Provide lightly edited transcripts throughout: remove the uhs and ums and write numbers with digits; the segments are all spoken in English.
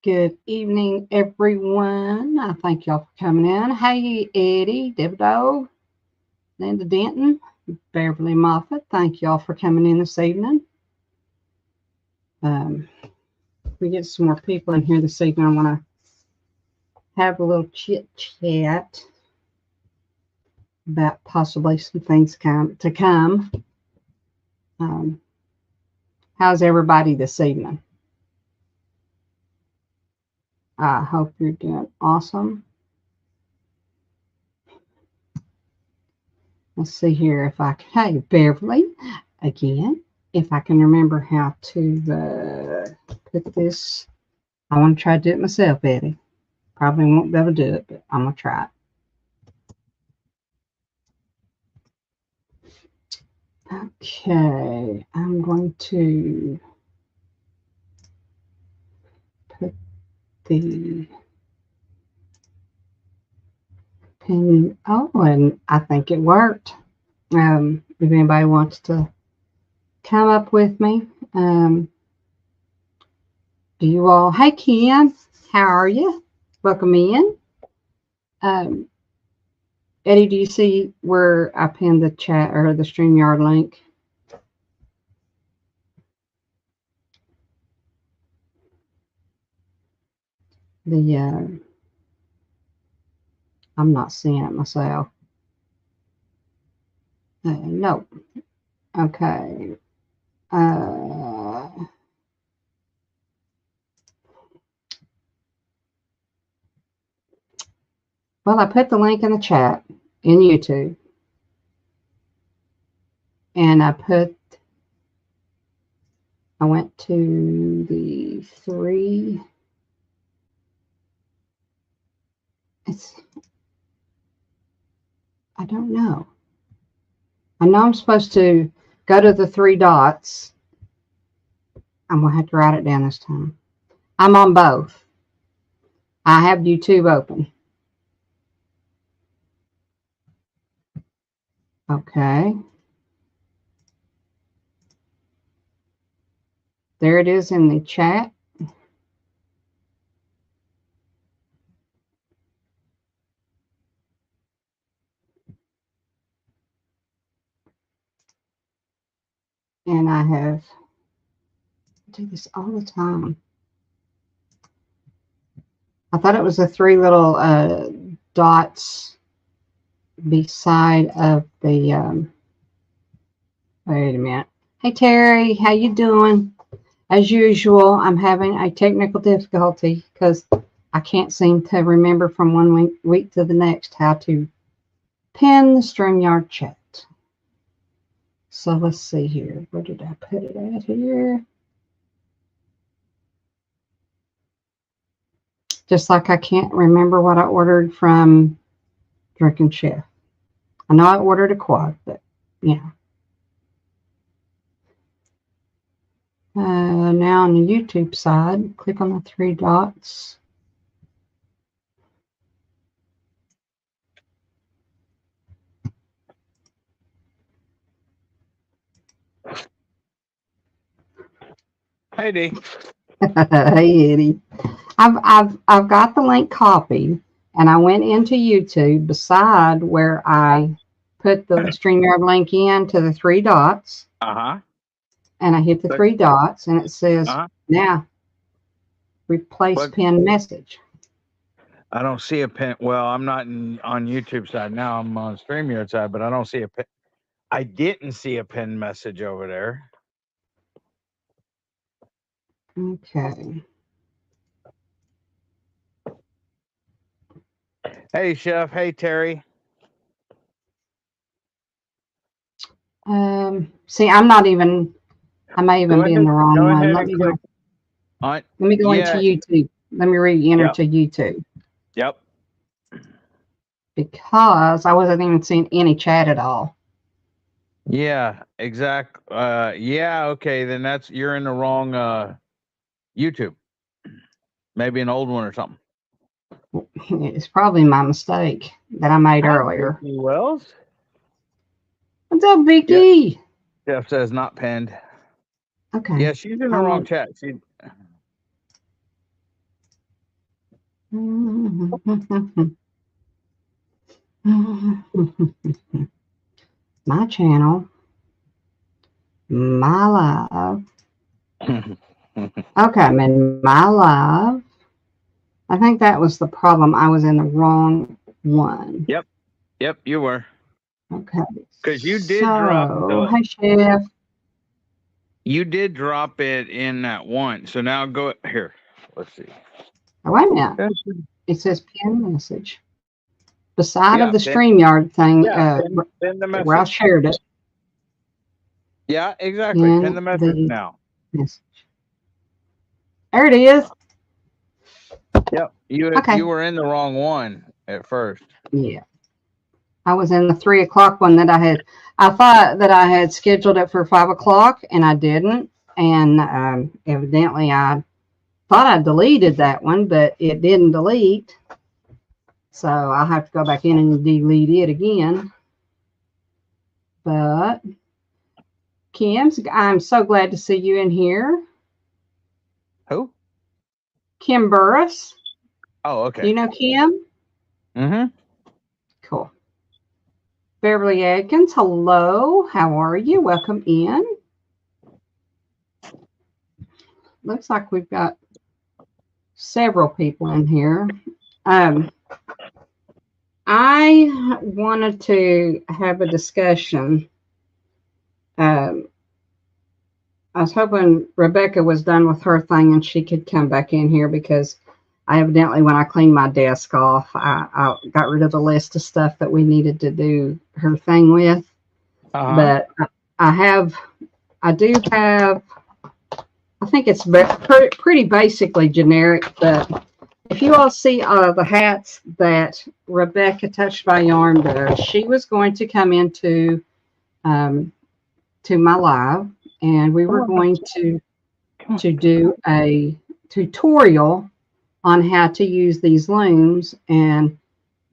Good evening, everyone. I thank y'all for coming in. Hey, Eddie, Devido, Linda Denton, Beverly Moffat. Thank y'all for coming in this evening. We get some more people in here this evening. I want to have a little chit chat about possibly some things to come. How's everybody this evening? I hope you're doing awesome. Let's see here if I can. Hey, Beverly, again, if I can remember how to put this. I want to try to do it myself, Eddie. Probably won't be able to do it, but I'm going to try it. Okay, I'm going to put the pin. Oh, and I think it worked. If anybody wants to come up with me, do you all? Hey, Ken, how are you? Welcome in. Eddie, do you see where I pinned the chat or the StreamYard link? I'm not seeing it myself. No. Okay. Well, I put the link in the chat in YouTube. And I went to the three. I don't know. I know I'm supposed to go to the three dots. I'm going to have to write it down this time. I'm on both. I have YouTube open. Okay. There it is in the chat. And I do this all the time. I thought it was the three little dots beside of the. Wait a minute. Hey Terry, how you doing? As usual, I'm having a technical difficulty because I can't seem to remember from one week to the next how to pin the StreamYard chat. So let's see here. Where did I put it at here? Just like I can't remember what I ordered from Drinking Chef. I know I ordered a quad, but yeah. Now on the YouTube side, click on the three dots. Hey, Dee. Hey, Eddie. I've got the link copied, and I went into YouTube beside where I put the StreamYard link in to the three dots. And I hit the three dots, and it says now replace pin message. I don't see a pin. Well, I'm not on YouTube side now. I'm on StreamYard side, but I don't see a pin. I didn't see a pin message over there. Okay. Hey, Chef. Hey, Terry. See, I'm not even. I may even be in the wrong one. Let me go. Let me go into YouTube. Let me re-enter to YouTube. Yep. Because I wasn't even seeing any chat at all. Yeah, exact. Yeah, okay. Then you're in the wrong YouTube. Maybe an old one or something. It's probably my mistake that I made earlier. Vicky Wells. What's up, Vicky? Jeff says not pinned. Okay. Yeah, she's in the wrong chat. My channel, my live. Okay, I'm in my live. I think that was the problem. I was in the wrong one. Yep, you were. Okay. Because you did drop Hi, Chef. You did drop it in that one. So now go here. Let's see. Oh, wait a minute. It says pin message. Beside Yeah, of the StreamYard thing, pin the message. where I shared it. Yeah, exactly. Pin the message now. Message. There it is. Yep. You were in the wrong one at first. Yeah. I was in the 3 o'clock one that I thought that I had scheduled it for 5 o'clock and I didn't. And evidently I thought I deleted that one, but it didn't delete. So I'll have to go back in and delete it again. But Kim, I'm so glad to see you in here. Who? Kim Burris. Oh, okay. Do you know Kim? Mm-hmm. Cool. Beverly Adkins, hello. How are you? Welcome in. Looks like we've got several people in here. I wanted to have a discussion. I was hoping Rebecca was done with her thing and she could come back in here because I evidently, when I cleaned my desk off, I got rid of the list of stuff that we needed to do her thing with. But I do have, I think it's pretty basically generic, but if you all see the hats that Rebecca Touched by Yarn does, she was going to come into to my live, and we were going to do a tutorial on how to use these looms, and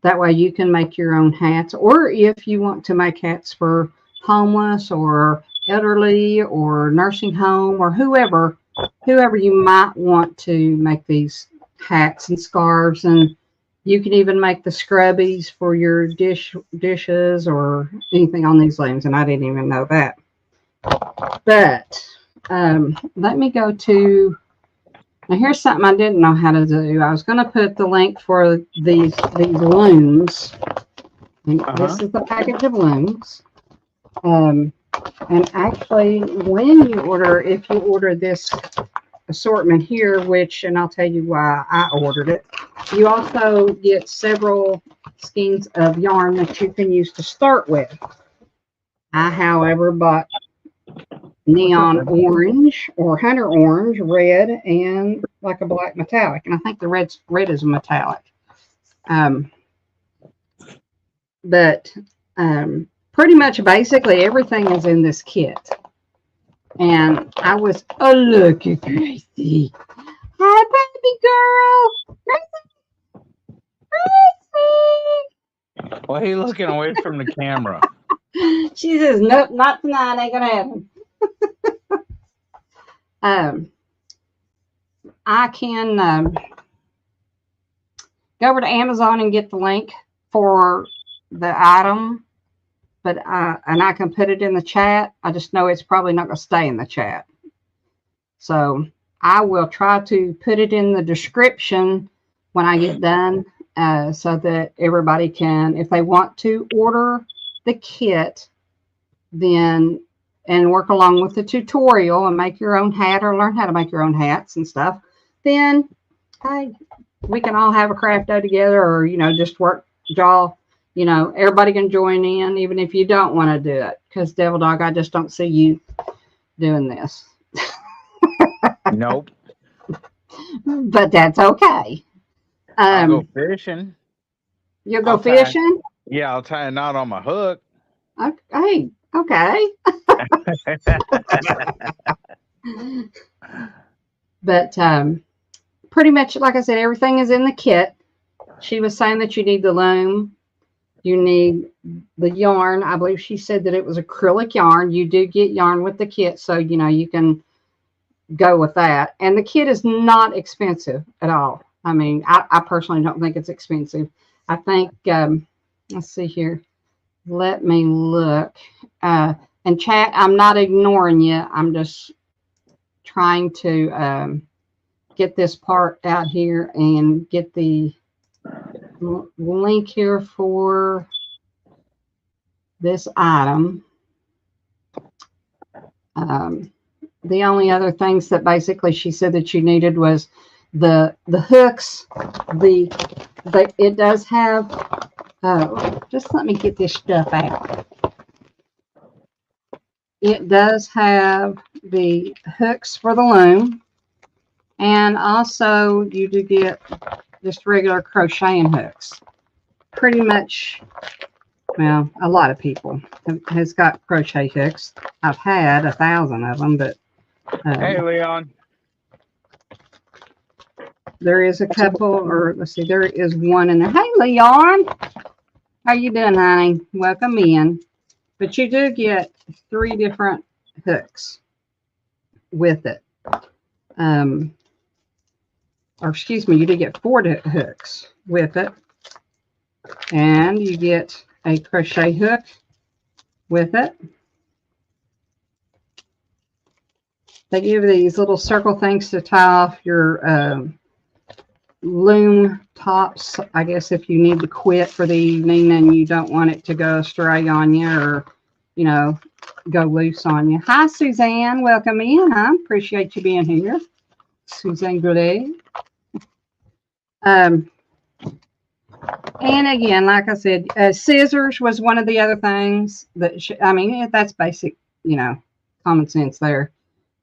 that way you can make your own hats, or if you want to make hats for homeless or elderly or nursing home or whoever you might want to make these hats and scarves. And you can even make the scrubbies for your dishes or anything on these looms, and I didn't even know that. But let me go to, now here's something I didn't know how to do. I was going to put the link for these looms. This is the package of looms. And actually, when you order, if you order this assortment here, which, and I'll tell you why I ordered it, you also get several skeins of yarn that you can use to start with. I, however, bought neon orange or hunter orange, red, and like a black metallic. And I think the red is a metallic. But pretty much basically everything is in this kit. And I was, oh, look at Gracie. Hi, baby girl. Gracie. Why are you looking away from the camera? She says, nope, not tonight. Ain't going to happen. I can go over to Amazon and get the link for the item, but and I can put it in the chat. I just know it's probably not going to stay in the chat. So I will try to put it in the description when I get done so that everybody can, if they want to order the kit, then and work along with the tutorial and make your own hat or learn how to make your own hats and stuff, then hey, we can all have a craft day together, or, you know, just work, draw, you know, everybody can join in, even if you don't want to do it. Because Devil Dog, I just don't see you doing this. Nope. But that's okay. I'll go fishing. You'll go fishing? Yeah, I'll tie a knot on my hook. Okay. Okay. But pretty much, like I said, everything is in the kit. She was saying that you need the loom, you need the yarn. I believe she said that it was acrylic yarn. You do get yarn with the kit, so you know you can go with that. And the kit is not expensive at all. I mean, I personally don't think it's expensive. I think, let's see here. Let me look. And chat, I'm not ignoring you. I'm just trying to get this part out here and get the link here for this item. The only other things that basically she said that you needed was the hooks. It does have. Just let me get this stuff out. It does have the hooks for the loom, and also you do get just regular crocheting hooks. Pretty much, well, a lot of people has got crochet hooks. I've had 1,000 of them, but Hey, Leon. there is a couple, or let's see, there is one in there. Hey, Leon, how you doing, honey? Welcome in. But you do get 3 different hooks with it. Or excuse me, you do get 4 hooks with it. And you get a crochet hook with it. They give you these little circle things to tie off your loom tops. I guess if you need to quit for the evening and you don't want it to go astray on you, or, you know, go loose on you. Hi, Suzanne. Welcome in. I appreciate you being here. Suzanne Goulet. And again, like I said, scissors was one of the other things that, I mean, that's basic, you know, common sense there.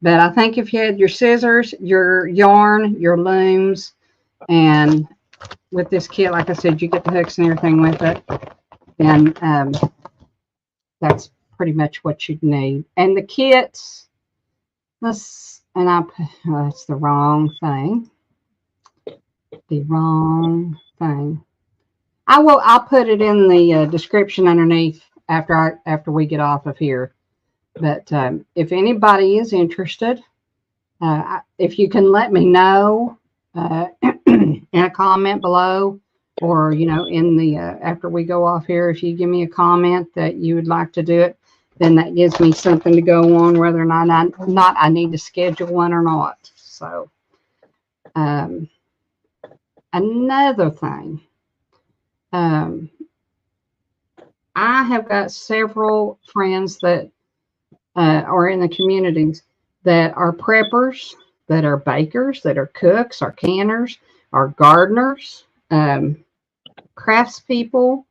But I think if you had your scissors, your yarn, your looms, and with this kit, like I said, you get the hooks and everything with it, then that's pretty much what you'd need. And the kits, that's the wrong thing. The wrong thing. I'll put it in the description underneath after we get off of here. But if anybody is interested, if you can let me know in a comment below, or, you know, in the after we go off here, if you give me a comment that you would like to do it, then that gives me something to go on, whether or not I need to schedule one or not. So another thing, I have got several friends that are in the communities that are preppers, that are bakers, that are cooks, are canners, are gardeners, craftspeople,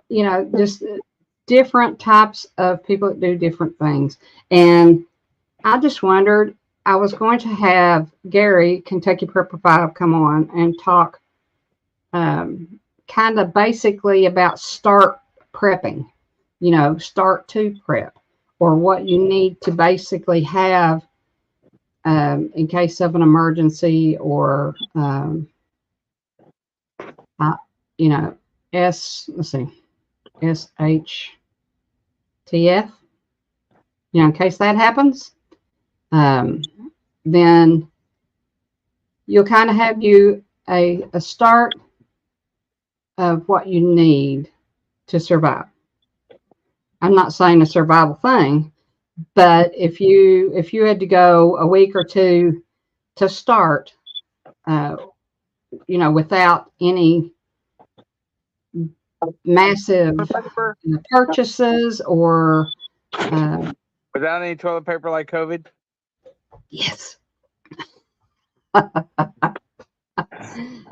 you know, just different types of people that do different things. And I just wondered, I was going to have Gary, Kentucky Prepper 5, come on and talk kind of basically about start prepping, you know, start to prep, or what you need to basically have in case of an emergency, or, you know, SHTF, you know, in case that happens, then you'll kind of have a start of what you need to survive. I'm not saying a survival thing, but if you had to go a week or two to start, you know, without any massive purchases, or without any toilet paper like COVID. Yes.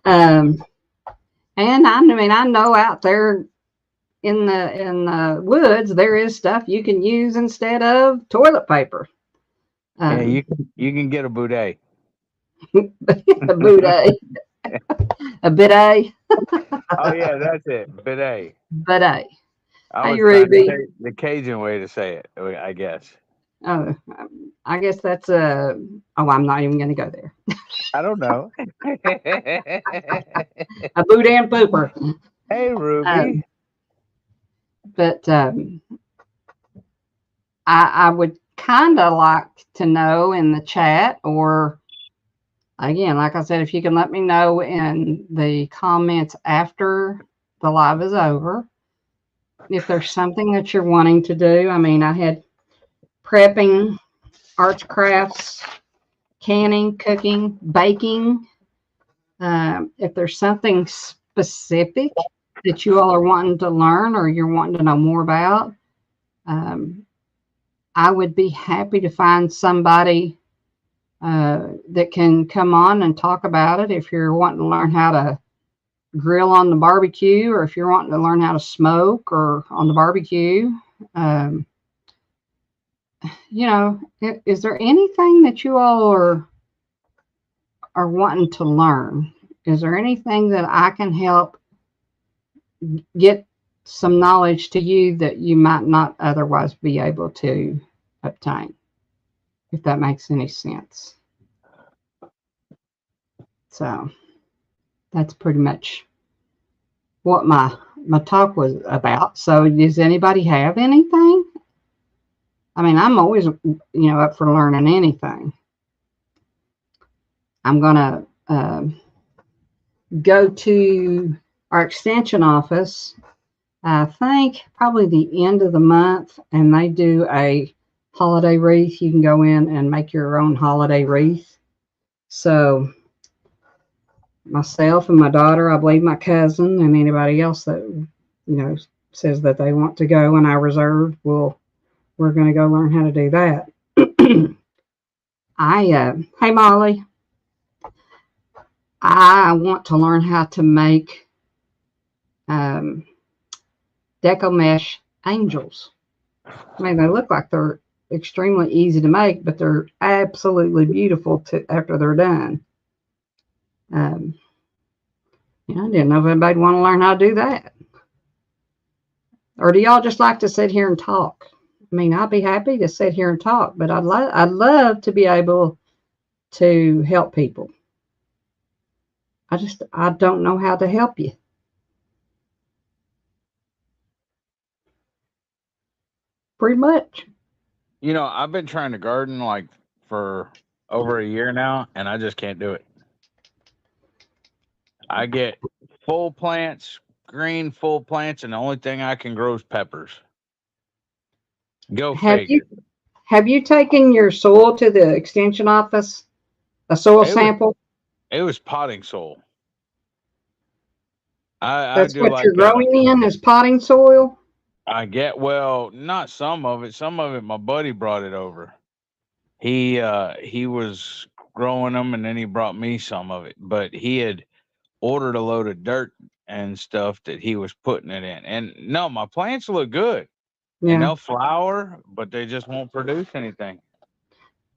And I mean, I know out there in the woods, there is stuff you can use instead of toilet paper. Yeah, you can get a bidet. A bidet. A bidet. Oh yeah, that's it. Bidet. Bidet. I was Hey, trying to Ruby. say the Cajun way to say it, I guess. Oh, I guess that's oh, I'm not even going to go there. I don't know. A boudin pooper. Hey, Ruby. But I would kind of like to know in the chat, or again, like I said, if you can let me know in the comments after the live is over, if there's something that you're wanting to do. I mean, I had prepping, arts, crafts, canning, cooking, baking. If there's something specific that you all are wanting to learn or you're wanting to know more about, I would be happy to find somebody that can come on and talk about it. If you're wanting to learn how to grill on the barbecue, or if you're wanting to learn how to smoke or on the barbecue, you know, is there anything that you all are wanting to learn? Is there anything that I can help get some knowledge to you that you might not otherwise be able to obtain? If that makes any sense. So that's pretty much what my talk was about. So does anybody have anything? I mean, I'm always, up for learning anything. I'm going to go to our extension office, I think probably the end of the month, and they do a holiday wreath. You can go in and make your own holiday wreath. So myself and my daughter, I believe my cousin, and anybody else that, says that they want to go and I reserve, we're going to go learn how to do that. Hey Molly, I want to learn how to make Deco Mesh angels. I mean, they look like they're extremely easy to make, but they're absolutely beautiful after they're done. I didn't know if anybody'd want to learn how to do that. Or do y'all just like to sit here and talk? I mean, I'd be happy to sit here and talk, but I'd love to be able to help people. I don't know how to help you. Pretty much. I've been trying to garden like for over a year now, and I just can't do it. I get full plants, green full plants, and the only thing I can grow is peppers. Go figure. Have you taken your soil to the extension office? A soil sample? It was potting soil. That's what you're growing in is potting soil? Not some of it. Some of it, my buddy brought it over. He was growing them, and then he brought me some of it. But he had ordered a load of dirt and stuff that he was putting it in. And no, my plants look good. Yeah. And they'll flower, but they just won't produce anything.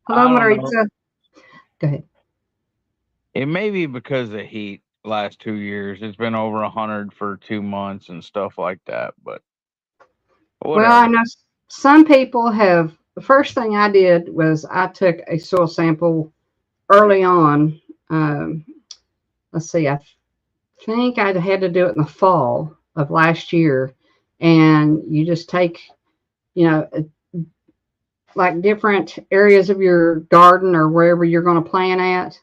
Hello, Maritza. Go ahead. It may be because of heat. Last 2 years, it's been over 100 for 2 months and stuff like that. But whatever. Well, I know some people have. The first thing I did was I took a soil sample early on. Let's see, I think I had to do it in the fall of last year, and you just take, like different areas of your garden or wherever you're going to plant at.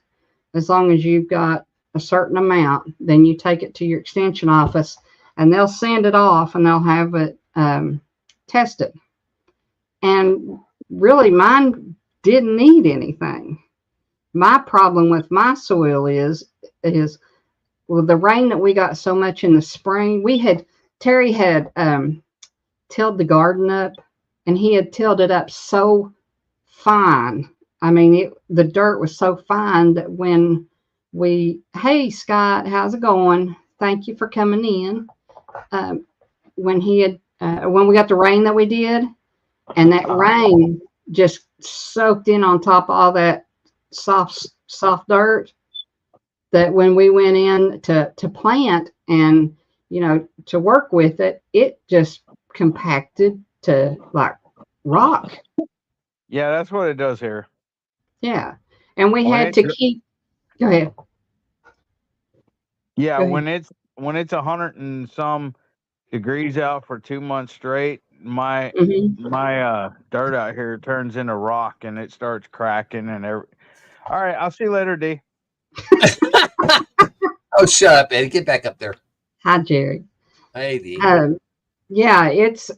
As long as you've got a certain amount, then you take it to your extension office, and they'll send it off, and they'll have it tested. And really, mine didn't need anything. My problem with my soil is well, the rain that we got so much in the spring. Terry had tilled the garden up, and he had tilled it up so fine. I mean, the dirt was so fine that when hey Scott, how's it going? Thank you for coming in. When we got the rain that we did, and that rain just soaked in on top of all that soft dirt, that when we went in to plant and to work with it, it just compacted to like rock. Yeah, that's what it does here. Yeah, and we had to keep. Go ahead. Yeah, when it's 100 and some degrees out for 2 months straight, my dirt out here turns into rock and it starts cracking and every. All right, I'll see you later, D. Oh, shut up, Eddie. Get back up there. Hi, Jerry. Hey, Dee. Yeah, it's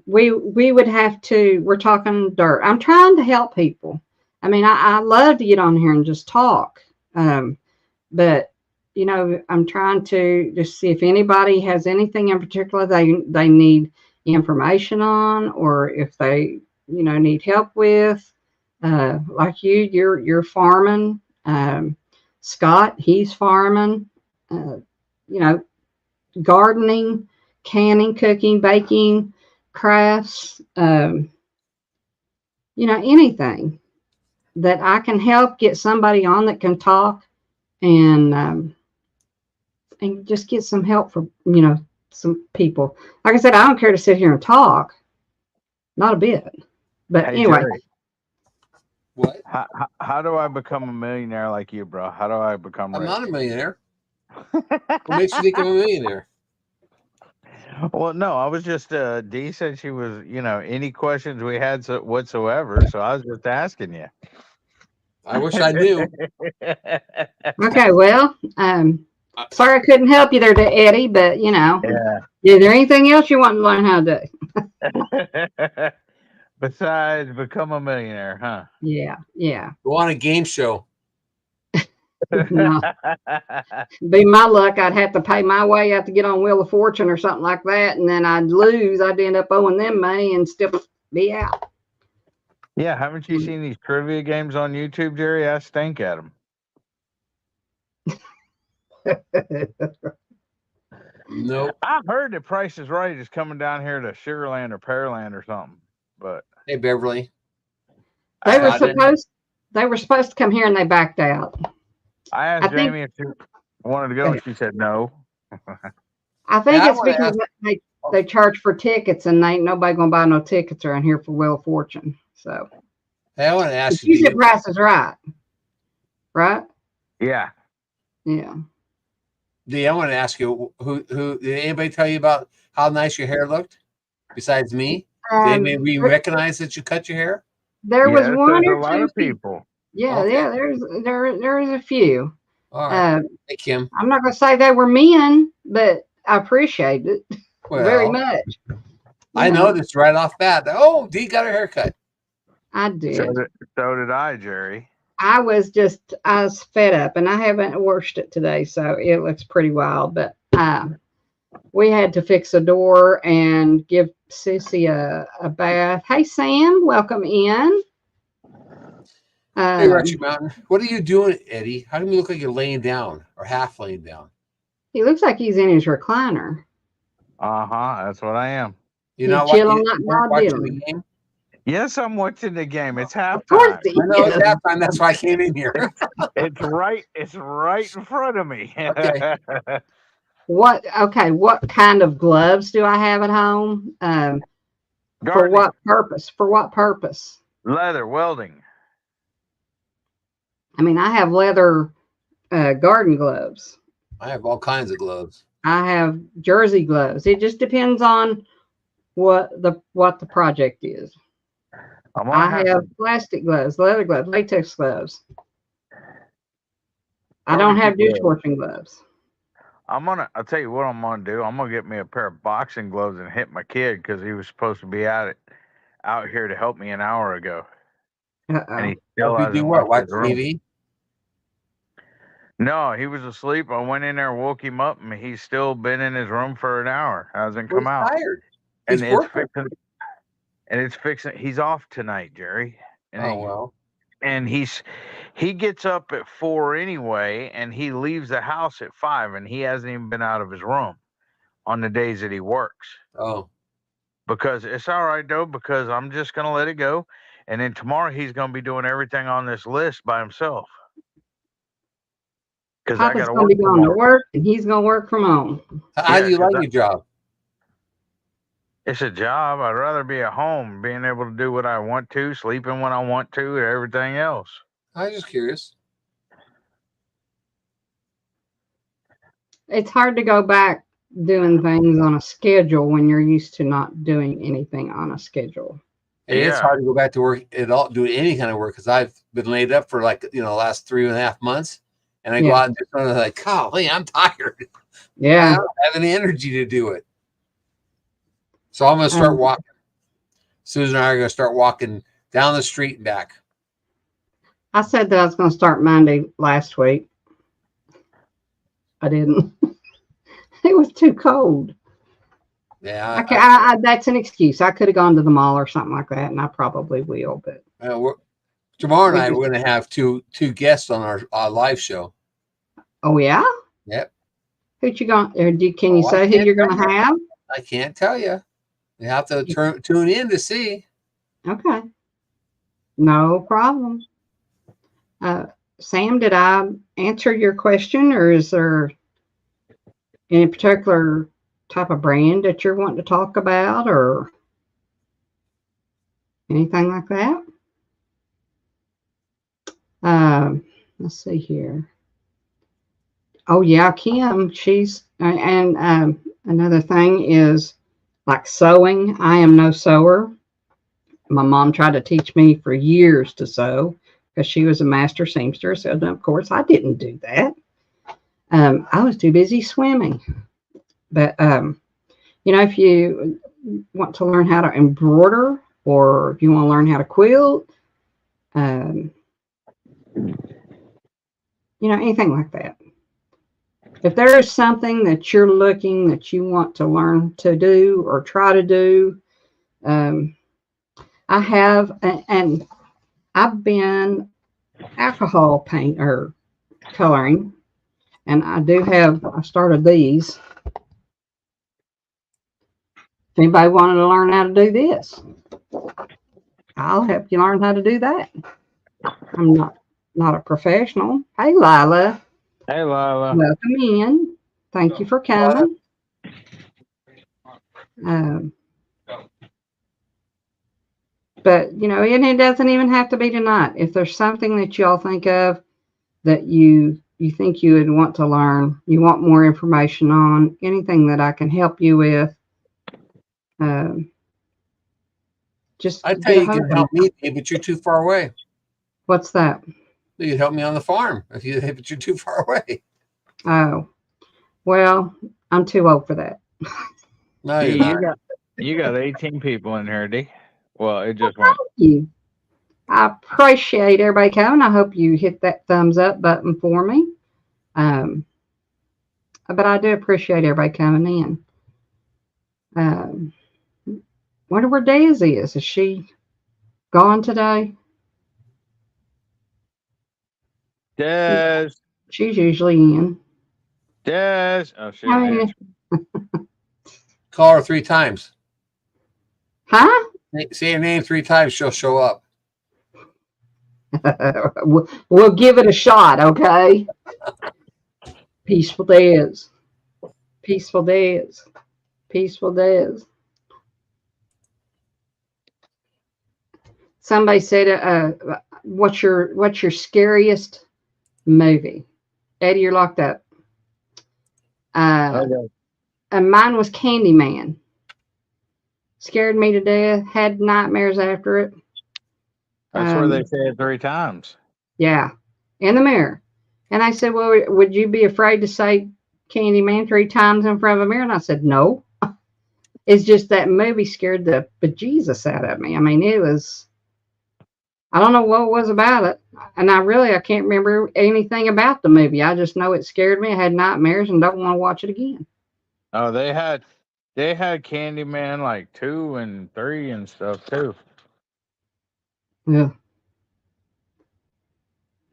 we would have to. We're talking dirt. I'm trying to help people. I mean, I love to get on here and just talk. But you know, I'm trying to just see if anybody has anything in particular they need information on, or if they need help with. Like you're farming. Scott, he's farming. You know, gardening, canning, cooking, baking, crafts. Anything that I can help get somebody on that can talk and just get some help for some people. Like I said, I don't care to sit here and talk, not a bit. But Hey, anyway, Jerry, What? how do I become a millionaire like you, bro? How do I become I'm rich? not a millionaire. What makes you think I'm a millionaire? Well, no, I was just Dee said she was, any questions we had whatsoever, so I was just asking you. I wish I knew. okay. Well, sorry I couldn't help you there, Eddie. But Yeah. is there anything else you want to learn how to do? Besides become a millionaire, huh? Yeah. Go on a game show. No. Be my luck, I'd have to pay my way out to get on Wheel of Fortune or something like that, and then I'd lose. I'd end up owing them money and still be out. Yeah, haven't you seen these trivia games on YouTube, Jerry? I stink at them. Nope. I heard that Price is Right is coming down here to Sugarland or Pearland or something, but Hey, Beverly. They were supposed to come here and they backed out. I asked Jamie if she wanted to go, and she said no. I think it's because they charge for tickets, and ain't nobody gonna buy no tickets around here for Wheel of Fortune. So, hey, I want to ask you. Usually, Price is Right, right? Yeah. Dee, I want to ask you. Who did anybody tell you about how nice your hair looked? Besides me, did anybody recognize that you cut your hair? There was one or a lot of people. Yeah, okay. Yeah. There's a few. All right. Hey, Kim. I'm not gonna say they were men, but I appreciate it very much. I know this right off bat. Oh, Dee got her haircut. I did. So did I, Jerry. I was fed up, and I haven't washed it today, so it looks pretty wild. But we had to fix a door and give Sissy a bath. Hey, Sam, welcome in. Hey, Rocky Mountain. What are you doing, Eddie? How do you look like you're laying down or half laying down? He looks like he's in his recliner. That's what I am. You know watching the game? Yes, I'm watching the game. It's halftime. Of course I know it's halftime. That's why I came in here. It's right in front of me. Okay. What kind of gloves do I have at home? For what purpose? Leather welding. I mean, I have leather garden gloves. I have all kinds of gloves. I have jersey gloves. It just depends on what the project is. I have plastic gloves, leather gloves, latex gloves. I don't have dishwashing gloves. I'll tell you what I'm gonna do. I'm gonna get me a pair of boxing gloves and hit my kid because he was supposed to be out here to help me an hour ago. And he still hasn't do what? Watch TV? No, he was asleep. I went in there and woke him up, and he's still been in his room for an hour. Hasn't come out. Tired. And it's fixing. He's off tonight, Jerry. And And he gets up at 4 anyway, and he leaves the house at 5, and he hasn't even been out of his room on the days that he works. Oh. Because it's all right though, because I'm just gonna let it go. And then tomorrow he's gonna be doing everything on this list by himself. Because I gotta be going to work, and he's gonna work from home. How do you like your job? It's a job. I'd rather be at home, being able to do what I want to, sleeping when I want to, and everything else. I'm just curious. It's hard to go back doing things on a schedule when you're used to not doing anything on a schedule. It's hard to go back to work at all, do any kind of work, because I've been laid up for the last 3.5 months. and I go out and do something like, golly, I'm tired. I Yeah. don't have any energy to do it. So I'm going to start walking. Susan and I are going to start walking down the street and back. I said that I was going to start Monday last week. I didn't. It was too cold. Yeah. That's an excuse. I could have gone to the mall or something like that, and I probably will. But tomorrow night we're going to have two guests on our live show. Oh yeah. Yep. Who you going? Or can you say who you're going to have? I can't tell you. You have to tune in to see. Okay. No problem. Sam, did I answer your question, or is there any particular type of brand that you're wanting to talk about, or anything like that? Let's see here. Oh yeah, Kim. She's and another thing is like sewing. I am no sewer. My mom tried to teach me for years to sew because she was a master seamstress. So of course I didn't do that. I was too busy swimming. But you know, if you want to learn how to embroider, or if you want to learn how to quilt, you know, anything like that. If there is something that you're looking that you want to learn to do or try to do, I have, and I've been alcohol paint or coloring, and I started these. If anybody wanted to learn how to do this, I'll help you learn how to do that. I'm not a professional. Hey, Lila. Hey, Lila. Welcome in. Thank you for coming. But, you know, and it doesn't even have to be tonight. If there's something that y'all think of that you think you would want to learn, you want more information on, anything that I can help you with, just I tell you, you can help me, but you're too far away. What's that? You could help me on the farm but you're too far away. Oh, well, I'm too old for that. No, you got 18 people in here, D. Well, it just went. Thank you. I appreciate everybody coming. I hope you hit that thumbs up button for me. But I do appreciate everybody coming in. Wonder where Daisy is. Is she gone today? Des. She's usually in. Des. Oh, shit. Call her 3 times. Huh? Say her name 3 times, she'll show up. We'll give it a shot, okay? Peaceful days. Peaceful days. Peaceful days. Somebody said, what's your scariest movie? Eddie, you're locked up. Okay. And mine was Candyman. Scared me to death. Had nightmares after it. That's where they say it 3 times. Yeah, in the mirror. And I said, well, would you be afraid to say Candyman 3 times in front of a mirror? And I said, no. It's just that movie scared the bejesus out of me. I mean, it was, I don't know what it was about it. And I can't remember anything about the movie. I just know it scared me. I had nightmares and don't want to watch it again. Oh, they had Candyman like 2 and 3 and stuff too. Yeah.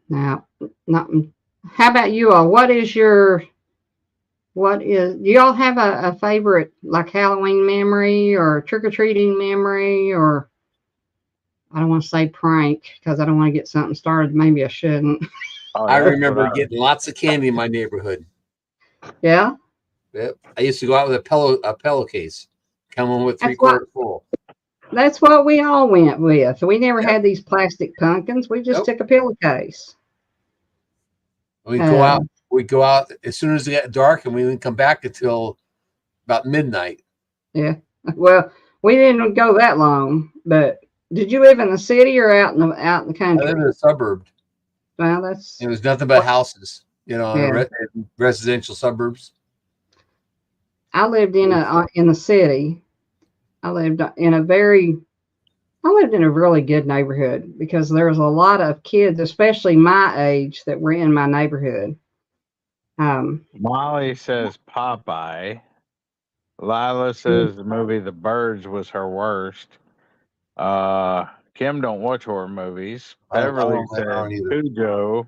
Now, how about you all? Do y'all have a favorite like Halloween memory or trick-or-treating memory, or I don't want to say prank because I don't want to get something started. Maybe I shouldn't. Oh, I remember getting lots of candy in my neighborhood. Yeah. Yep. I used to go out with a pillowcase, come on with 3/4 full. That's what we all went with. We never had these plastic pumpkins. We just took a pillowcase. We'd go out as soon as it got dark, and we wouldn't come back until about midnight. Yeah. Well, we didn't go that long, but did you live in the city or out in the country? I live in a suburb. Well, it was nothing but houses. in Yeah. in residential suburbs. I lived in the city. I lived in a really good neighborhood because there was a lot of kids, especially my age, that were in my neighborhood. Molly says Popeye. Lila says the movie The Birds was her worst. Kim don't watch horror movies. Beverly I says don't either. Cujo.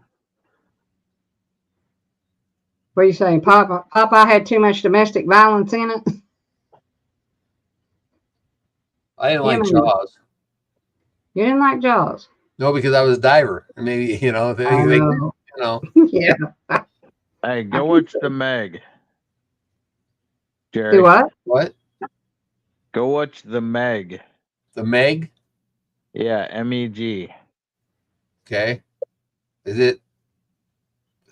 What are you saying? Popeye had too much domestic violence in it? I didn't like Kim, Jaws. you didn't like Jaws? No, because I was a diver. And maybe, Oh, yeah. Hey, go watch The Meg. Jerry. Do what? What? Go watch The Meg. The Meg? Yeah, MEG. Okay. Is it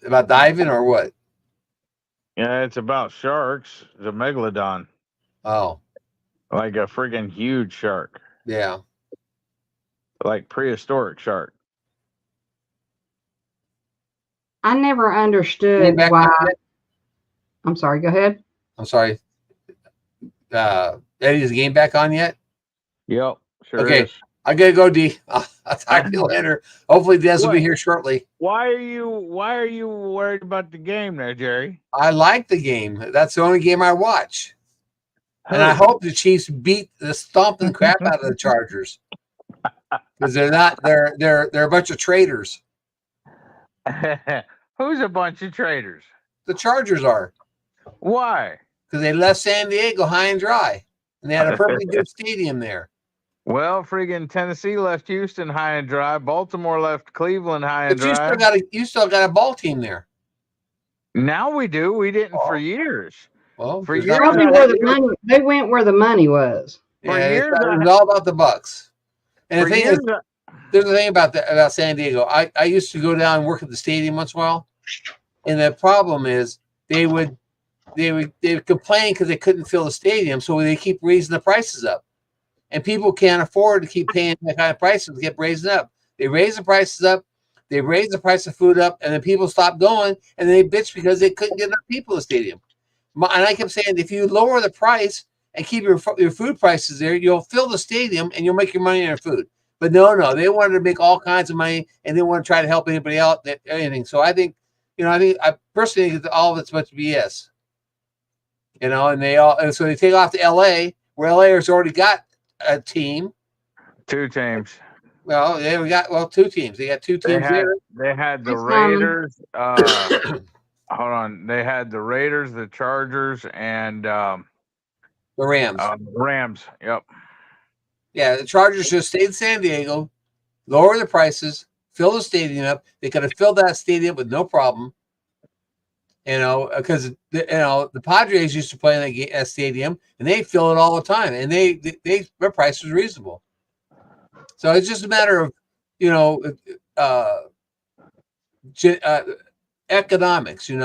about diving or what? Yeah, it's about sharks. The megalodon. Oh, Like a freaking huge shark. yeah. Like prehistoric shark. I never Came understood back why. on it? I'm sorry, go ahead. I'm sorry. Eddie, is the game back on yet? Yep, sure Okay. is. I gotta go, D. I'll talk to you later. Hopefully, Des will be What? here shortly. Why are you worried about the game there, Jerry? I like the game. That's the only game I watch. And I hope the Chiefs beat the stomping crap out of the Chargers. Because they're a bunch of traitors. Who's a bunch of traitors? The Chargers are. Why? Because they left San Diego high and dry. And they had a perfectly good stadium there. Well, friggin' Tennessee left Houston high and dry. Baltimore left Cleveland high and But you dry. still got a ball team there. Now we do. We didn't for years. Well, For there's years, not- Probably where the money, they went where the money was. For yeah, years, it was all about the Bucks. And for the thing years, is, there's a thing about San Diego. I used to go down and work at the stadium once in a while, and the problem is they would complain because they couldn't fill the stadium, so they keep raising the prices up, and people can't afford to keep paying that kind of prices. They keep raising up. They raise the prices up. They raise the price of food up, and then people stop going, and they bitch because they couldn't get enough people in the stadium. And I kept saying, if you lower the price and keep your food prices there, you'll fill the stadium and you'll make your money on your food. But no, they wanted to make all kinds of money and they want to try to help anybody out, anything. So I think, I personally think all of it's much BS. And so they take off to LA, where LA has already got a team. 2 teams. Well, we got 2 teams. They got 2 teams there. They had the Hey, Simon. Raiders. Hold on. They had the Raiders, the Chargers, and The Rams. Rams. Yep. Yeah, the Chargers just stayed in San Diego, lower the prices, fill the stadium up. They could have filled that stadium with no problem. Because the Padres used to play in that stadium, and they fill it all the time, and their price was reasonable. So it's just a matter of economics. They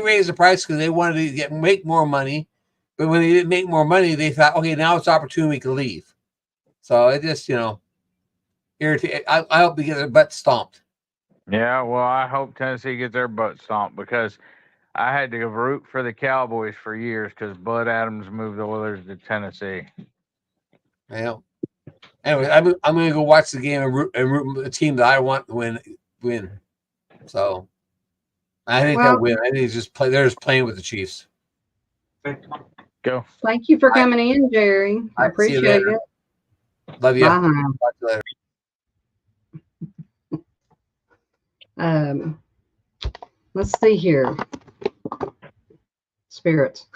raised the price because they wanted to make more money, but when they didn't make more money, they thought, okay, now it's opportunity to leave. So it just irritated. I hope they get their butt stomped. Yeah, well, I hope Tennessee gets their butt stomped because I had to root for the Cowboys for years because Bud Adams moved the Oilers to Tennessee. Yeah. Anyway, I'm going to go watch the game and root the team that I want to win. So I think they'll win. I think it's just they're just playing with the Chiefs. Go. Thank you for coming in, Jerry. I appreciate it. Love you. Bye. Talk to you later. Let's see here. Spirits.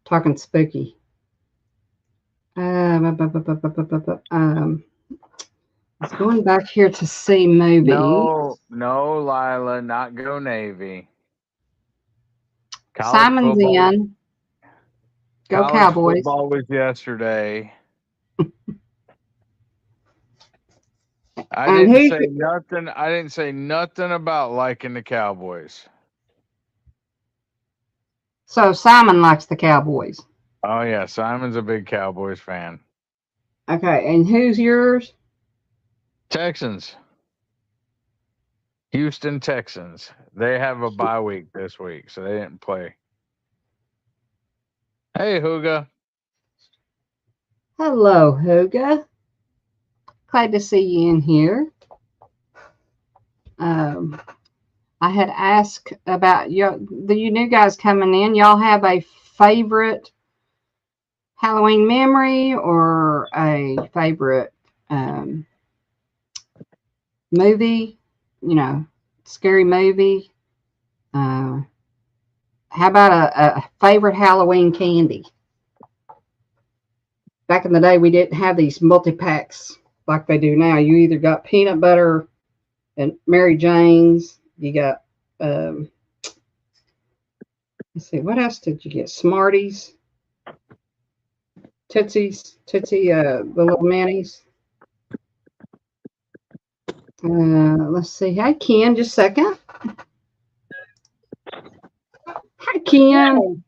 Talking spooky. I was going back here to see movies. No, Lila, not go Navy. Simon's in. Go Cowboys. Football was yesterday. I didn't say nothing about liking the Cowboys. So Simon likes the Cowboys. Oh yeah, Simon's a big Cowboys fan. Okay, and who's yours? Texans. Houston Texans. They have a bye week this week, so they didn't play. Hey, Huga. Hello, Huga. Glad to see you in here. I had asked about you new guys coming in. Y'all have a favorite Halloween memory or a favorite movie? You know, scary movie. How about a favorite Halloween candy? Back in the day, we didn't have these multi-packs like they do now. You either got peanut butter and Mary Jane's. You got, let's see, what else did you get? Smarties, Tootsie, the little minis. Let's see. Hi, Ken. Just a second. Hi, Ken.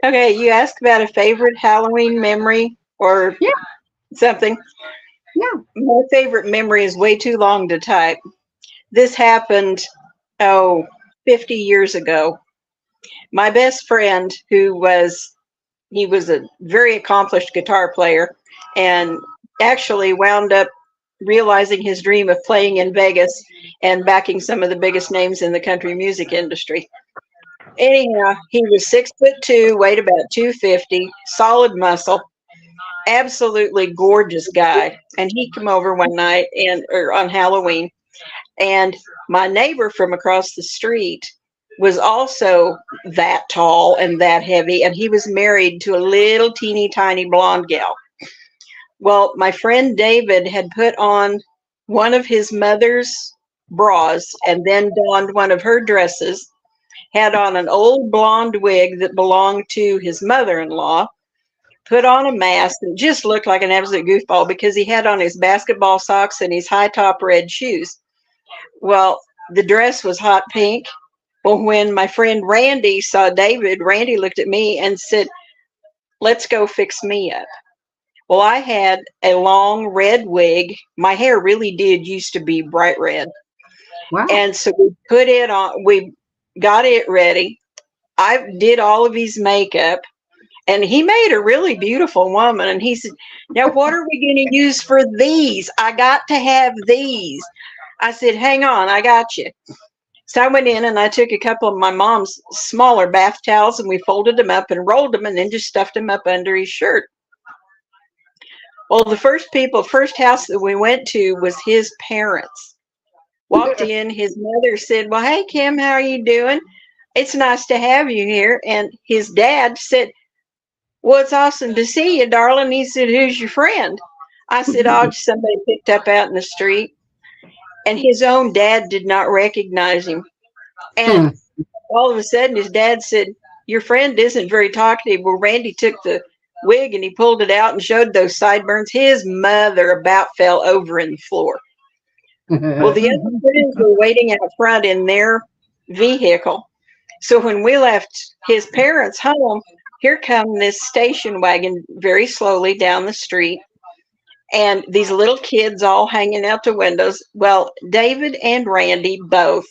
Okay, you asked about a favorite Halloween memory or something. Yeah. My favorite memory is way too long to type. This happened, 50 years ago. My best friend, he was a very accomplished guitar player and actually wound up realizing his dream of playing in Vegas and backing some of the biggest names in the country music industry. Anyhow, he was 6'2", weighed about 250, solid muscle, absolutely gorgeous guy. And he came over one night on Halloween, and my neighbor from across the street was also that tall and that heavy, and he was married to a little teeny tiny blonde gal. Well, my friend David had put on one of his mother's bras and then donned one of her dresses, had on an old blonde wig that belonged to his mother-in-law, put on a mask, and just looked like an absolute goofball because he had on his basketball socks and his high top red shoes. Well, the dress was hot pink. Well, when my friend Randy saw David, Randy looked at me and said, "Let's go fix me up." Well, I had a long red wig. My hair really did used to be bright red. Wow. And so we put it on, we got it ready. I did all of his makeup, and he made a really beautiful woman. And he said, "Now, what are we going to use for these? I got to have these." I said, "Hang on, I got you." So I went in and I took a couple of my mom's smaller bath towels and we folded them up and rolled them and then just stuffed them up under his shirt. Well, the first house that we went to was his parents. Walked in, his mother said, "Well, hey, Kim, how are you doing? It's nice to have you here." And his dad said, "Well, it's awesome to see you, darling." He said, "Who's your friend?" I said, "Oh, just somebody picked up out in the street." And his own dad did not recognize him. And all of a sudden, his dad said, "Your friend isn't very talkative." Well, Randy took the wig and he pulled it out and showed those sideburns. His mother about fell over in the floor. Well, the other friends were waiting out front in their vehicle. So when we left his parents' home, here come this station wagon very slowly down the street. And these little kids all hanging out the windows. Well, David and Randy both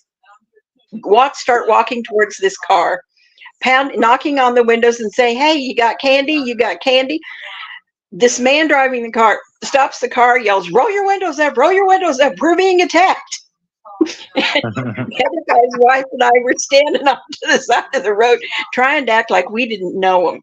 start walking towards this car, knocking on the windows and say, "Hey, you got candy? You got candy?" This man driving the car stops the car, yells, "Roll your windows up, roll your windows up. We're being attacked." The other guy's wife and I were standing off to the side of the road trying to act like we didn't know him.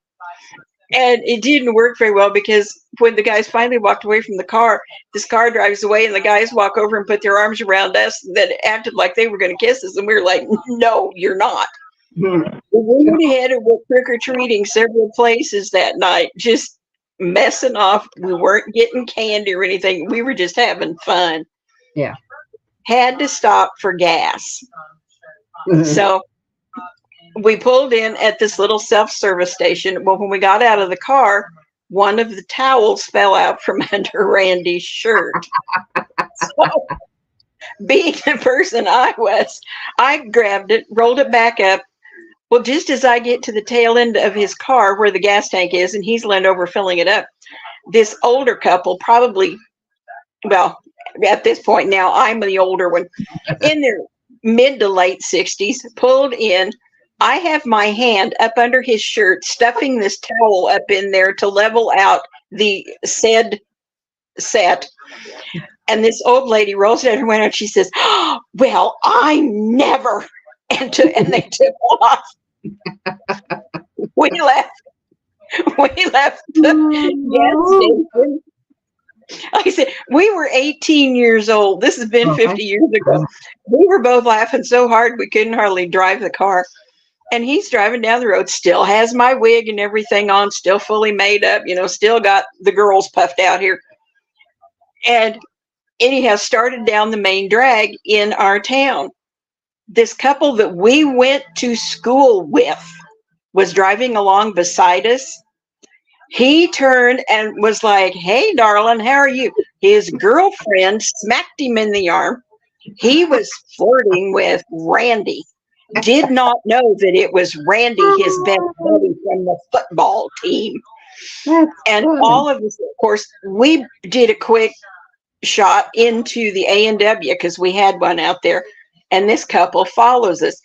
And it didn't work very well because when the guys finally walked away from the car, this car drives away and the guys walk over and put their arms around us that acted like they were going to kiss us. And we were like, "No, you're not." We went ahead and went trick-or-treating several places that night, just messing off. We weren't getting candy or anything. We were just having fun. Yeah. Had to stop for gas. So we pulled in at this little self-service station. Well, when we got out of the car, one of the towels fell out from under Randy's shirt. So, being the person I was, I grabbed it, rolled it back up. Well, just as I get to the tail end of his car where the gas tank is, and he's leaned over filling it up, this older couple, probably, well, at this point now, I'm the older one, in their mid to late 60s, pulled in. I have my hand up under his shirt, stuffing this towel up in there to level out the said set. And this old lady rolls down her window and she says, "Oh, well, I never." And they took off. We left. We left the gas station. Like I said, we were 18 years old. This has been 50 years ago. We were both laughing so hard we couldn't hardly drive the car. And he's driving down the road, still has my wig and everything on, still fully made up, still got the girls puffed out here. And anyhow, started down the main drag in our town. This couple that we went to school with was driving along beside us. He turned and was like, "Hey, darling, how are you?" His girlfriend smacked him in the arm. He was flirting with Randy. Did not know that it was Randy, his best buddy from the football team. And all of us, of course, we did a quick shot into the A&W because we had one out there. And this couple follows us.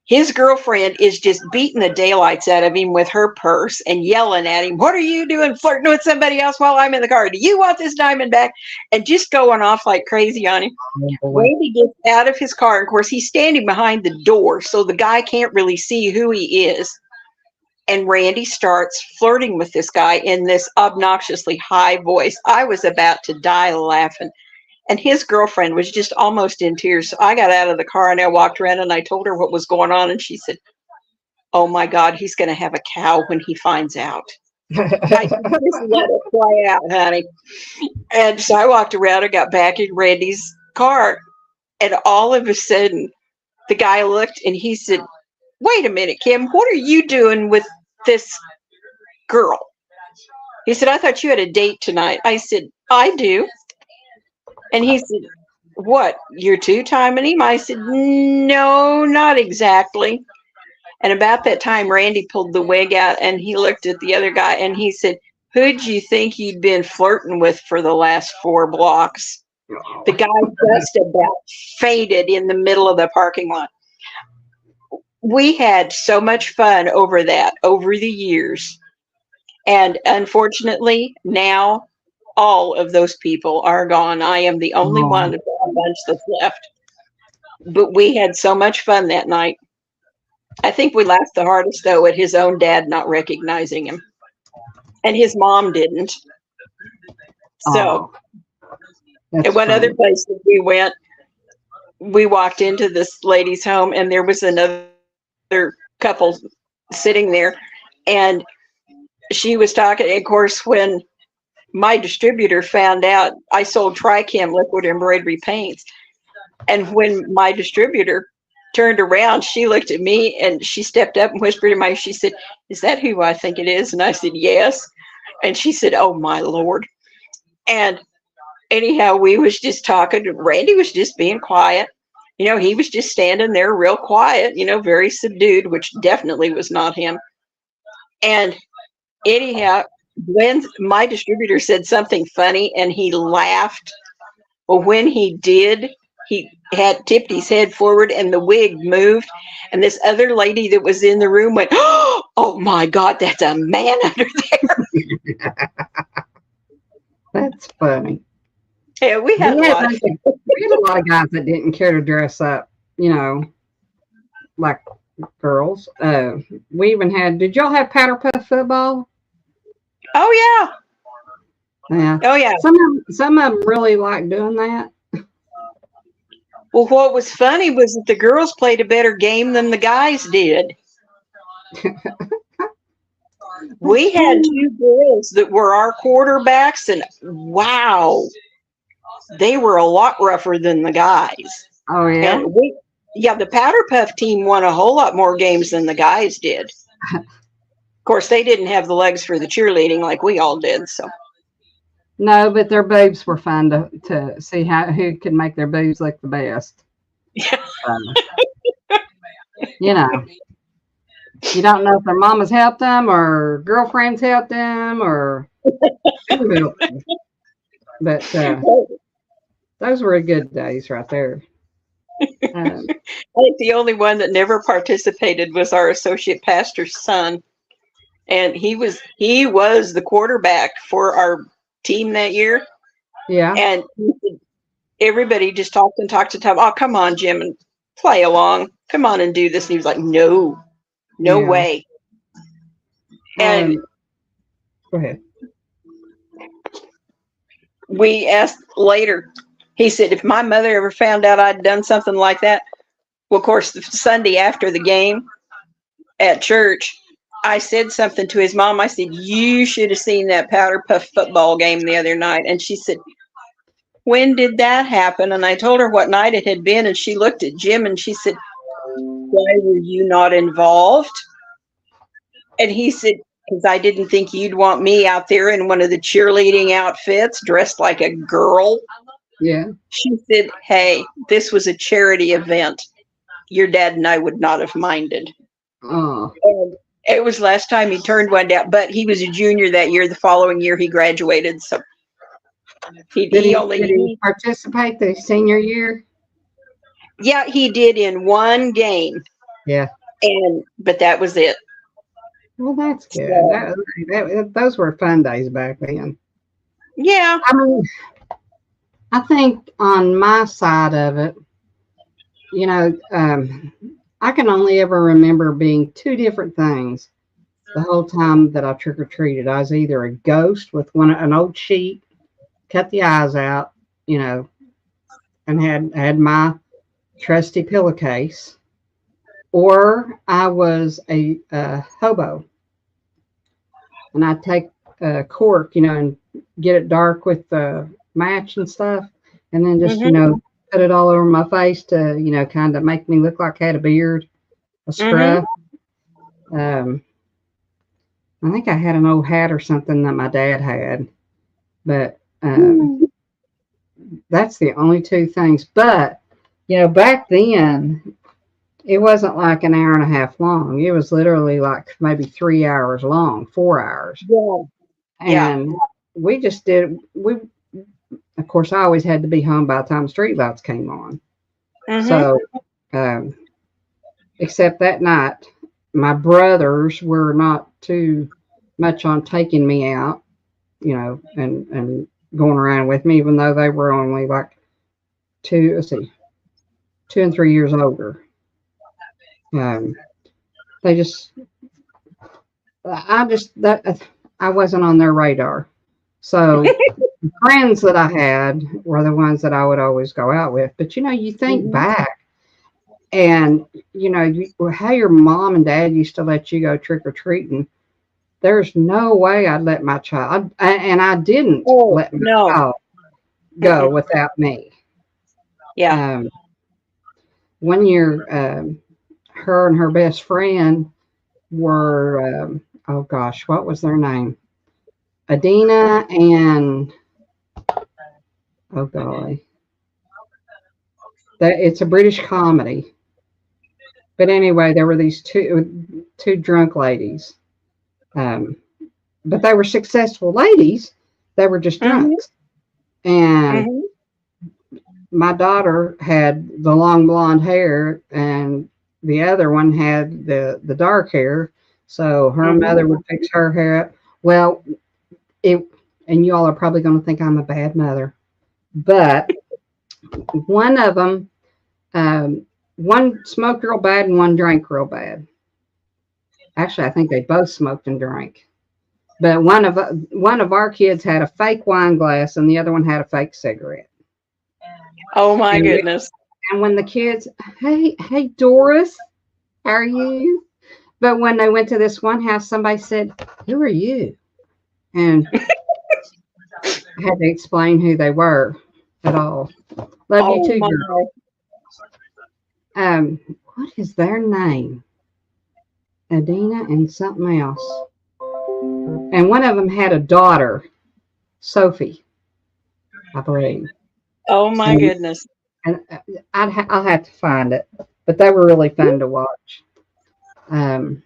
His girlfriend is just beating the daylights out of him with her purse and yelling at him, "What are you doing flirting with somebody else while I'm in the car? Do you want this diamond back?" And just going off like crazy on him. Randy gets out of his car. Of course, he's standing behind the door, so the guy can't really see who he is. And Randy starts flirting with this guy in this obnoxiously high voice. I was about to die laughing. And his girlfriend was just almost in tears. So I got out of the car and I walked around and I told her what was going on. And she said, "Oh my God, he's going to have a cow when he finds out." I said, "Just let it play out, honey." And so I walked around and got back in Randy's car. And all of a sudden, the guy looked and he said, "Wait a minute, Kim, what are you doing with this girl?" He said, "I thought you had a date tonight." I said, "I do." And he said, "What, you're two-timing him?" I said, "No, not exactly." And about that time, Randy pulled the wig out and he looked at the other guy and he said, "Who'd you think you'd been flirting with for the last 4 blocks? The guy just about fainted in the middle of the parking lot. We had so much fun over that over the years. And unfortunately, now all of those people are gone. I am the only one of the bunch that's left. But we had so much fun that night. I think we laughed the hardest, though, at his own dad not recognizing him. And his mom didn't. So, at one other place that we went, we walked into this lady's home, and there was another couple sitting there. And she was talking, and of course, when my distributor found out I sold Trichem liquid embroidery paints. And when my distributor turned around, she looked at me and she stepped up and whispered in my ear. She said, "Is that who I think it is?" And I said, "Yes." And she said, "Oh my Lord." And anyhow, we was just talking. Randy was just being quiet. He was just standing there real quiet, very subdued, which definitely was not him. And anyhow, when my distributor said something funny and he laughed, well, when he did, he had tipped his head forward and the wig moved. And this other lady that was in the room went, "Oh my God, that's a man under there." That's funny. Yeah, we had a lot of guys that didn't care to dress up, like girls. We even had, did y'all have powder puff football? Oh yeah. Yeah. Oh yeah. Some of them really liked doing that. Well, what was funny was that the girls played a better game than the guys did. We had 2 girls that were our quarterbacks, and wow, they were a lot rougher than the guys. Oh yeah. And the Powder Puff team won a whole lot more games than the guys did. Of course, they didn't have the legs for the cheerleading like we all did. So. No, but their boobs were fun to see who could make their boobs look the best. Yeah. You don't know if their mamas helped them or girlfriends helped them or who helped them. But Those were good days right there. I think the only one that never participated was our associate pastor's son, and he was the quarterback for our team that year. Yeah. And everybody just talked and talked to Tom. Oh, come on, Jim, and play along. Come on and do this. And he was like, no Yeah. way. And go ahead. we asked later, he said, if my mother ever found out I'd done something like that, well, of course, the Sunday after the game at church, I said something to his mom. I said, you should have seen that Powder Puff football game the other night. And she said, when did that happen? And I told her what night it had been. And she looked at Jim and she said, why were you not involved? And he said, because I didn't think you'd want me out there in one of the cheerleading outfits dressed like a girl. Yeah. She said, hey, this was a charity event. Your dad and I would not have minded. Oh. And it was last time he turned one down, but he was a junior that year. The following year he graduated. So Did he participate the senior year? Yeah, he did in one game. Yeah. But that was it. Well, that's good. Those were fun days back then. Yeah. I mean, I think on my side of it, you know, I can only ever remember being two different things the whole time that I trick-or-treated. I was either a ghost with an old sheet, cut the eyes out, you know, and had my trusty pillowcase, or I was a hobo, and I'd take a cork, you know, and get it dark with the match and stuff, and then just, you know, put it all over my face to, you know, kind of make me look like I had a beard, a scruff. I think I had an old hat or something that my dad had, but that's the only two things. But, you know, back then, it wasn't like an hour and a half long. It was literally like maybe 3 hours long, 4 hours. Yeah. And we just of course, I always had to be home by the time streetlights came on. So, except that night, my brothers were not too much on taking me out, you know, and going around with me, even though they were only like 2 and 3 years older. I wasn't on their radar. So the friends that I had were the ones that I would always go out with. But, you know, you think back and, you know, how your mom and dad used to let you go trick-or-treating. There's no way I'd let my child, and I didn't let my child go without me. Yeah. 1 year, her and her best friend were, oh gosh, what was their name? Adina and, oh golly. It's a British comedy. But anyway, there were these two drunk ladies. But they were successful ladies. They were just drunks. And my daughter had the long blonde hair and the other one had the dark hair. So her mother would fix her hair up. Well, and you all are probably going to think I'm a bad mother, but one of them, one smoked real bad and one drank real bad. Actually, I think they both smoked and drank. But one of our kids had a fake wine glass and the other one had a fake cigarette. Oh my goodness. And when the kids, hey Doris, how are you? But when they went to this one house, somebody said, who are you? And I had to explain who they were at all. Love you too, girl. What is their name? Adina and something else. And one of them had a daughter, Sophie, I believe. Oh my goodness. And I'll have to find it, but they were really fun to watch. But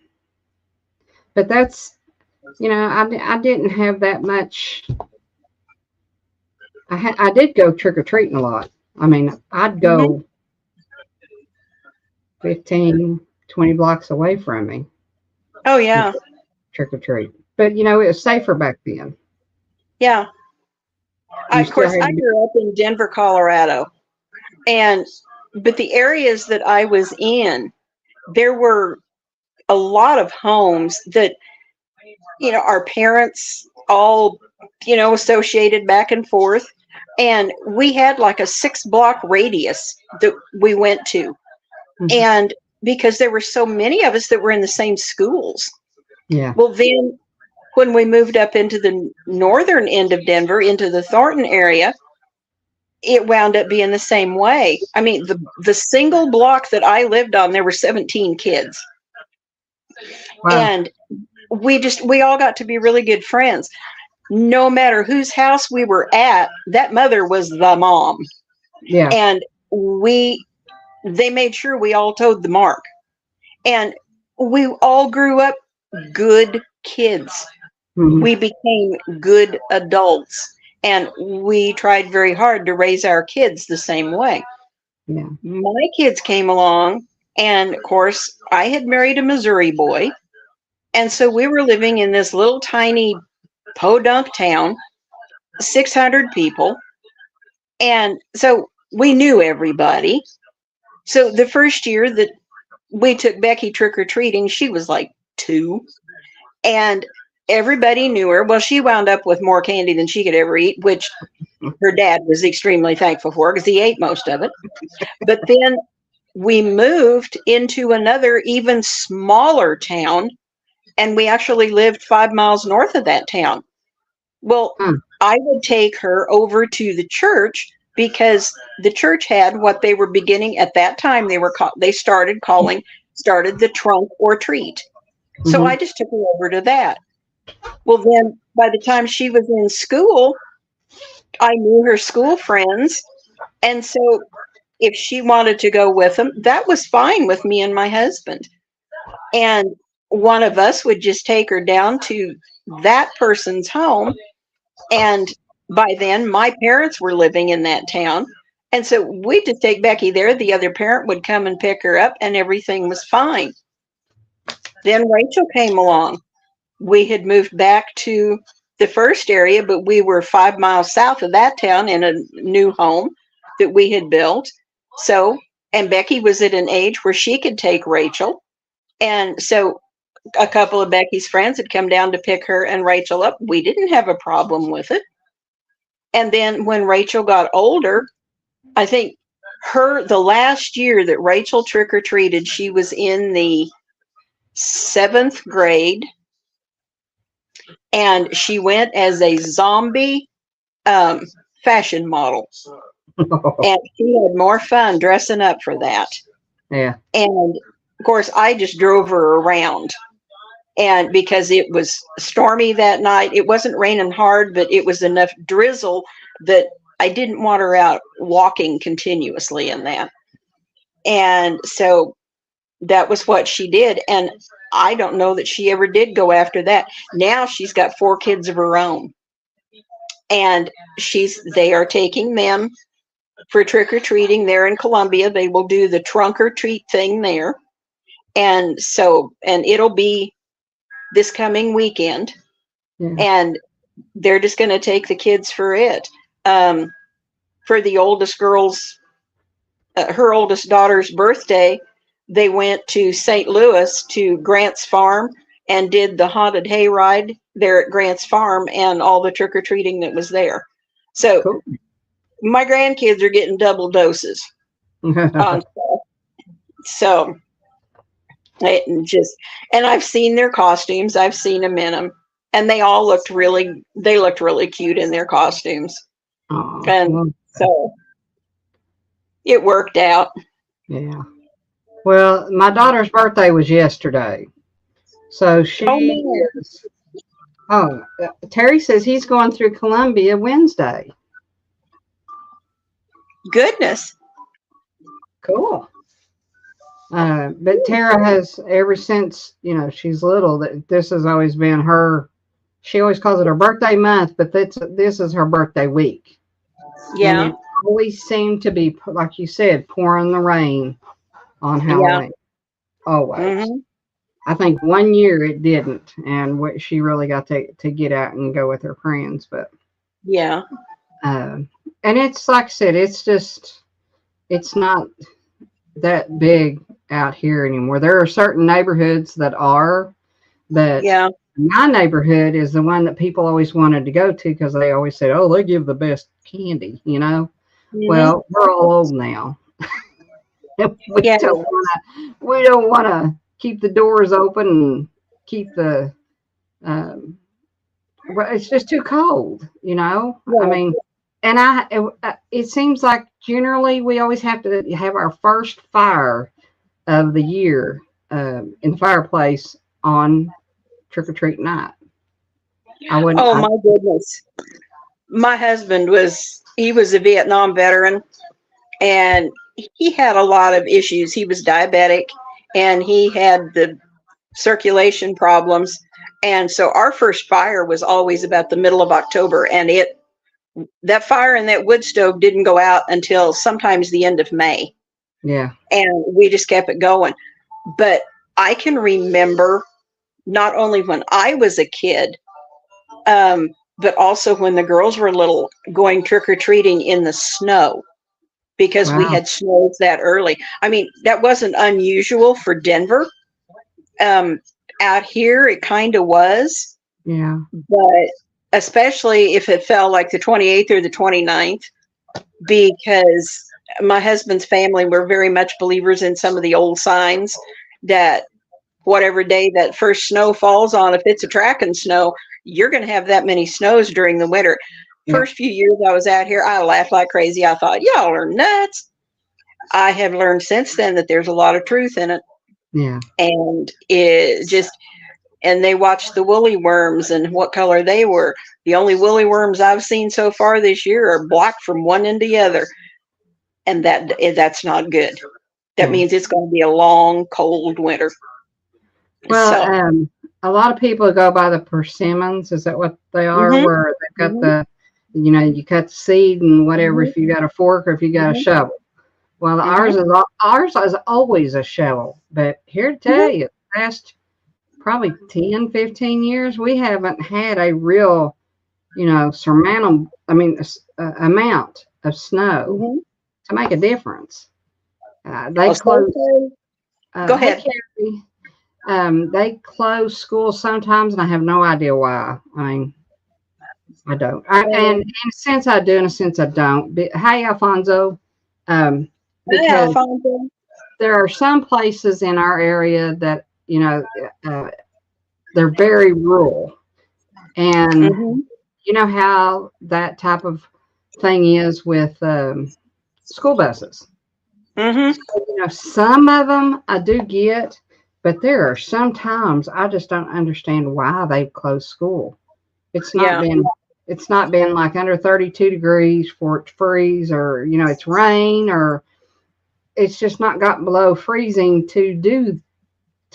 that's, you know, I didn't have that much I did go trick or treating a lot. I mean, I'd go 15, 20 blocks away from me Oh yeah, trick or treat. But you know, it was safer back then. yeah. You Of still course, had I to be, grew up in Denver, Colorado, and but the areas that I was in, there were a lot of homes that our parents all associated back and forth, and we had like a 6 block radius that we went to, Mhm. and because there were so many of us that were in the same schools. yeah, Well, then when we moved up into the northern end of Denver, into the Thornton area, it wound up being the same way. I mean, the single block that I lived on, there were 17 kids. wow, And we all got to be really good friends. No matter whose house we were at, that mother was the mom. yeah, And they made sure we all toed the mark. And we all grew up good kids. mhm, We became good adults. And we tried very hard to raise our kids the same way. yeah, My kids came along, and of course, I had married a Missouri boy. And so we were living in this little tiny podunk town, 600 people. And so we knew everybody. So the first year that we took Becky trick or treating, she was like 2. And everybody knew her. Well, she wound up with more candy than she could ever eat, which her dad was extremely thankful for because he ate most of it. But then we moved into another, even smaller town, and we actually lived 5 miles north of that town. Well, Hmm. I would take her over to the church because the church had what they were beginning at that time. They started the trunk or treat. So mhm, I just took her over to that. Well, then by the time she was in school, I knew her school friends. And so if she wanted to go with them, that was fine with me and my husband. And one of us would just take her down to that person's home. And by then, my parents were living in that town. And so we'd just take Becky there. The other parent would come and pick her up, and everything was fine. Then Rachel came along. We had moved back to the first area, but we were 5 miles south of that town in a new home that we had built. So, and Becky was at an age where she could take Rachel. And so a couple of Becky's friends had come down to pick her and Rachel up. We didn't have a problem with it. And then when Rachel got older, I think the last year that Rachel trick or treated, she was in the 7th grade, and she went as a zombie fashion model. And she had more fun dressing up for that. yeah, And of course, I just drove her around. And because it was stormy that night, it wasn't raining hard, but it was enough drizzle that I didn't want her out walking continuously in that. And so that was what she did. And I don't know that she ever did go after that. Now she's got 4 kids of her own. And they are taking them for trick or treating there in Columbia. They will do the trunk or treat thing there. And it'll be this coming weekend. yeah. And they're just going to take the kids for it. For the oldest girl's, her oldest daughter's birthday, they went to St. Louis to Grant's Farm and did the haunted hayride there at Grant's Farm and all the trick or treating that was there. So Cool. my grandkids are getting double doses on stuff. So and I've seen their costumes. I've seen them in them, and they looked really cute in their costumes. Oh, And well, so it worked out. yeah. Well, my daughter's birthday was yesterday, so she man. is. Oh, Terry says he's going through Columbia Wednesday. Goodness. Cool. But Tara has, ever since she's little, that this has always been her. She always calls it her birthday month, but this is her birthday week. Yeah. And it always seemed to be, like you said, pouring the rain on Halloween. Always. hmm I think one year it didn't, and she really got to get out and go with her friends. But Yeah. and it's like I said, it's not that big out here anymore. There are certain neighborhoods that are, but Yeah. my neighborhood is the one that people always wanted to go to because they always said, "Oh, they give the best candy," you know. Mhm. Well, we're all old now. we Yeah. don't want to keep the doors open and keep the well, it's just too cold, you know. Yeah. I mean, and it seems like generally we always have to have our first fire of the year in the fireplace on trick or treat night. Oh my goodness. My husband was a Vietnam veteran, and he had a lot of issues. He was diabetic and he had the circulation problems. And so our first fire was always about the middle of October, and that fire in that wood stove didn't go out until sometimes the end of May. Yeah. And we just kept it going. But I can remember not only when I was a kid, but also when the girls were little, going trick-or-treating in the snow, because we Wow. had snows that early. I mean, that wasn't unusual for Denver. Out here, it kind of was, Yeah. but especially if it fell like the 28th or the 29th, because my husband's family were very much believers in some of the old signs that whatever day that first snow falls on, if it's a tracking snow, you're going to have that many snows during the winter. Yeah. First few years I was out here, I laughed like crazy. I thought, y'all are nuts. I have learned since then that there's a lot of truth in it. Yeah. And and they watched the woolly worms and what color they were. The only woolly worms I've seen so far this year are black from one end to the other. And that's not good. That Yeah. means it's going to be a long, cold winter. Well, So, a lot of people go by the persimmons. Is that what they are? Mhm. Where they've got Mhm. you cut the seed and whatever, Mhm. if you got a fork or if you got a Mhm. shovel. Well, ours is always a shovel. But here to tell you, the past probably 10, 15 years, we haven't had a real, surmountable, amount of snow Mhm. to make a difference. They Oh, close. Go ahead. Hey, Carrie. They close schools sometimes, and I have no idea why. I mean, I don't. And in a sense I do, in a sense I don't. But, hey, Alfonso. Hi, Because Alfonso. there are some places in our area that, they're very rural. And Mhm. you know how that type of thing is with school buses. Mhm. Some of them I do get, but there are some times I just don't understand why they've closed school. It's not been like under 32 degrees for it to freeze, or it's rain, or it's just not got below freezing to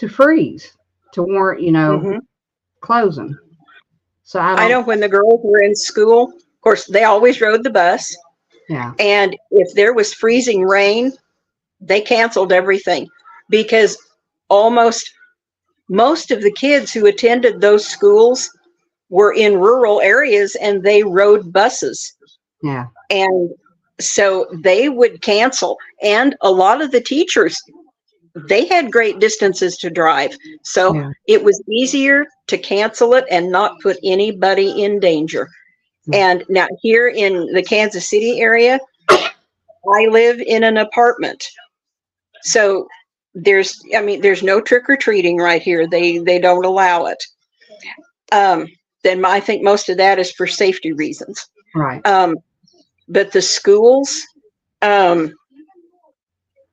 freeze to warrant Mhm. closing. So I know when the girls were in school, of course, they always rode the bus. Yeah. And if there was freezing rain, they canceled everything, because most of the kids who attended those schools were in rural areas and they rode buses. Yeah. And so they would cancel. And a lot of the teachers, they had great distances to drive. So Yeah. it was easier to cancel it and not put anybody in danger. Yeah. And now here in the Kansas City area, I live in an apartment. So there's no trick or treating right here. They don't allow it. Then I think most of that is for safety reasons. Right. But the schools,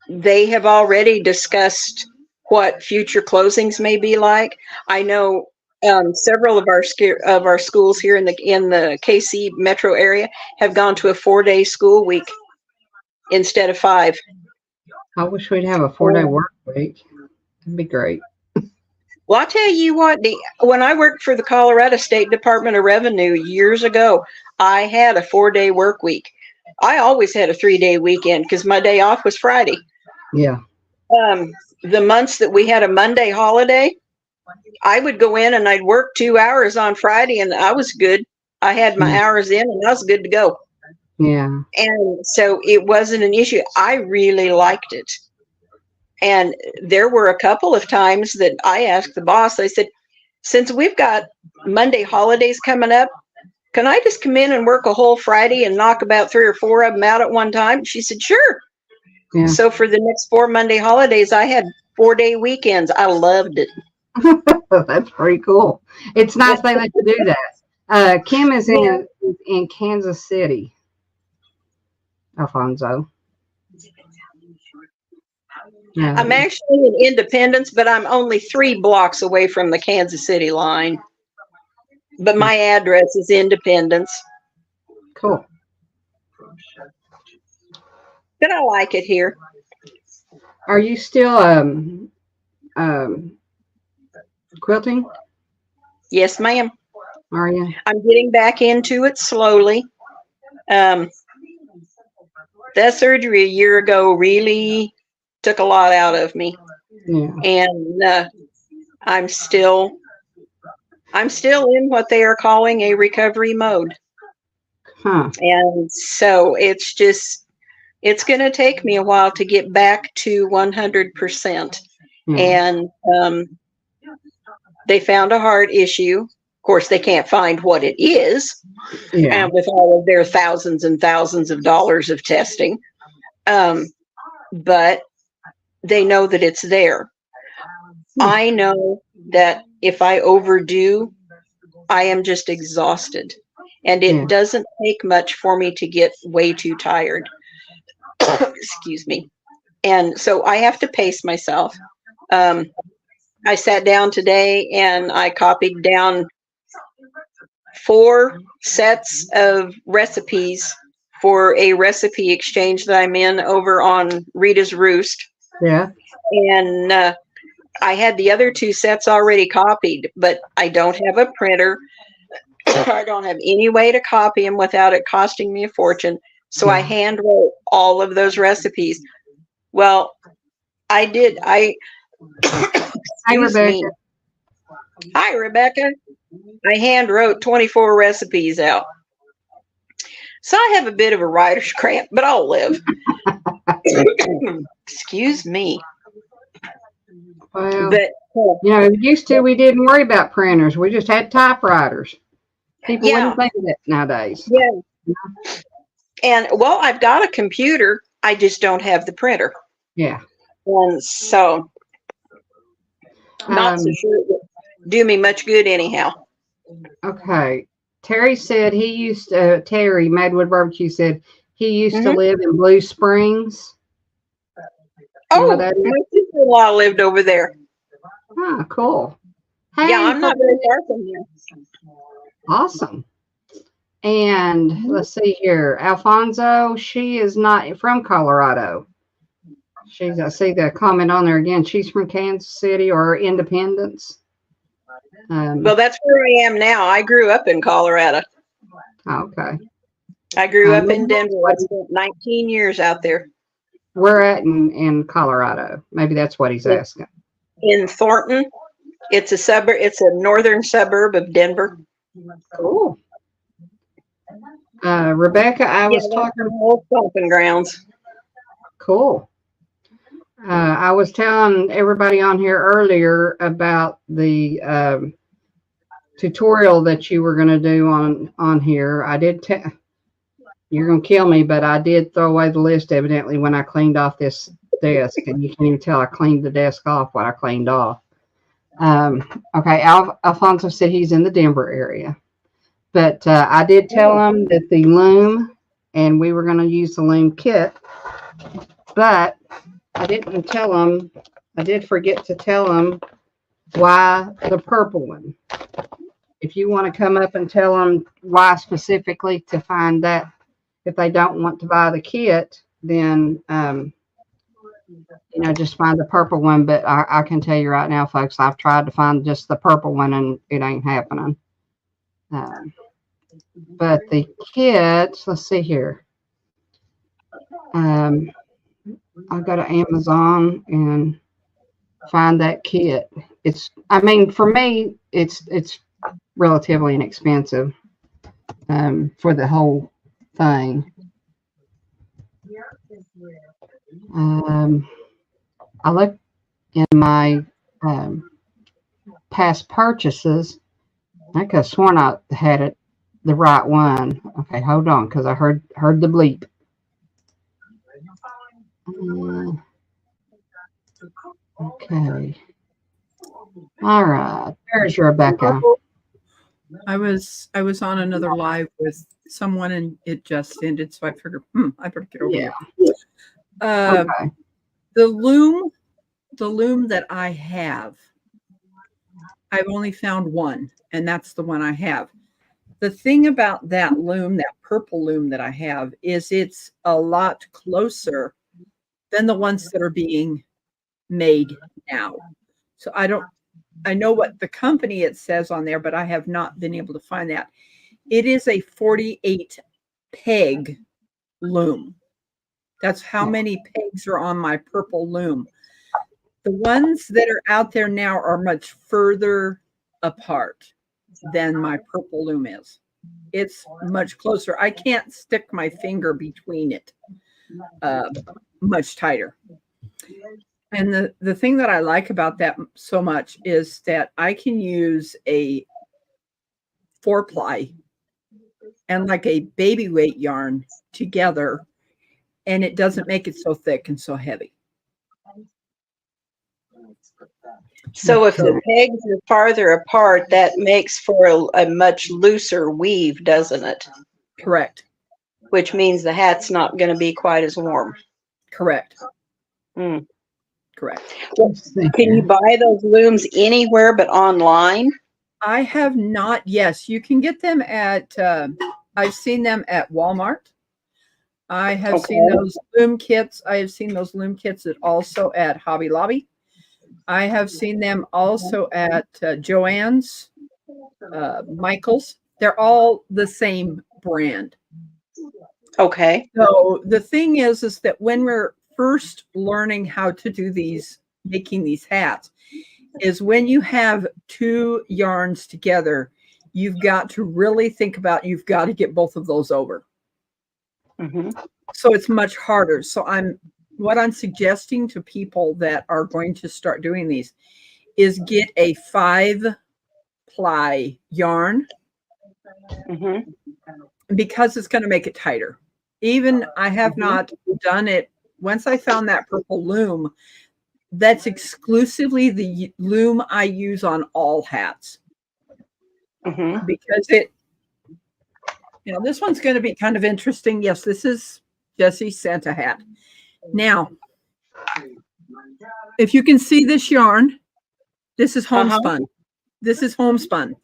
they have already discussed what future closings may be like. I know several of our schools here in the KC metro area have gone to a 4-day school week instead of 5. I wish we'd have a 4-day work week. It'd be great. Well, I'll tell you what, when I worked for the Colorado State Department of Revenue years ago, I had a 4-day work week. I always had a 3-day weekend because my day off was Friday. Yeah. The months that we had a Monday holiday, I would go in and I'd work 2 hours on Friday and I was good. I had my hours in and I was good to go. Yeah. And so it wasn't an issue. I really liked it. And there were a couple of times that I asked the boss, I said, since we've got Monday holidays coming up, can I just come in and work a whole Friday and knock about 3 or 4 of them out at one time? She said, sure. Yeah. So for the next 4 Monday holidays, I had 4-day weekends. I loved it. That's pretty cool. It's nice they let you do that. Kim is in Kansas City. Alfonso. I'm actually in Independence, but I'm only 3 blocks away from the Kansas City line. But my address is Independence. Cool. But I like it here. Are you still quilting? Yes, ma'am. Are you? I'm getting back into it slowly. That surgery a year ago really took a lot out of me. Yeah. And I'm still in what they are calling a recovery mode. Huh. And so it's going to take me a while to get back to 100%. Yeah. And they found a heart issue. Of course, they can't find what it is. Yeah. And with all of their thousands and thousands of dollars of testing. But they know that it's there. I know that if I overdo, I am just exhausted. And it doesn't take much for me to get way too tired. Excuse me. And so I have to pace myself. I sat down today and I copied down 4 sets of recipes for a recipe exchange that I'm in over on Rita's Roost. Yeah. And I had the other 2 sets already copied, but I don't have a printer. I don't have any way to copy them without it costing me a fortune. So I hand wrote all of those recipes. Well, I did. Hi, Rebecca. Hi, Rebecca. I hand wrote 24 recipes out. So I have a bit of a writer's cramp, but I'll live. Excuse me. Well, But used to, we didn't worry about printers. We just had typewriters. People wouldn't think of that nowadays. Yeah. And well, I've got a computer. I just don't have the printer. Yeah. And so not so sure it would do me much good anyhow. Okay. Terry said he used to, Terry, Madwood Barbecue said he used to live in Blue Springs. Oh, my sister-in-law lived over there. Oh, cool. Hey, yeah, I'm not very far from here. Awesome. And let's see here. Alfonso, she is not from Colorado. I see the comment on there again. She's from Kansas City or Independence. Well, that's where I am now. I grew up in Colorado. Okay. I grew up in Denver. I spent 19 years out there. Where at in Colorado? Maybe that's what he's asking. In Thornton. It's a suburb. It's a northern suburb of Denver. Cool. Rebecca, I was talking old stomping grounds. Cool. I was telling everybody on here earlier about the tutorial that you were going to do on here. I did you're going to kill me, but I did throw away the list evidently when I cleaned off this desk, and you can't even tell I cleaned the desk off what I cleaned off. Okay, Alfonso said he's in the Denver area, but I did tell him that the loom, and we were going to use the loom kit, but I didn't tell him, I did forget to tell him why the purple one. If you want to come up and tell them why specifically to find that, if they don't want to buy the kit, then, just find the purple one. But I can tell you right now, folks, I've tried to find just the purple one and it ain't happening. But the kit, let's see here. I go to Amazon and find that kit. I mean, for me, it's relatively inexpensive for the whole thing. I looked in my past purchases. I could have sworn I had it the right one. Okay, hold on, because I heard the bleep. Okay. All right. There's Rebecca. I was on another live with someone and it just ended, so I figured, I better get over Yeah. here. Okay. The loom that I have, I've only found one, and that's the one I have. The thing about that loom, that purple loom that I have, is it's a lot closer than the ones that are being made now. So I know what the company it says on there, but I have not been able to find that. It is a 48 peg loom. That's how many pegs are on my purple loom. The ones that are out there now are much further apart than my purple loom is. It's much closer. I can't stick my finger between it much tighter. And the thing that I like about that so much is that I can use a 4-ply and like a baby weight yarn together, and it doesn't make it so thick and so heavy. So if the pegs are farther apart, that makes for a much looser weave, doesn't it? Correct. Which means the hat's not going to be quite as warm. Correct. Mm. Correct. Can you buy those looms anywhere but online? I have not. Yes, you can get them at, I've seen them at Walmart. I have seen those loom kits. I have seen those loom kits also at Hobby Lobby. I have seen them also at Joann's, Michael's. They're all the same brand. Okay. So the thing is that when we're first learning how to do making these hats, is when you have two yarns together, you've got to really think about, you've got to get both of those over. Mm-hmm. So it's much harder. So what I'm suggesting to people that are going to start doing these is get a 5-ply yarn, because it's going to make it tighter. Even I have not done it. Once I found that purple loom, that's exclusively the loom I use on all hats, because this one's going to be kind of interesting. Yes, this is Jessie's Santa hat. Now, if you can see this yarn, this is homespun. This is homespun,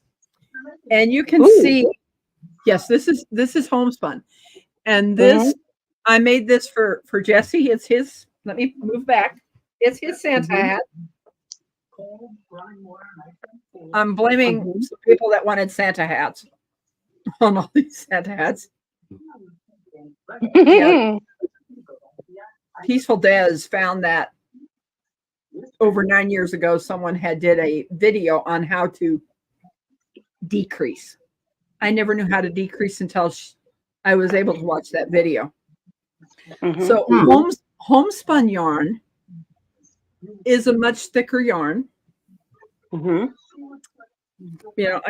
and you can see, yes, this is homespun, and this I made this for Jesse. It's his. Let me move back. It's his Santa hat. I'm blaming some people that wanted Santa hats on all these Santa hats. Yeah. Peaceful Des found that over 9 years ago, someone did a video on how to decrease. I never knew how to decrease until I was able to watch that video. So homespun yarn is a much thicker yarn. I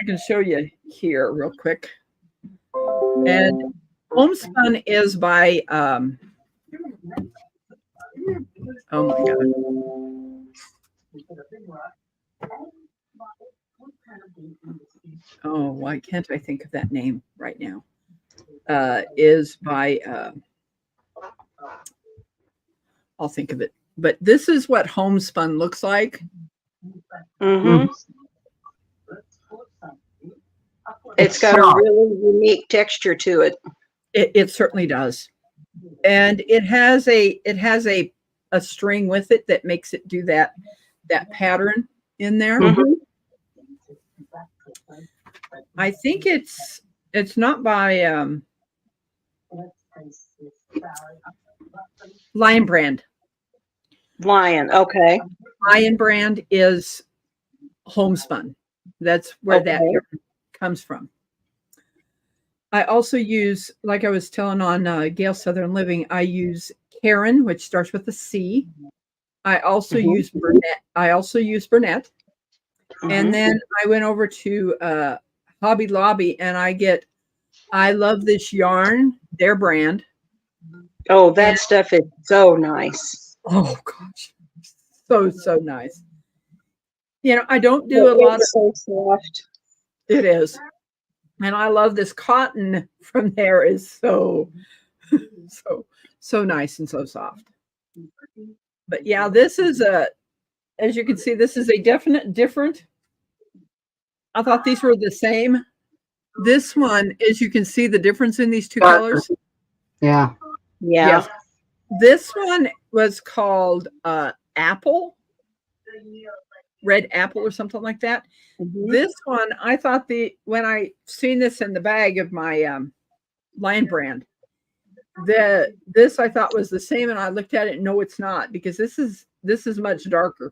can show you here real quick. And homespun is by oh my God. Oh, why can't I think of that name right now? Is by I'll think of it. But this is what homespun looks like. It's got a really unique texture to it. It certainly does. And it has a string with it that makes it do that pattern in there. I think it's not by Lion Brand. Lion. Okay. Lion Brand is homespun. That's where that Okay. yarn comes from. I also use, like I was telling on Gale Southern Living, I use Karen, which starts with a C. I also Mhm. use Burnett. Mhm. And then I went over to Hobby Lobby and I love this yarn, their brand. Oh, that stuff is so nice. Oh gosh. So nice. You know, I don't do a lot of It's so soft. it is. And I love this cotton from there is so nice and so soft. But yeah, this is as you can see, this is a definite different. I thought these were the same. This one, as you can see the difference in these two Darker. colors. Yeah. Yeah. Yes. This one was called apple, red apple or something like that. Mhm. This one, I thought when I seen this in the bag of my Lion Brand, this I thought was the same, and I looked at it. No, it's not, because this is much darker.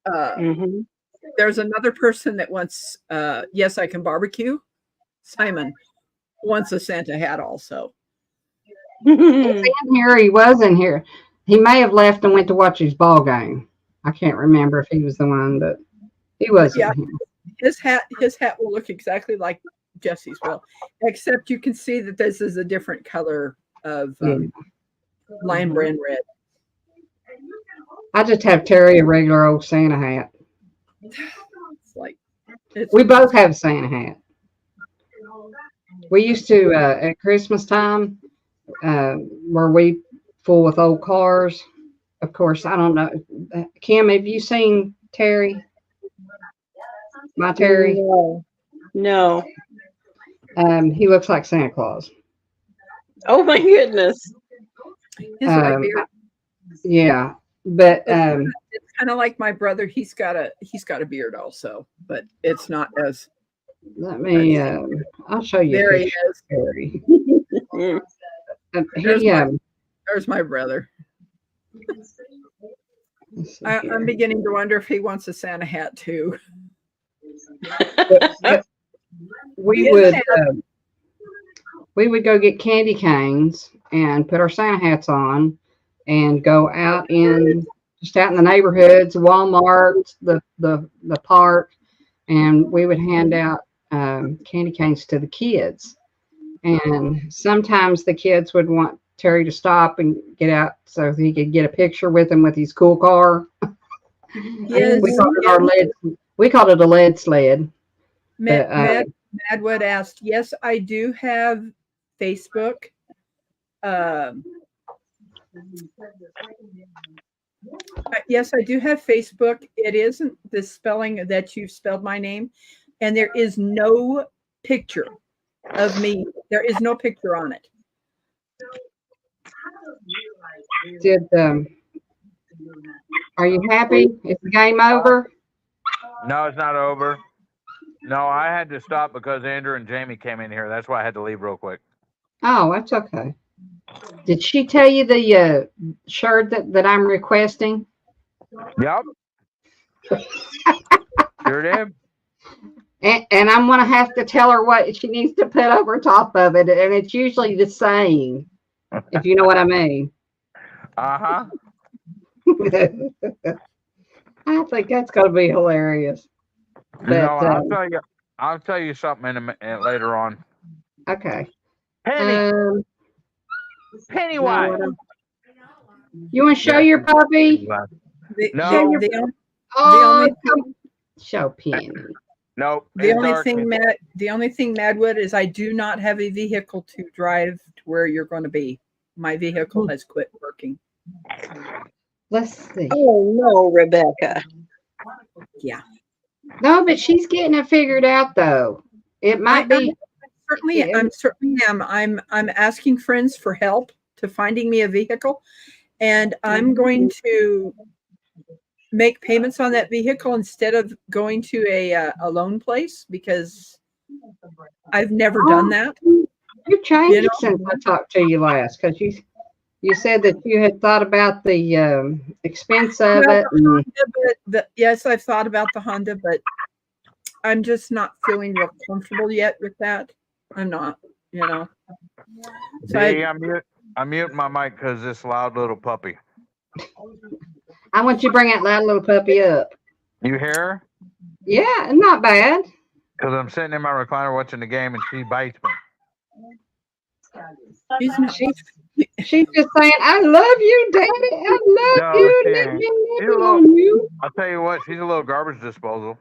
Mhm. There's another person that wants Yes I Can Barbecue. Simon wants a Santa hat also. In here, he was in here. He may have left and went to watch his ball game. I can't remember if he was the one, but he was Yeah. in here. His hat will look exactly like Jesse's will, except you can see that this is a different color of Lion Brand red. I just have Terry a regular old Santa hat. It's like it's We both have a Santa hat. We used to at Christmas time, were we full with old cars? Of course, I don't know. Kim, have you seen Terry? My Terry? No. No. He looks like Santa Claus. Oh my goodness. his white beard. Yeah, but It's kind of like my brother. He's got a beard also, but it's not as. let me. I'll show you. There a he picture of is. Terry. Mm. There's my brother. let's see I'm here. beginning to wonder if he wants a Santa hat too. we He would doesn't we would go get candy canes and put our Santa hats on and go out in the neighborhoods, Walmart, the park, and we would hand out candy canes to the kids. And sometimes the kids would want Terry to stop and get out so he could get a picture with him with his cool car. Yes, we called it our lead. We called it a lead sled. But, Madwood asked, yes, I do have Facebook. Yes, I do have Facebook. It isn't the spelling that you've spelled my name, and there is no picture of me. There is no picture on it. Did are you happy? Is the game over? No, it's not over. No, I had to stop because Andrew and Jamie came in here. That's why I had to leave real quick. Oh, that's okay. Did she tell you the shirt that I'm requesting? Yep. Sure did. And I'm gonna have to tell her what she needs to put over top of it, and it's usually the same, if you know what I mean. Uh-huh. I think that's gonna be hilarious. But I'll tell you something later on. okay. Pennywise. You want to show your puppy? No. Show Penny. No. The only thing, Madwood, is I do not have a vehicle to drive to where you're going to be. My vehicle has quit working. Let's see. Oh no, Rebecca. Yeah. No, but she's getting it figured out though. It might be. I certainly am. I'm asking friends for help to finding me a vehicle, and I'm going to make payments on that vehicle instead of going to a loan place, because I've never done that. You've changed since I talked to you last, because You said that you had thought about the expense of Well, it. And yes, I've thought about the Honda, but I'm just not feeling real comfortable yet with that. I'm not, you know. So Hey, I'm muting my mic because this loud little puppy. I want you to bring that loud little puppy up. You hear her? Yeah, not bad. Because I'm sitting in my recliner watching the game and she bites me. she's not. She's just saying, I love you, Daddy. I love No, you. she Let ain't. me She's love a on you. I'll tell you what, she's a little garbage disposal.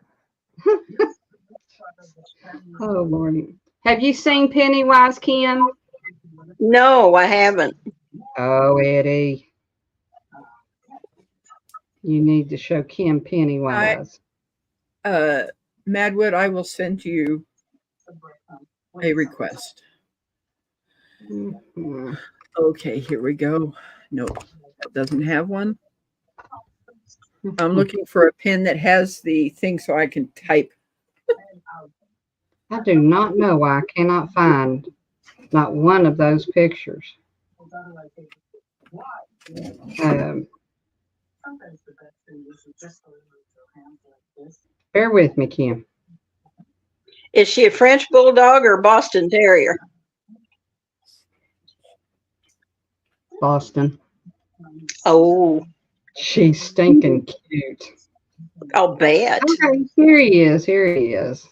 Oh, Lordy. Have you seen Pennywise, Kim? No, I haven't. Oh, Eddie. You need to show Kim Pennywise. Madwood, I will send you a request. Mhm. Okay, here we go. Nope, that doesn't have one. I'm looking for a pen that has the thing so I can type. I do not know why I cannot find not one of those pictures. Bear with me, Kim. Is she a French bulldog or Boston Terrier? Boston. Oh, She's stinking cute. I'll bet. Okay, here he is. Here he is.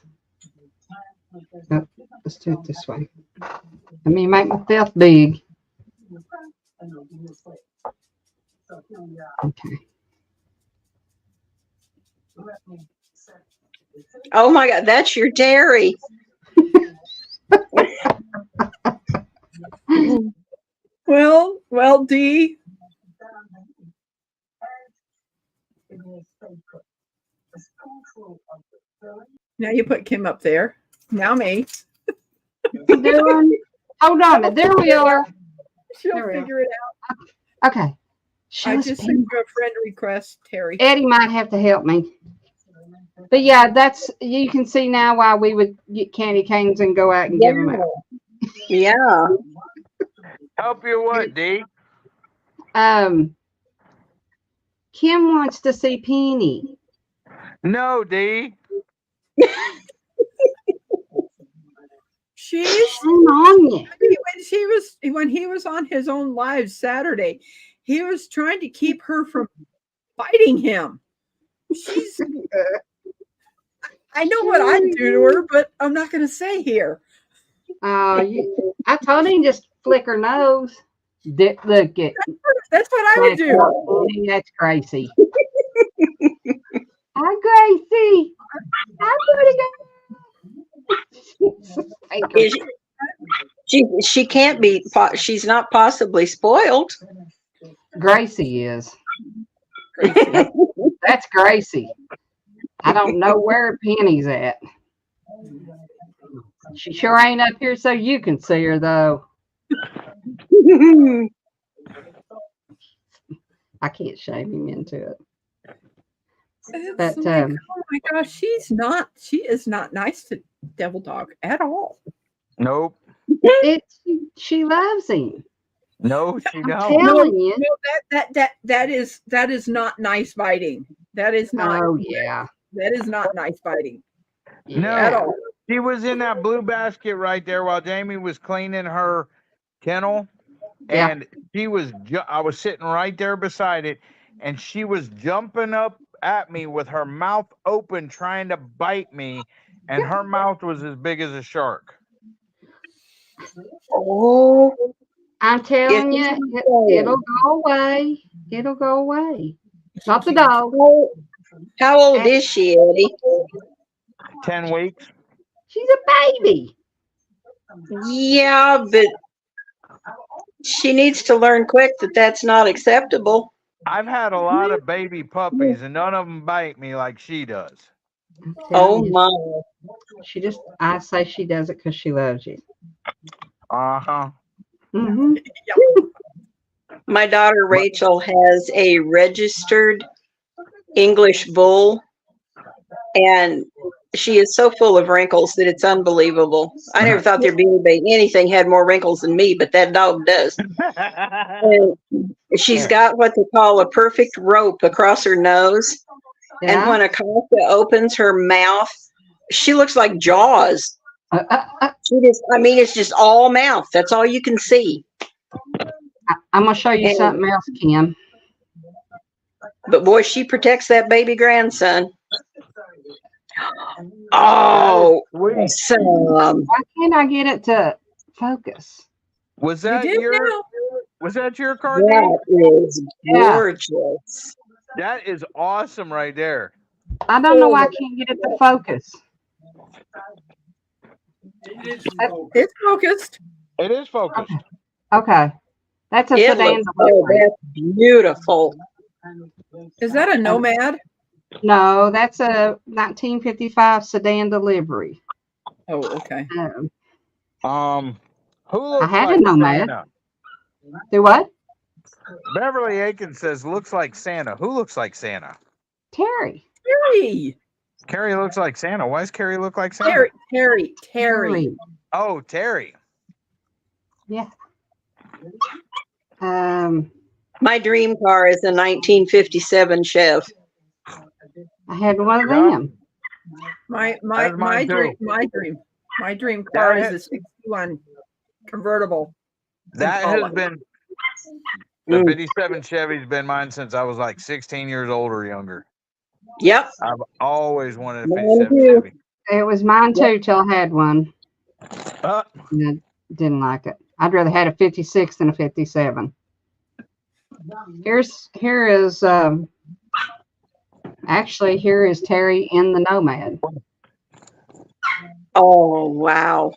Oh, let's do it this way. Let me make myself big. Okay. Oh my God, that's your dairy. Well, Dee. Now you put Kim up there. Now me. Doing? Hold on. There we are. She'll There we are. figure it out. Okay. I Show us just Penny. sent you a friend request, Terry. Eddie might have to help me. But yeah, that's you can see now why we would get candy canes and go out and give them out. Yeah. Help you what, D? Kim wants to see Penny. No, D. She's Shame on you. when he was on his own live Saturday, he was trying to keep her from biting him. She's I know what I'd do to her, but I'm not going to say here. I told him just flick her nose. Look at That's what I would do. That's Gracie. Hi, Gracie. Hi, Gracie. She can't be. She's not possibly spoiled. Gracie is. That's Gracie. I don't know where Penny's at. She sure ain't up here so you can see her, though. I can't shame him into it. But Like, oh my gosh, she is not nice to Devil Dog at all. Nope. She loves him. No, she I'm don't. telling you. No, that is not nice biting. That is not. Oh yeah. That is not nice biting. No. At all. She was in that blue basket right there while Jamie was cleaning her kennel. Yeah. And I was sitting right there beside it, and she was jumping up at me with her mouth open, trying to bite me, and her mouth was as big as a shark. Oh, I'm telling you, it'll go away. It'll go away. Not the dog. how old is she, Eddie? 10 weeks. She's a baby. Yeah, but she needs to learn quick that that's not acceptable. I've had a lot of baby puppies, and none of them bite me like she does. Oh my. I say she does it because she loves you. Uh-huh. Mm-hmm. My daughter Rachel has a registered English bull, and she is so full of wrinkles that it's unbelievable. I never thought there'd be anything had more wrinkles than me, but that dog does. And she's got what they call a perfect rope across her nose. And Yeah. when Acosta opens her mouth, she looks like Jaws. I mean, it's just all mouth. That's all you can see. I'm gonna show you And- something else, Kim. But boy, she protects that baby grandson. Oh, Sweet. Why can't I get it to focus? Was You that did your now. was that your car, Dave? that is Yeah. gorgeous. That is awesome right there. I don't know why I can't get it to focus. It's focused. It is focused. Okay. That's a It sedan looks, oh, delivery. that's beautiful. Is that a Nomad? No, that's a 1955 sedan delivery. Oh, okay. Who looks had a like Nomad. Santa? Do what? Beverly Aiken says looks like Santa. Who looks like Santa? Terry. Terry. Carrie looks like Santa. Why does Carrie look like Santa? Terry. Oh, Terry. Yeah. My dream car is a 1957 Chev. I had one of Yeah. them. My That's mine too. dream car That is a 61 convertible. That has Impala. been the 57 Chevy's been mine since I was like 16 years old or younger. Yep. I've always wanted a Mine 57 too. Chevy. It was mine too till I had one. Uh, And I didn't like it. I'd rather had a 56 than a 57. Here is actually here is Terry in the Nomad. Oh, wow.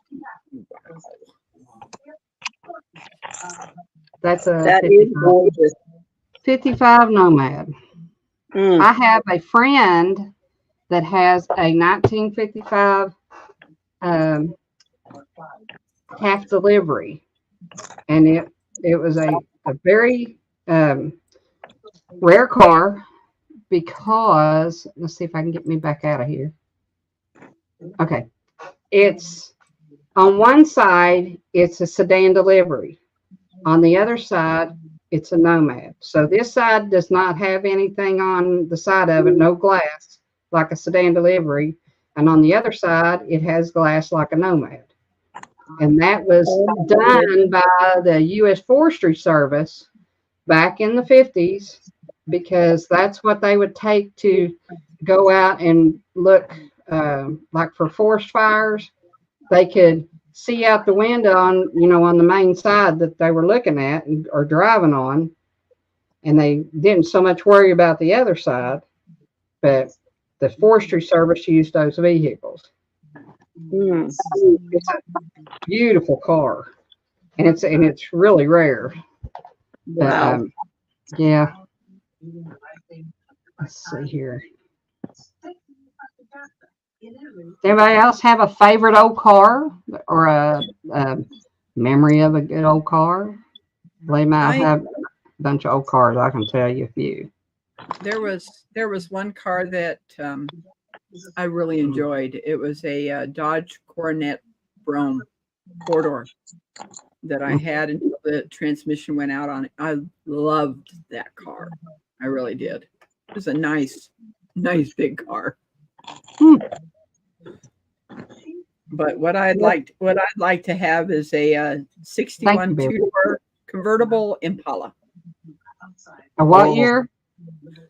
That's a That is 55, gorgeous. 55 Nomad. Mm. I have a friend that has a 1955 half delivery, and it was a very rare car because let's see if I can get me back out of here. Okay, it's on one side it's a sedan delivery, on the other side it's a Nomad. So this side does not have anything on the side of it, no glass like a sedan delivery, and on the other side it has glass like a Nomad. And that was done by the U.S. Forestry Service back in the 50s because that's what they would take to go out and look like for forest fires. They could see out the window on the main side that they were looking at or driving on, and they didn't so much worry about the other side, but the Forestry Service used those vehicles. Mm. It's a beautiful car, and it's really rare. But, Wow. yeah. Let's see here. Anybody else have a favorite old car or a memory of a good old car? They might have a bunch of old cars. I can tell you a few. There was one car that I really enjoyed. It was a Dodge Coronet Brome 4-door that I had until the transmission went out on it. I loved that car. I really did. It was a nice big car. But what I'd like to have is a 61 Baby. 2-door convertible Impala. A what year?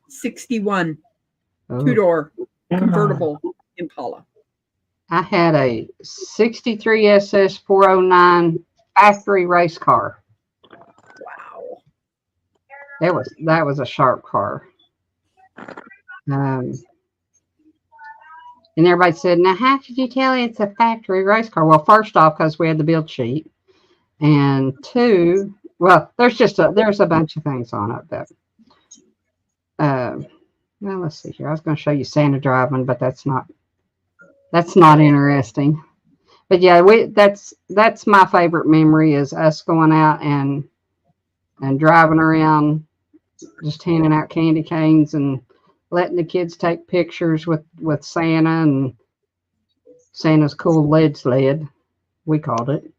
61 Oh, 2-door convertible Impala. I had a 63 SS 409 factory race car. Wow. That was a sharp car. And everybody said, "Now, how could you tell it's a factory race car?" Well, first off, because we had the build sheet, and two, well, there's a bunch of things on it. But well, let's see here. I was going to show you Santa driving, but that's not interesting. But yeah, that's my favorite memory is us going out and driving around, just handing out candy canes and letting the kids take pictures with Santa Santa's cool lead sled, we called it.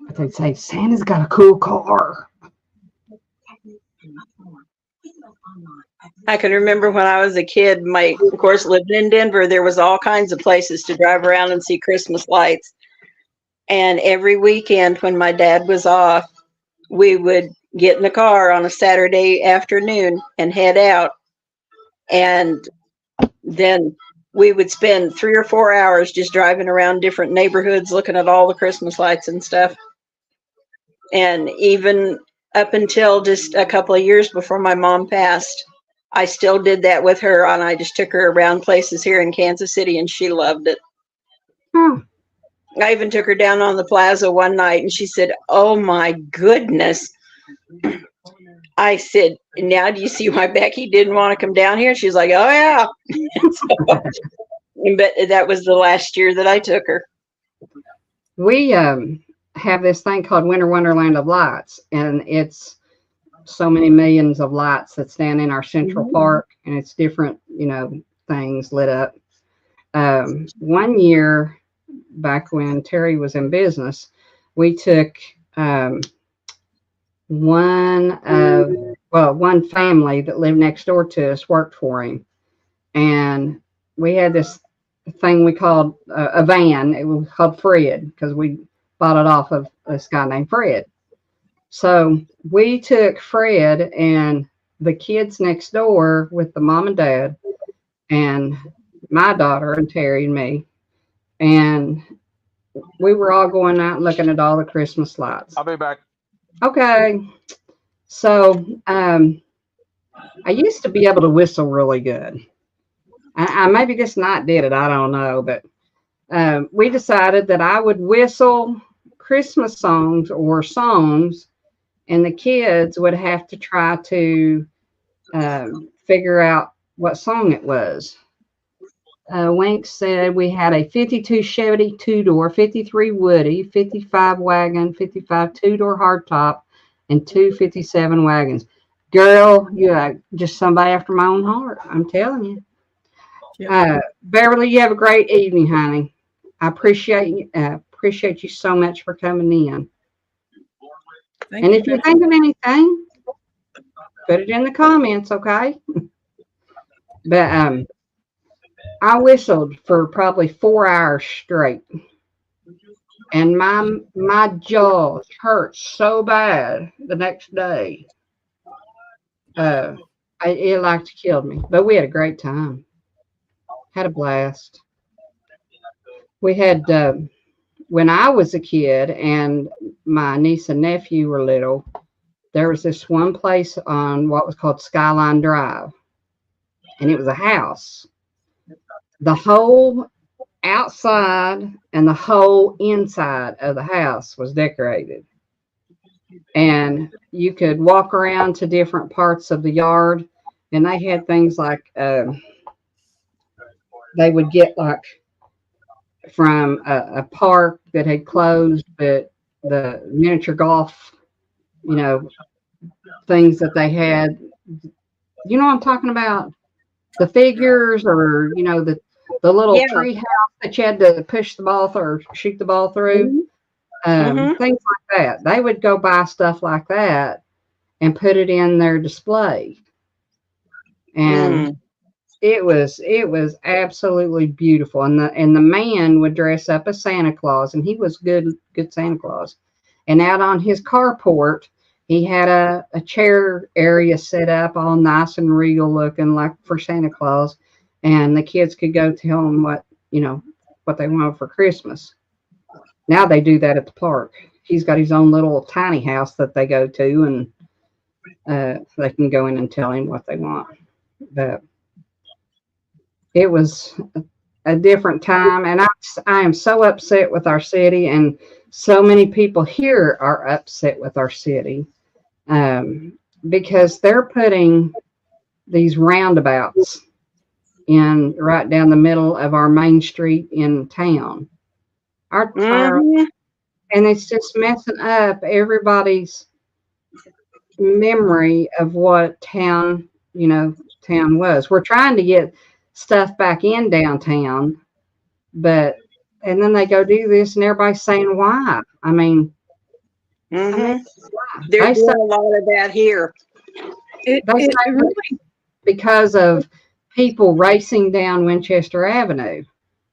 But they'd say, Santa's got a cool car. I can remember when I was a kid, of course, living in Denver, there was all kinds of places to drive around and see Christmas lights. And every weekend when my dad was off, we would get in the car on a Saturday afternoon and head out. And then we would spend 3 or 4 hours just driving around different neighborhoods, looking at all the Christmas lights and stuff. And even up until just a couple of years before my mom passed, I still did that with her, and I just took her around places here in Kansas City, and she loved it. Hmm. I even took her down on the plaza one night, and she said, "Oh my goodness." I said, "Now do you see why Becky didn't want to come down here?" She's like, "Oh yeah." But that was the last year that I took her. We have this thing called Winter Wonderland of Lights, and it's so many millions of lights that stand in our Central Park, and it's different, things lit up. One year back when Terry was in business, we took one family that lived next door to us worked for him, and we had this thing we called a van. It was called Fred because we bought it off of this guy named Fred. So we took Fred and the kids next door with the mom and dad and my daughter and Terry and me, and we were all going out and looking at all the Christmas lights. I'll be back. Okay. So I used to be able to whistle really good. I maybe this night did it. I don't know. But we decided that I would whistle Christmas songs or songs, and the kids would have to try to figure out what song it was. Wink said we had a 52 Chevy two-door, 53 Woody, 55 wagon, 55 two-door hardtop, and 2 57 wagons. Girl, you're just somebody after my own heart. I'm telling you. Beverly, you have a great evening, honey. I appreciate you so much for coming in. And if you think of anything, put it in the comments, okay? But I whistled for probably 4 hours straight, and my jaw hurt so bad the next day. It like killed me, but we had a great time. Had a blast. We had when I was a kid and my niece and nephew were little, there was this one place on what was called Skyline Drive, and it was a house. The whole outside and the whole inside of the house was decorated, and you could walk around to different parts of the yard, and they had things like they would get like from a park that had closed, but the miniature golf, things that they had. You know what I'm talking about? The figures, or the little tree house that you had to push the ball through or shoot the ball through. Things like that. They would go buy stuff like that and put it in their display. And it was absolutely beautiful. And the man would dress up as Santa Claus, and he was good Santa Claus. And out on his carport, he had a chair area set up all nice and regal looking, like for Santa Claus. And the kids could go tell him what they wanted for Christmas. Now they do that at the park. He's got his own little tiny house that they go to, and they can go in and tell him what they want. But it was a different time, and I am so upset with our city, and so many people here are upset with our city because they're putting these roundabouts in right down the middle of our main street in town. And it's just messing up everybody's memory of what town was. We're trying to get stuff back in downtown, and then they go do this and everybody's saying why. I mean, Mhm. why? They're They say, doing a lot of that here. It, they it say really, because of people racing down Winchester Avenue.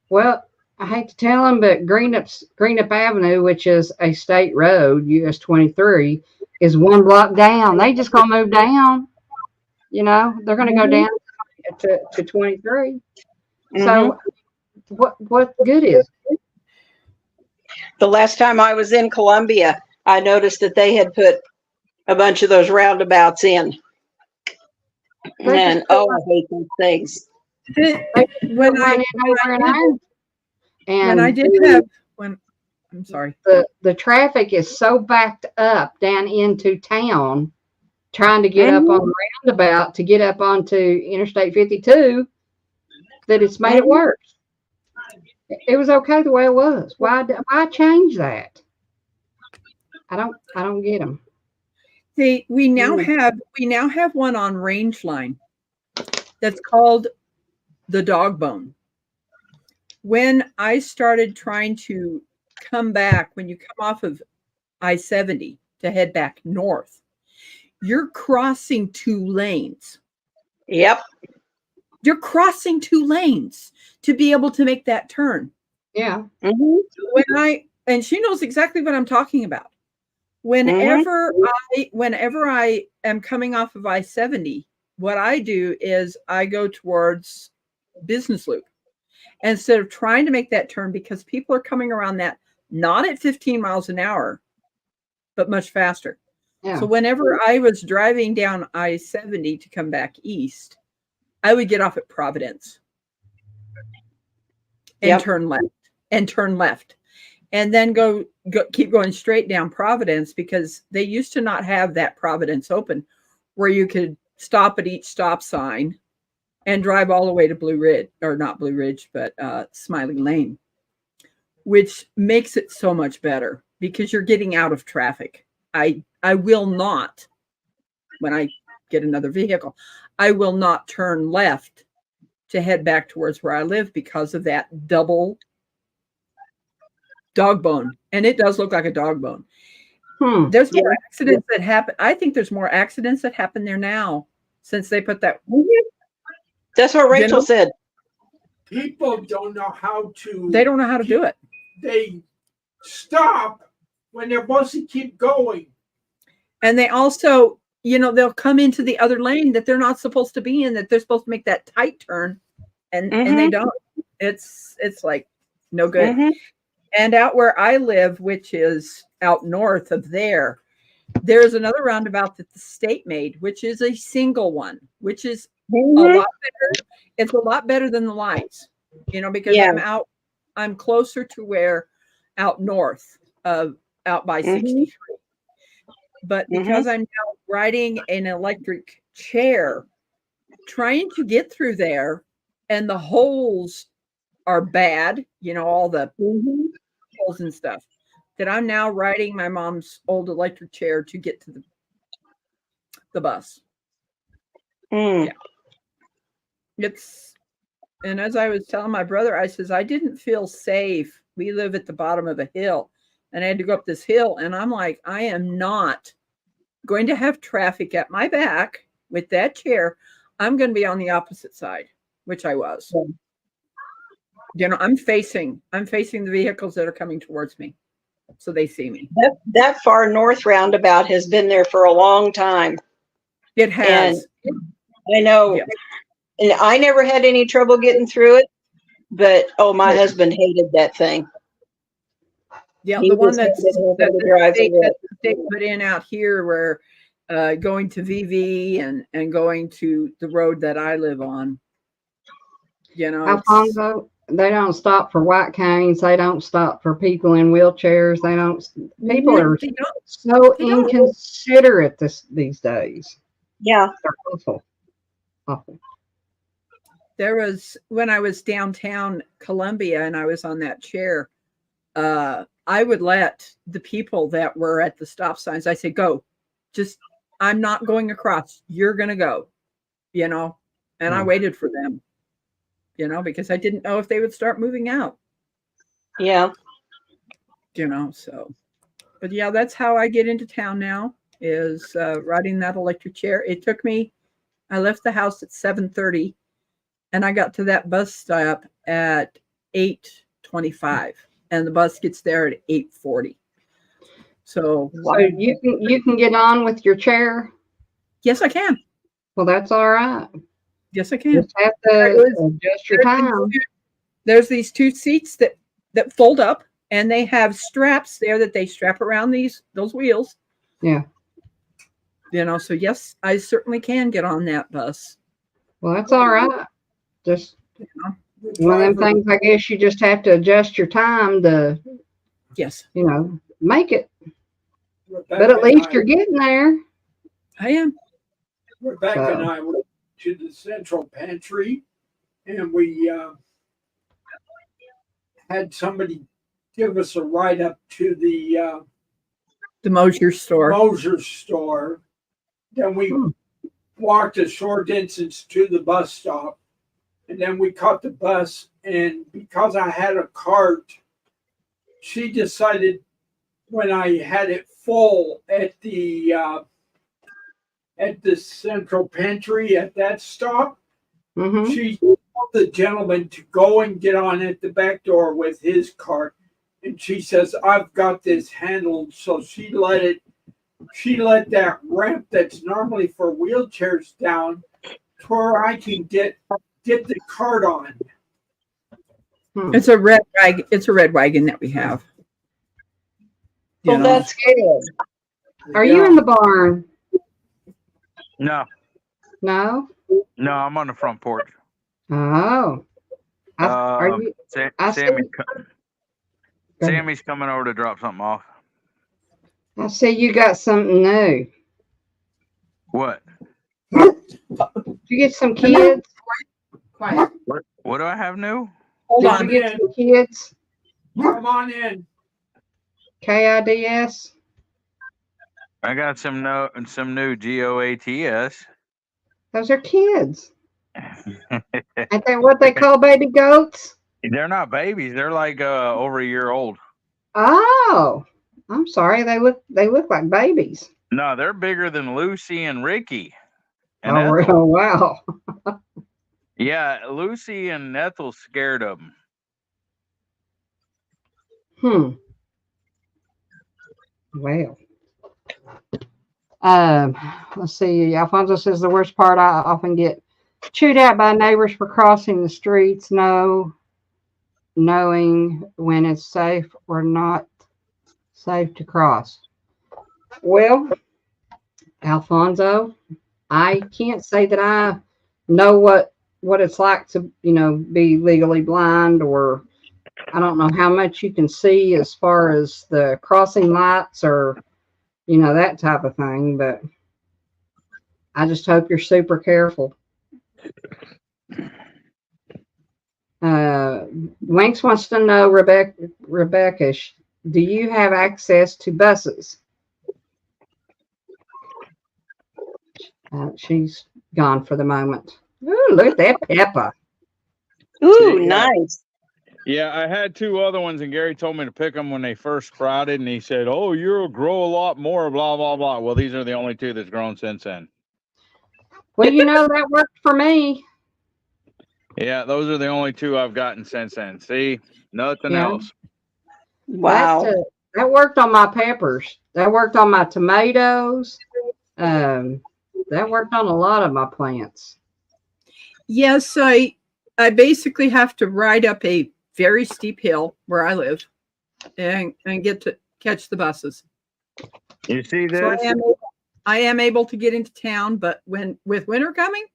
Well, I hate to tell them, but Greenup Avenue, which is a state road, US 23, is one block down. They just gonna move down. You know, they're gonna go down to 23. So what good is it? The last time I was in Columbia, I noticed that they had put a bunch of those roundabouts in. They And just put oh, I hate those things. when one in over in Iron. when I And did have when I'm sorry. the traffic is so backed up down into town trying to get up on the roundabout to get up onto Interstate 52 that it's made it worse. It was okay the way it was. Why change that? I don't get them. We now have one on Range Line that's called the Dog Bone. When I started trying to come back, when you come off of I-70 to head back north, you're crossing 2 lanes. Yep. You're crossing 2 lanes to be able to make that turn. Yeah. And she knows exactly what I'm talking about. Whenever I am coming off of I-70, what I do is I go towards Business Loop instead of trying to make that turn, because people are coming around that not at 15 miles an hour, but much faster. Yeah. So whenever I was driving down I-70 to come back east, I would get off at Providence and turn left and then go keep going straight down Providence, because they used to not have that Providence open where you could stop at each stop sign and drive all the way to Blue Ridge, or not Blue Ridge, but Smiley Lane, which makes it so much better because you're getting out of traffic. I will not, when I get another vehicle, I will not turn left to head back towards where I live because of that double dog bone. And it does look like a dog bone. There's more accidents that happen. I think there's more accidents that happen there now since they put that. That's what Rachel said. People don't know how to. They don't know how to do it. They stop when they're supposed to keep going. And they also, they'll come into the other lane that they're not supposed to be in, that they're supposed to make that tight turn, and they don't. It's like no good. And out where I live, which is out north of there's another roundabout that the state made, which is a single one, which is a lot better. It's a lot better than the lights, because I'm closer to where out north of out by 63. But because I'm now riding an electric chair, trying to get through there, and the holes are bad, all the holes and stuff, that I'm now riding my mom's old electric chair to get to the bus. Yeah. And as I was telling my brother, I says, I didn't feel safe. We live at the bottom of a hill, and I had to go up this hill. And I'm like, I am not going to have traffic at my back with that chair. I'm going to be on the opposite side, which I was. I'm facing the vehicles that are coming towards me, so they see me. That far north roundabout has been there for a long time. It has. And I know. Yeah. And I never had any trouble getting through it, but my husband hated that thing. Yeah, the one that the state put in out here, where going to VV and going to the road that I live on. Alfonso, they don't stop for white canes. They don't stop for people in wheelchairs. People are so inconsiderate these days. Yeah. They're awful. There was, when I was downtown Columbia and I was on that chair, I would let the people that were at the stop signs, I said, go, I'm not going across. You're going to go, and I waited for them, because I didn't know if they would start moving out. Yeah. So, but yeah, that's how I get into town now, is riding that electric chair. It took me, I left the house at 7:30 and I got to that bus stop at 8:25 and the bus gets there at 8:40. So So you can get on with your chair. yes, I can. Well, that's all right. Yes, I can. Just have to adjust your time. There's these two seats that fold up, and they have straps there that they strap around those wheels. Yeah. So yes, I certainly can get on that bus. Well, that's all right. Just The one of them driver- things. I guess you just have to adjust your time to, Yes, make it. Rebecca But at and least I- you're getting there. I am. Rebecca and So- I went to the central pantry, and we had somebody give us a ride up to the The Mosier store. Moser store. Then we walked a short distance to the bus stop, and then we caught the bus. And because I had a cart, she decided when I had it full at the central pantry at that stop, Mm-hmm. she told the gentleman to go and get on at the back door with his cart. And she says, I've got this handled. So she let that ramp that's normally for wheelchairs down to where I can get the cart on. It's a red wagon. It's a red wagon that we have. Well, that's good. Are you in the barn? No, No. I'm on the front porch. Oh. Are Um, you? Sa- I see- Sammy, Go ahead. Sammy's coming over to drop something off. I see you got something new. What? Did you get some kids? Quiet. What do I have new? Hold Did on. you get some kids? Come on in. KIDS? I got some new GOATS. Those are kids. Ain't that what they call baby goats? They're not babies. They're like over a year old. Oh, I'm sorry. They look like babies. No, they're bigger than Lucy and Ricky. And Oh, Ethel. oh, wow. Yeah, Lucy and Ethel's scared of them. Well. Let's see. Alfonso says the worst part, I often get chewed out by neighbors for crossing the streets, knowing when it's safe or not safe to cross. Well, Alfonso, I can't say that I know what it's like to, be legally blind, or I don't know how much you can see as far as the crossing lights or, that type of thing, but I just hope you're super careful. Winks wants to know, Rebecca, do you have access to buses? She's gone for the moment. Ooh, look at that Peppa. Ooh, Yeah. nice. Yeah, I had two other ones, and Gary told me to pick them when they first sprouted, and he said, "Oh, you'll grow a lot more." Blah blah blah. Well, these are the only two that's grown since then. Well, that worked for me. Yeah, those are the only two I've gotten since then. See, nothing Yeah. else. Wow. That worked on my peppers. That worked on my tomatoes. That worked on a lot of my plants. Yes, I basically have to ride up a very steep hill where I live and get to catch the buses. You see So this? I am able to get into town, but with winter coming,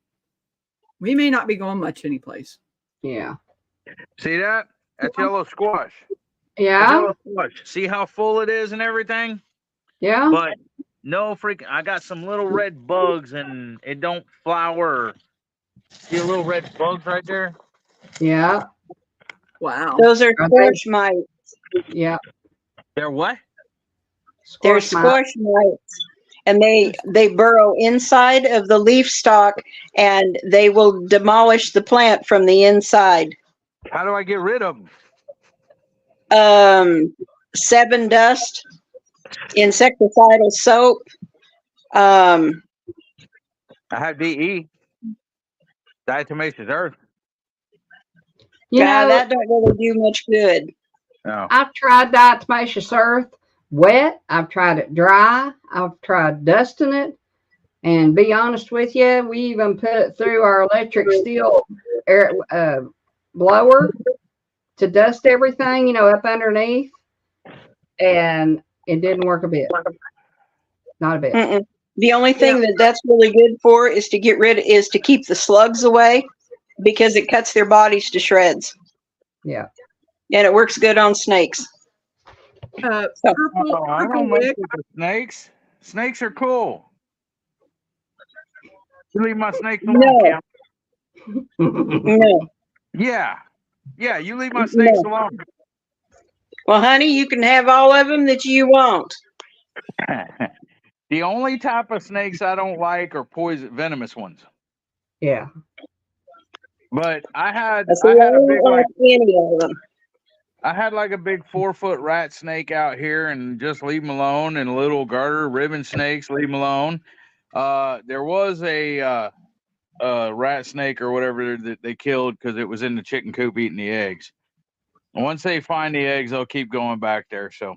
we may not be going much anyplace. Yeah. See that? That's yellow squash. That's Yeah. yellow squash. See how full it is and everything? Yeah. But no freaking, I got some little red bugs and it don't flower. See a little red bugs right there? Yeah. Wow. Those are Are they- squash mites. Yeah. They're what? They're Squash mite. squash mites. And they burrow inside of the leaf stalk and they will demolish the plant from the inside. How do I get rid of them? Seven Dust insecticidal soap. I have DE. Diatomaceous earth. You Yeah, know, that don't really do much good. No. I've tried diatomaceous earth wet. I've tried it dry. I've tried dusting it. And be honest with you, we even put it through our electric steel air, blower to dust everything, you know, up underneath. And it didn't work a bit. Not a bit. Mm-mm. The only thing that's really good for is to keep the slugs away, because it cuts their bodies to shreds. Yeah. And it works good on snakes. Purple, Oh, I purple don't mess wick. with the snakes. Snakes are cool. You leave my snakes alone, Kim. No. Yeah. Yeah, you leave my snakes alone. Well, honey, you can have all of them that you want. The only type of snakes I don't like are venomous ones. Yeah. But I had That's a why I big don't like any of them. I had like a big 4-foot rat snake out here, and just leave them alone. And little garter ribbon snakes, leave them alone. There was a rat snake or whatever that they killed because it was in the chicken coop eating the eggs. And once they find the eggs, they'll keep going back there. So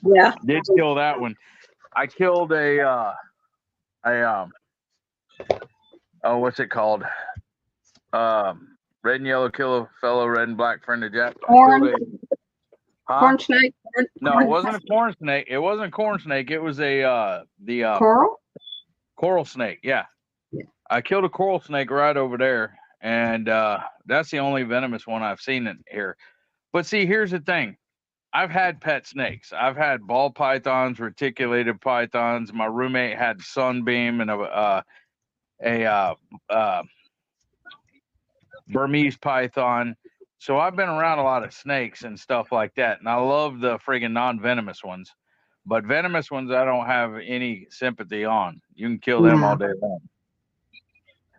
Yeah. did kill that one. I killed what's it called? Red and yellow kill a fellow, red and black friend of Jack. Corn? Huh? Corn snake? No, it wasn't a corn snake. It wasn't a corn snake. It was the Coral? coral snake. Yeah. I killed a coral snake right over there, and that's the only venomous one I've seen in here. But see, here's the thing. I've had pet snakes. I've had ball pythons, reticulated pythons. My roommate had sunbeam and a Burmese python. So I've been around a lot of snakes and stuff like that, and I love the friggin' non-venomous ones. But venomous ones, I don't have any sympathy on. You can kill them all day long.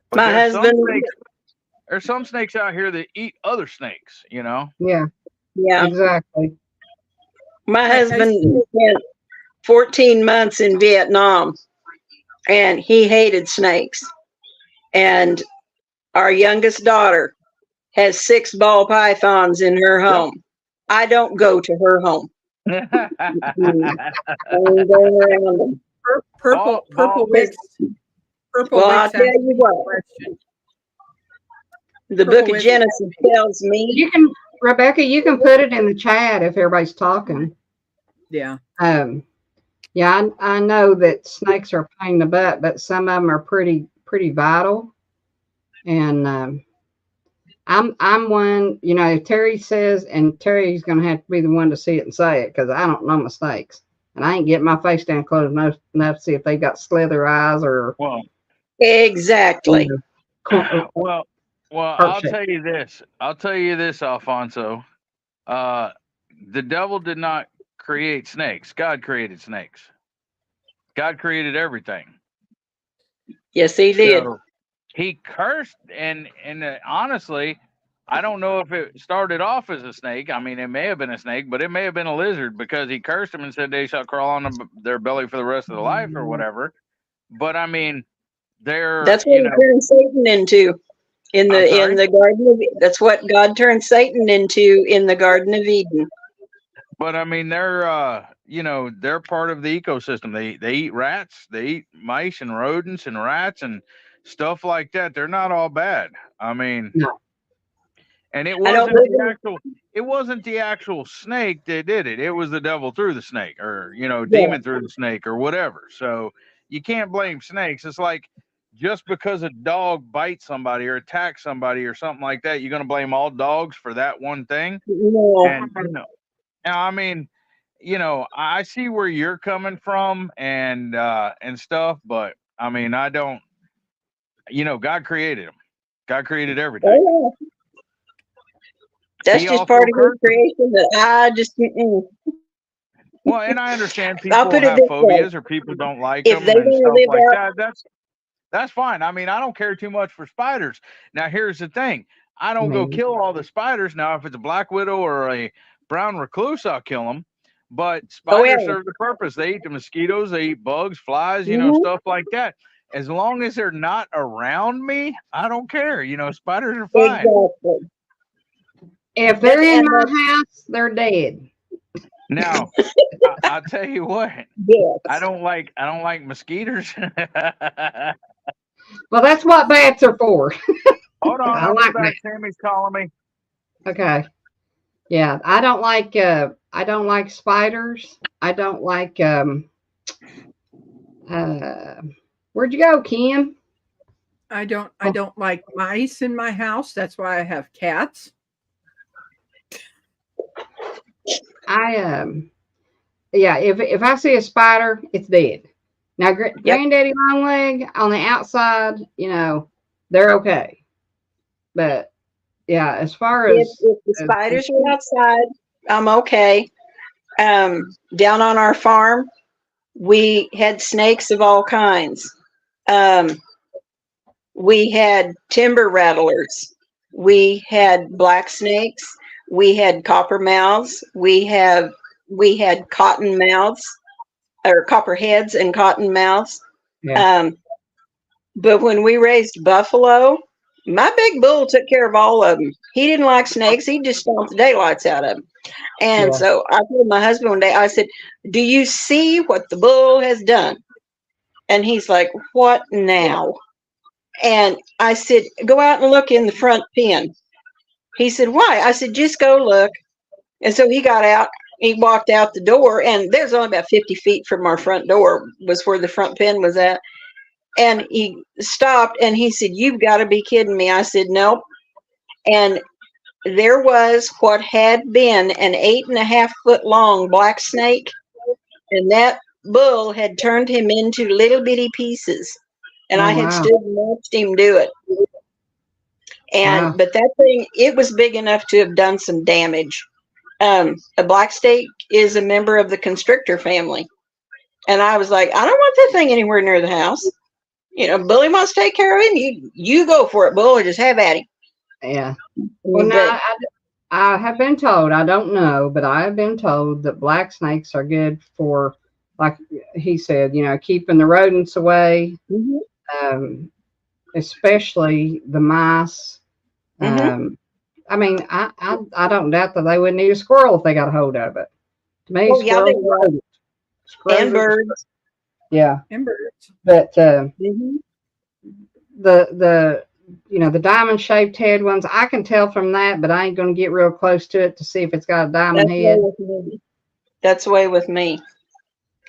But My husband. There's some snakes out here that eat other snakes, you know? Yeah. Yeah. Exactly. My husband spent 14 months in Vietnam, and he hated snakes. And our youngest daughter has 6 ball pythons in her home. I don't go to her home. Purple wicks. Purple Well, I'll wicks tell you what. question. The Purple book of wicks. Genesis tells me. You can, Rebecca, you can put it in the chat if everybody's talking. Yeah. Yeah, I know that snakes are a pain in the butt, but some of them are pretty vital. And I'm one, you know, Terry says, and Terry's going to have to be the one to see it and say it, because I don't know my snakes. And I ain't getting my face down close enough to see if they got slither eyes or. Well, Exactly. well, I'll tell you this. Alfonso. The devil did not create snakes. God created snakes. God created everything. Yes, he did. So he cursed, and honestly, I don't know if it started off as a snake. I mean, it may have been a snake, but it may have been a lizard, because he cursed them and said they shall crawl on their belly for the rest of their life or whatever. But I mean, that's what he turned Satan into in the Garden of Eden. That's what God turned Satan into in the Garden of Eden. But I mean, they're they're part of the ecosystem. They eat rats, they eat mice and rodents and rats and stuff like that. They're not all bad. I mean, no. And it wasn't the actual snake that did it. It was the devil through the snake, or demon through the snake, or whatever. So you can't blame snakes. It's like, just because a dog bites somebody or attacks somebody or something like that, you're going to blame all dogs for that one thing? No. And I mean, I see where you're coming from and stuff, but I mean, I don't. God created them. God created everything. Oh, yeah. That's just part of his creation that I just. Well, and I understand people have phobias or people don't like them and stuff like that. That's fine. I mean, I don't care too much for spiders. Now, here's the thing. I don't go kill all the spiders. Now, if it's a black widow or a brown recluse, I'll kill them. But Oh, yeah. spiders serve the purpose. They eat the mosquitoes, they eat bugs, flies, you know, stuff like that. As long as they're not around me, I don't care. You know, spiders are fine. Exactly. If they're in And my house, they're dead. Now, I'll tell you what. yes. I don't like mosquitoes. Well, that's what bats are for. Hold on, I I'll like be back. Sammy's calling me. Okay. Yeah, I don't like spiders. I don't like where'd you go, Kim? I don't like mice in my house. That's why I have cats. Yeah, if I see a spider, it's dead. Now, Granddaddy Longleg on the outside, you know, they're okay. But yeah, as far as If the spiders are outside, I'm okay. Down on our farm, we had snakes of all kinds. We had timber rattlers. We had black snakes. We had coppermouths. We had cottonmouths, or copperheads and cottonmouths. Yeah. But when we raised buffalo, my big bull took care of all of them. He didn't like snakes. He just stomped the daylights out of them. And so I told my husband one day, I said, "Do you see what the bull has done?" And he's like, "What now?" And I said, "Go out and look in the front pen." He said, "Why?" I said, "Just go look." And so he got out, he walked out the door, and there's only about 50 feet from our front door was where the front pen was at. And he stopped and he said, "You've got to be kidding me." I said, "Nope." And there was what had been an 8.5 foot long black snake, and that bull had turned him into little bitty pieces. And I had stood and watched him do it. And but that thing, it was big enough to have done some damage. A black snake is a member of the constrictor family. And I was like, I don't want that thing anywhere near the house. You know, Bully wants to take care of him. You go for it, Bull, or just have at him. Yeah. Well, now I have been told, I don't know, but I have been told that black snakes are good for, like he said, you know, keeping the rodents away, especially the mice. I mean, I don't doubt that they wouldn't eat a squirrel if they got a hold of it. To me, squirrels and birds. Yeah. And birds. But the you know, the diamond shaped head ones, I can tell from that, but I ain't going to get real close to it to see if it's got a diamond head. That's the way with me.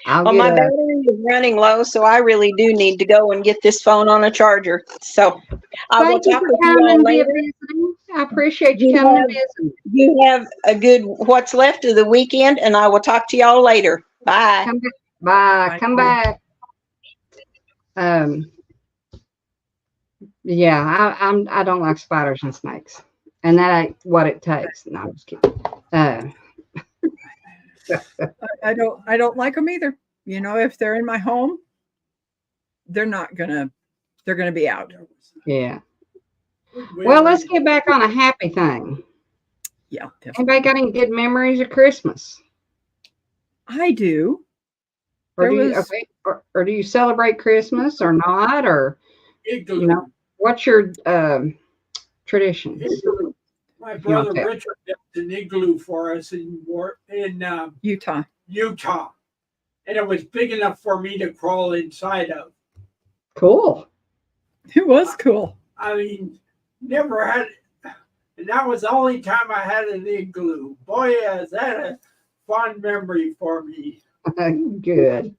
Well, my battery is running low, so I really do need to go and get this phone on a charger. So I will talk with you all later. I appreciate you coming to visit. You have a good what's left of the weekend, and I will talk to y'all later. Bye. Bye. Come back. Yeah, I don't like spiders and snakes, and that ain't what it takes. No, I'm just kidding. I don't like them either. You know, if they're in my home, they're gonna be out. Yeah. Well, let's get back on a happy thing. Yeah. Definitely. Anybody got any good memories of Christmas? I do. Or do you celebrate Christmas or not? Or you know, what's your traditions? My brother Richard built an igloo for us in Utah, and it was big enough for me to crawl inside of. Cool. It was cool. I mean, never had it. And that was the only time I had an igloo. Boy, is that a fond memory for me. Good.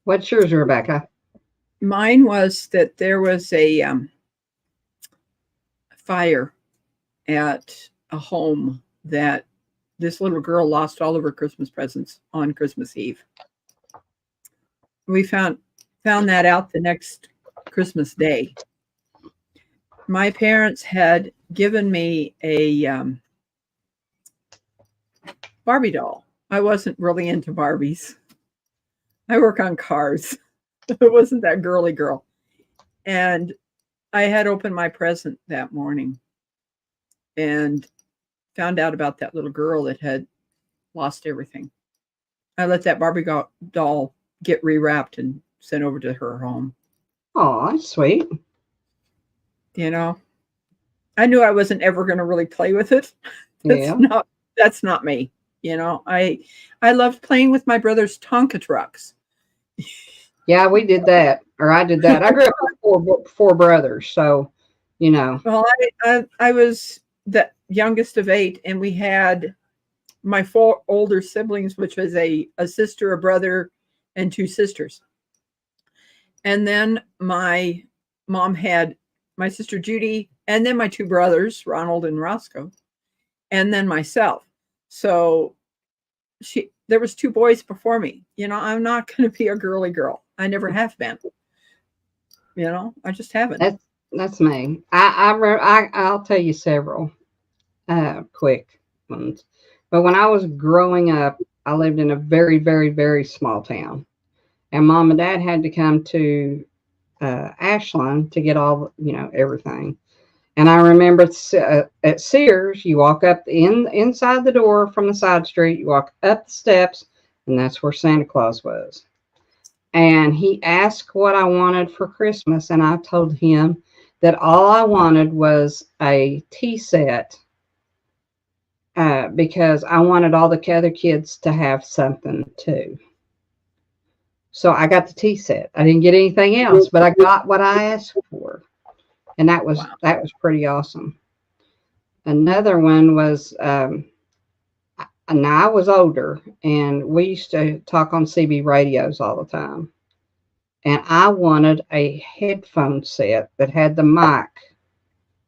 What's yours, Rebecca? Mine was that there was a fire at a home that this little girl lost all of her Christmas presents on Christmas Eve. We found that out the next Christmas Day. My parents had given me a Barbie doll. I wasn't really into Barbies. I work on cars. It wasn't that girly girl. And I had opened my present that morning. And found out about that little girl that had lost everything. I let that Barbie doll get rewrapped and sent over to her home. Oh, that's sweet. You know, I knew I wasn't ever going to really play with it. Yeah. That's not me. You know, I loved playing with my brother's Tonka trucks. Yeah, we did that, or I did that. I grew up with four brothers, so you know. Well, I was the youngest of 8, and we had my 4 older siblings, which was a sister, a brother, and 2 sisters. And then my mom had my sister Judy, and then my 2 brothers, Ronald and Roscoe, and then myself. So there was 2 boys before me. You know, I'm not going to be a girly girl. I never have been. You know, I just haven't. That's me. I'll tell you several quick ones. But when I was growing up, I lived in a very, very, very small town, and Mom and Dad had to come to Ashland to get all, you know, everything. And I remember at Sears, you walk up inside the door from the side street, you walk up the steps, and that's where Santa Claus was. And he asked what I wanted for Christmas, and I told him that all I wanted was a tea set because I wanted all the other kids to have something too. So I got the tea set. I didn't get anything else, but I got what I asked for. And that was pretty awesome. Another one was, now I was older, and we used to talk on CB radios all the time. And I wanted a headphone set that had the mic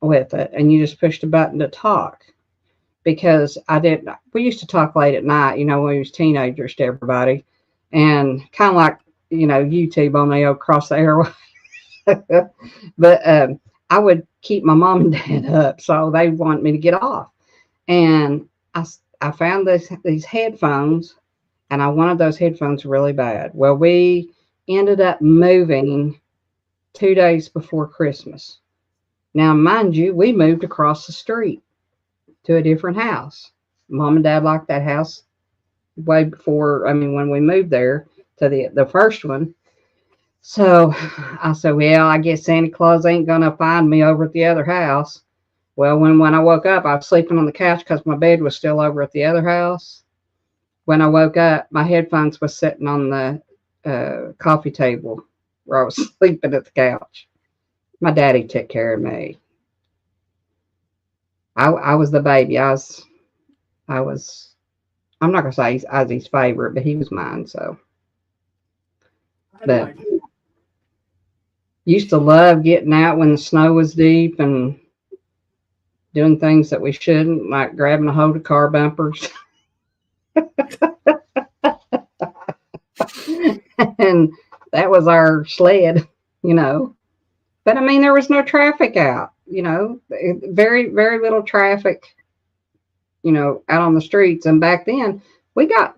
with it, and you just pushed a button to talk. Because we used to talk late at night, you know, when we was teenagers to everybody, and kind of like, you know, YouTube on the Across the Airway. But I would keep my mom and dad up, so they wanted me to get off. And I found these headphones, and I wanted those headphones really bad. Well, we ended up moving 2 days before Christmas. Now, mind you, we moved across the street to a different house. Mom and Dad liked that house way before, when we moved there to the first one. So I said, well, I guess Santa Claus ain't going to find me over at the other house. Well, when I woke up, I was sleeping on the couch because my bed was still over at the other house. When I woke up, my headphones was sitting on the coffee table where I was sleeping at the couch. My daddy took care of me. I was the baby. I'm not going to say I was his favorite, but he was mine. So, but used to love getting out when the snow was deep and doing things that we shouldn't, like grabbing a hold of car bumpers. And that was our sled, you know. But there was no traffic out, you know, very, very little traffic, you know, out on the streets. And back then we got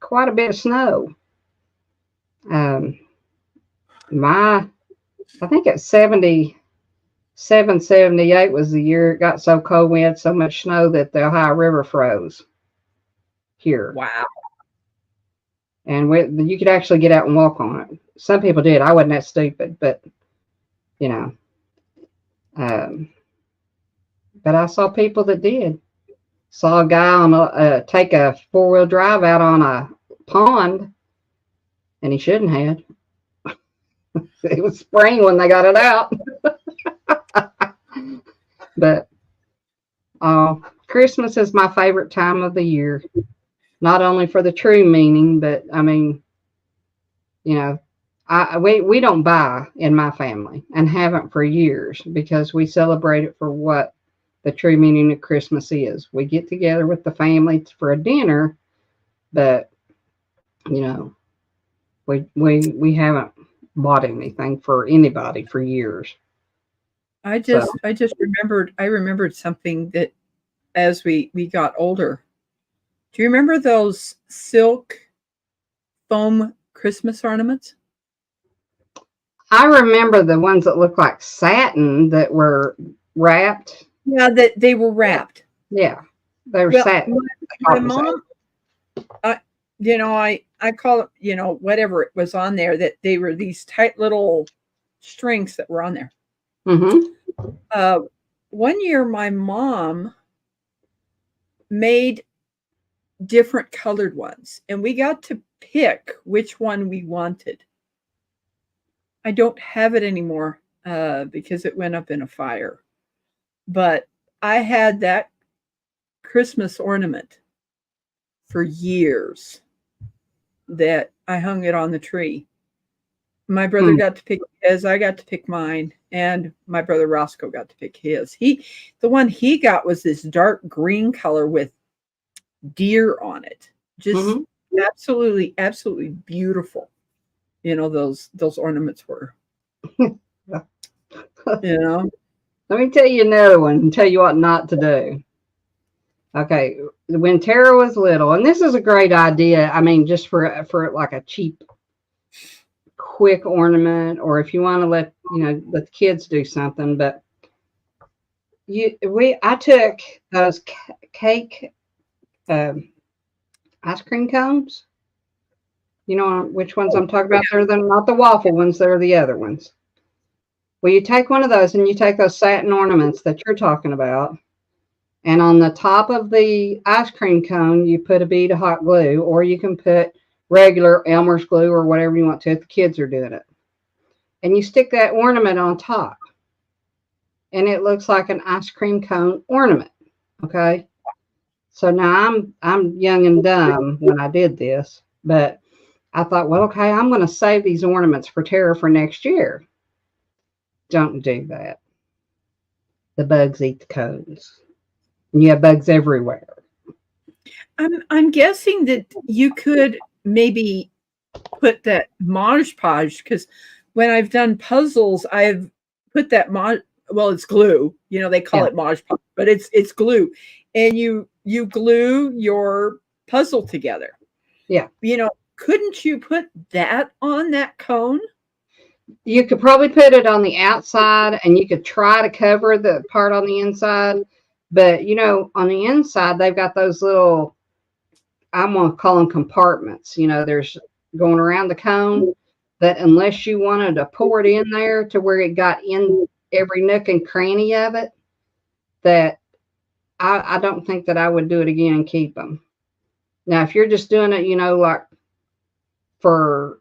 quite a bit of snow. I think at 77, 78 was the year it got so cold. We had so much snow that the Ohio River froze here. Wow. And you could actually get out and walk on it. Some people did. I wasn't that stupid, but you know, but I saw people that did. Saw a guy take a 4-wheel drive out on a pond, and he shouldn't have. It was spring when they got it out. But Christmas is my favorite time of the year. Not only for the true meaning, but you know, we don't buy in my family and haven't for years because we celebrate it for what the true meaning of Christmas is. We get together with the family for a dinner, but you know, we haven't bought anything for anybody for years. I remembered something that as we got older. Do you remember those silk foam Christmas ornaments? I remember the ones that looked like satin that were wrapped. Yeah, that they were wrapped. Yeah. They were Well, satin. my They called them mom, I call it, whatever it was on there, that they were these tight little strings that were on there. Mm-hmm. One year my mom made different colored ones, and we got to pick which one we wanted. I don't have it anymore because it went up in a fire. But I had that Christmas ornament for years that I hung it on the tree. My brother got to pick his, I got to pick mine, and my brother Roscoe got to pick his. The one he got was this dark green color with deer on it. Just absolutely, absolutely beautiful. Those ornaments were. Let me tell you another one and tell you what not to do. Okay, when Tara was little, and this is a great idea. I mean, just for like a cheap, quick ornament, or if you want to let the kids do something. But I took those cake ice cream cones. You know which ones I'm talking about? They're not the waffle ones. They're the other ones. Well, you take one of those and you take those satin ornaments that you're talking about, and on the top of the ice cream cone, you put a bead of hot glue, or you can put regular Elmer's glue or whatever you want to if the kids are doing it. And you stick that ornament on top, and it looks like an ice cream cone ornament. Okay. So now I'm young and dumb when I did this, but I thought, well, okay, I'm going to save these ornaments for Tara for next year. Don't do that. The bugs eat the cones. And you have bugs everywhere. I'm guessing that you could maybe put that Mod Podge, because when I've done puzzles, I've put that it's glue. They call it Mod Podge, but it's glue, and you glue your puzzle together. Yeah. Couldn't you put that on that cone? You could probably put it on the outside, and you could try to cover the part on the inside. But, on the inside, they've got those little, I'm going to call them compartments. There's going around the cone that unless you wanted to pour it in there to where it got in every nook and cranny of it, that I don't think that I would do it again and keep them. Now, if you're just doing it, like for,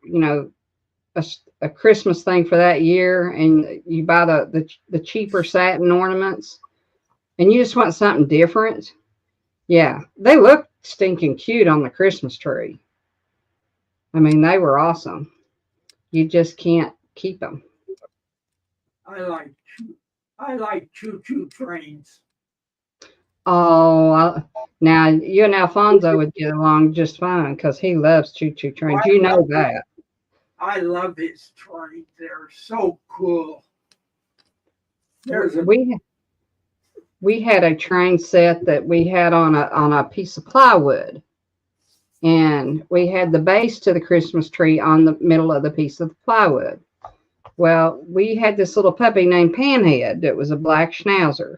a Christmas thing for that year, and you buy the cheaper satin ornaments, and you just want something different, yeah, they look stinking cute on the Christmas tree. I mean, they were awesome. You just can't keep them. I like choo-choo trains. Oh, now you and Alfonso would get along just fine because he loves choo-choo trains. You know that. I love his trains. They're so cool. We had a train set that we had on a piece of plywood, and we had the base to the Christmas tree on the middle of the piece of plywood. Well, we had this little puppy named Panhead that was a black schnauzer,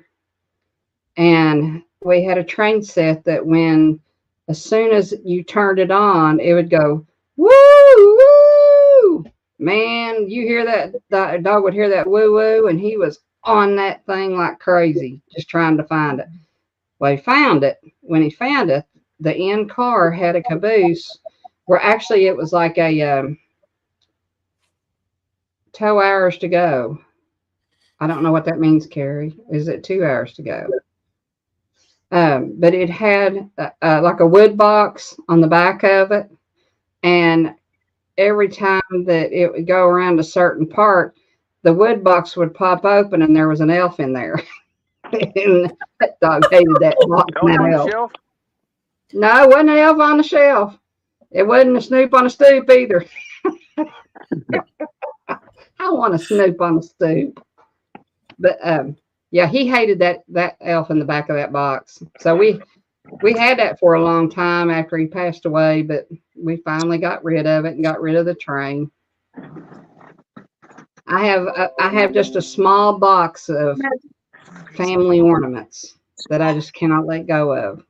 and we had a train set that as soon as you turned it on, it would go woo woo. Man, you hear that? The dog would hear that woo woo, and he was on that thing like crazy, just trying to find it. Well, he found it. When he found it, the end car had a caboose where actually it was like a 2 hours to go. I don't know what that means, Carrie. Is it 2 hours to go? But it had like a wood box on the back of it, and every time that it would go around a certain part, the wood box would pop open, and there was an elf in there. And that dog hated that box. Shelf? No, it wasn't an elf on the shelf. It wasn't a Snoop on a stoop either. I want a Snoop on a stoop. But yeah, he hated that elf in the back of that box. So we had that for a long time after he passed away, but we finally got rid of it and got rid of the train. I have just a small box of family ornaments that I just cannot let go of.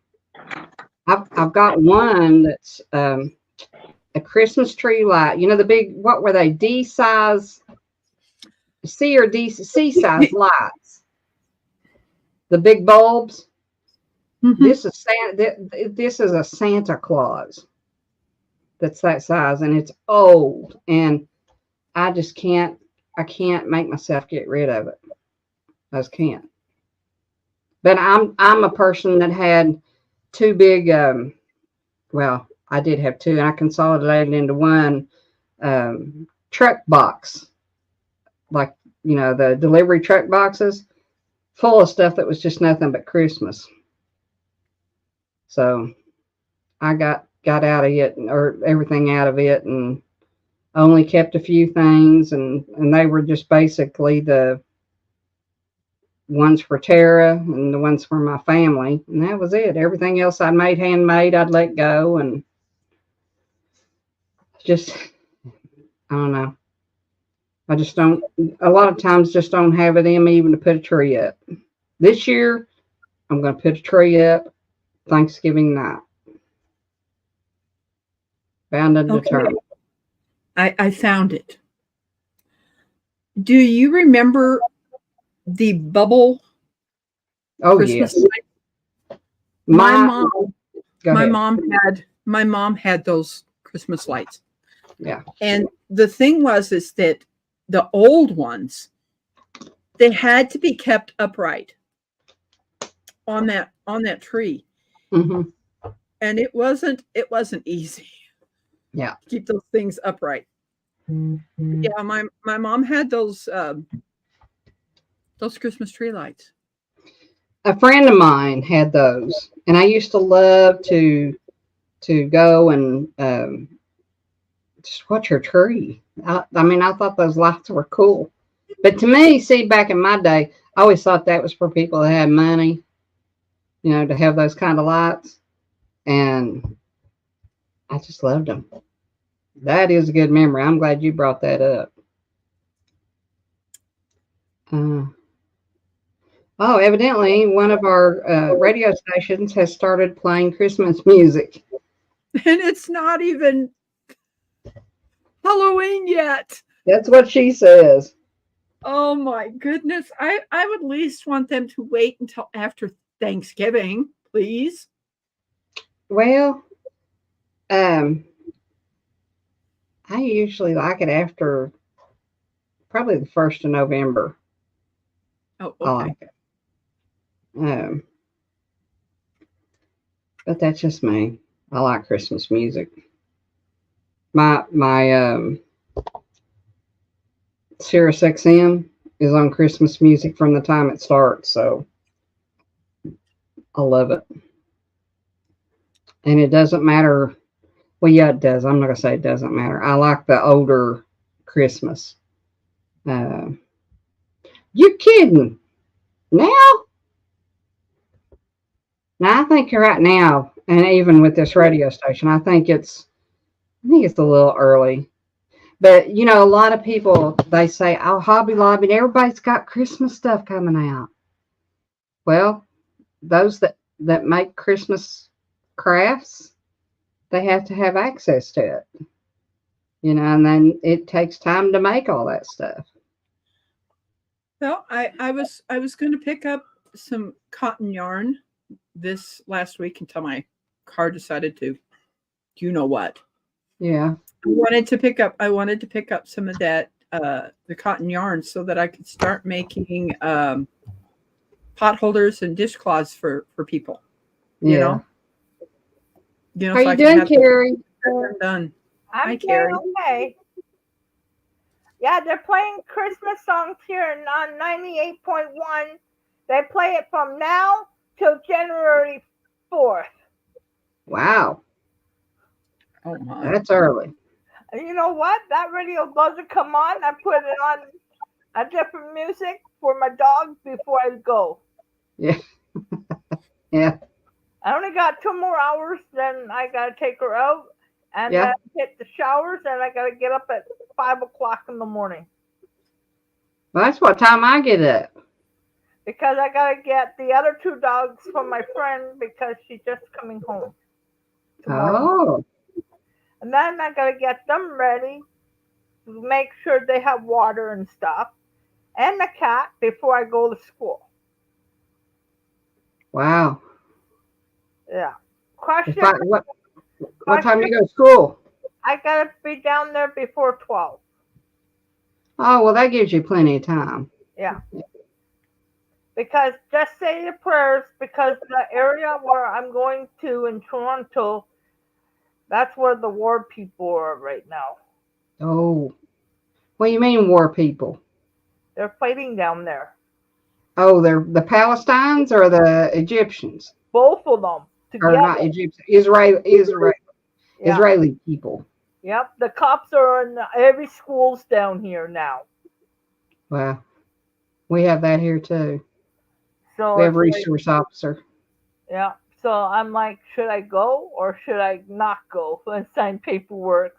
I've got one that's a Christmas tree light. You know the big, what were they? D size, C or D C size lights. The big bulbs. Mhm. This is Santa. This is a Santa Claus. That's that size, and it's old, and I just can't. I can't make myself get rid of it. I just can't. But I'm a person that had two big. Well, I did have two, and I consolidated into one truck box, like the delivery truck boxes, full of stuff that was just nothing but Christmas. So I got out of it, or everything out of it, and only kept a few things, and they were just basically the ones for Tara and the ones for my family, and that was it. Everything else I made handmade, I'd let go, and just I don't know. I just don't. A lot of times, just don't have it in me even to put a tree up. This year, I'm going to put a tree up Thanksgiving night. Bound and Okay. determined. I found it. Do you remember the bubble Oh Christmas yes, lights? My Go ahead. my mom had those Christmas lights. Yeah. And the thing is that the old ones, they had to be kept upright on that tree. Hmm. And it wasn't easy. Yeah. To keep those things upright. Mm-hmm. Yeah, my mom had those Christmas tree lights. A friend of mine had those, and I used to love to go and just watch her tree. I mean, I thought those lights were cool. But to me, see, back in my day, I always thought that was for people that had money, to have those kind of lights. And I just loved them. That is a good memory. I'm glad you brought that up. Evidently, one of our radio stations has started playing Christmas music. And it's not even Halloween yet. That's what she says. Oh my goodness. I would at least want them to wait until after Thanksgiving, please. Well, I usually like it after probably the 1st of November. Oh, okay. I like it. But that's just me. I like Christmas music. My Sirius XM is on Christmas music from the time it starts, so I love it. And it doesn't matter. Well, yeah, it does. I'm not gonna say it doesn't matter. I like the older Christmas. You're kidding. Now, I think right now, and even with this radio station, I think it's a little early. But a lot of people, they say, "Oh, Hobby Lobby, everybody's got Christmas stuff coming out." Well, those that make Christmas crafts, they have to have access to it. And then it takes time to make all that stuff. Well, I was going to pick up some cotton yarn this last week until my car decided to, you know what? Yeah. I wanted to pick up some of that the cotton yarn so that I could start making pot holders and dishcloths for people. Yeah. How are you doing, Carrie? Done. I'm Hi, doing Carrie. okay. Yeah, they're playing Christmas songs here on 98.1. They play it from now till January 4th. Wow. Oh my. That's early. And you know what? That radio doesn't come on. I put it on a different music for my dog before I go. Yeah. Yeah. I only got 2 more hours, then I got to take her out and then hit the showers, and I got to get up at 5 o'clock in the morning. Well, that's what time I get up. Because I got to get the other 2 dogs from my friend because she's just coming home. Oh, And then I gotta get them ready, make sure they have water and stuff, and the cat before I go to school. wow. Yeah. If Question. what time do you go to school? I gotta be down there before 12. Oh, well, that gives you plenty of time. Yeah. Because just say your prayers, because the area where I'm going to in Toronto, that's where the war people are right now. Oh, what do you mean war people? They're fighting down there. Oh, they're the Palestinians or the Egyptians? Both of them Or together. not Egyptians, Israeli people. Yep. The cops are in every school's down here now. Well, we have that here too. So We have it's like, resource officer. yeah. So I'm like, should I go or should I not go and sign paperwork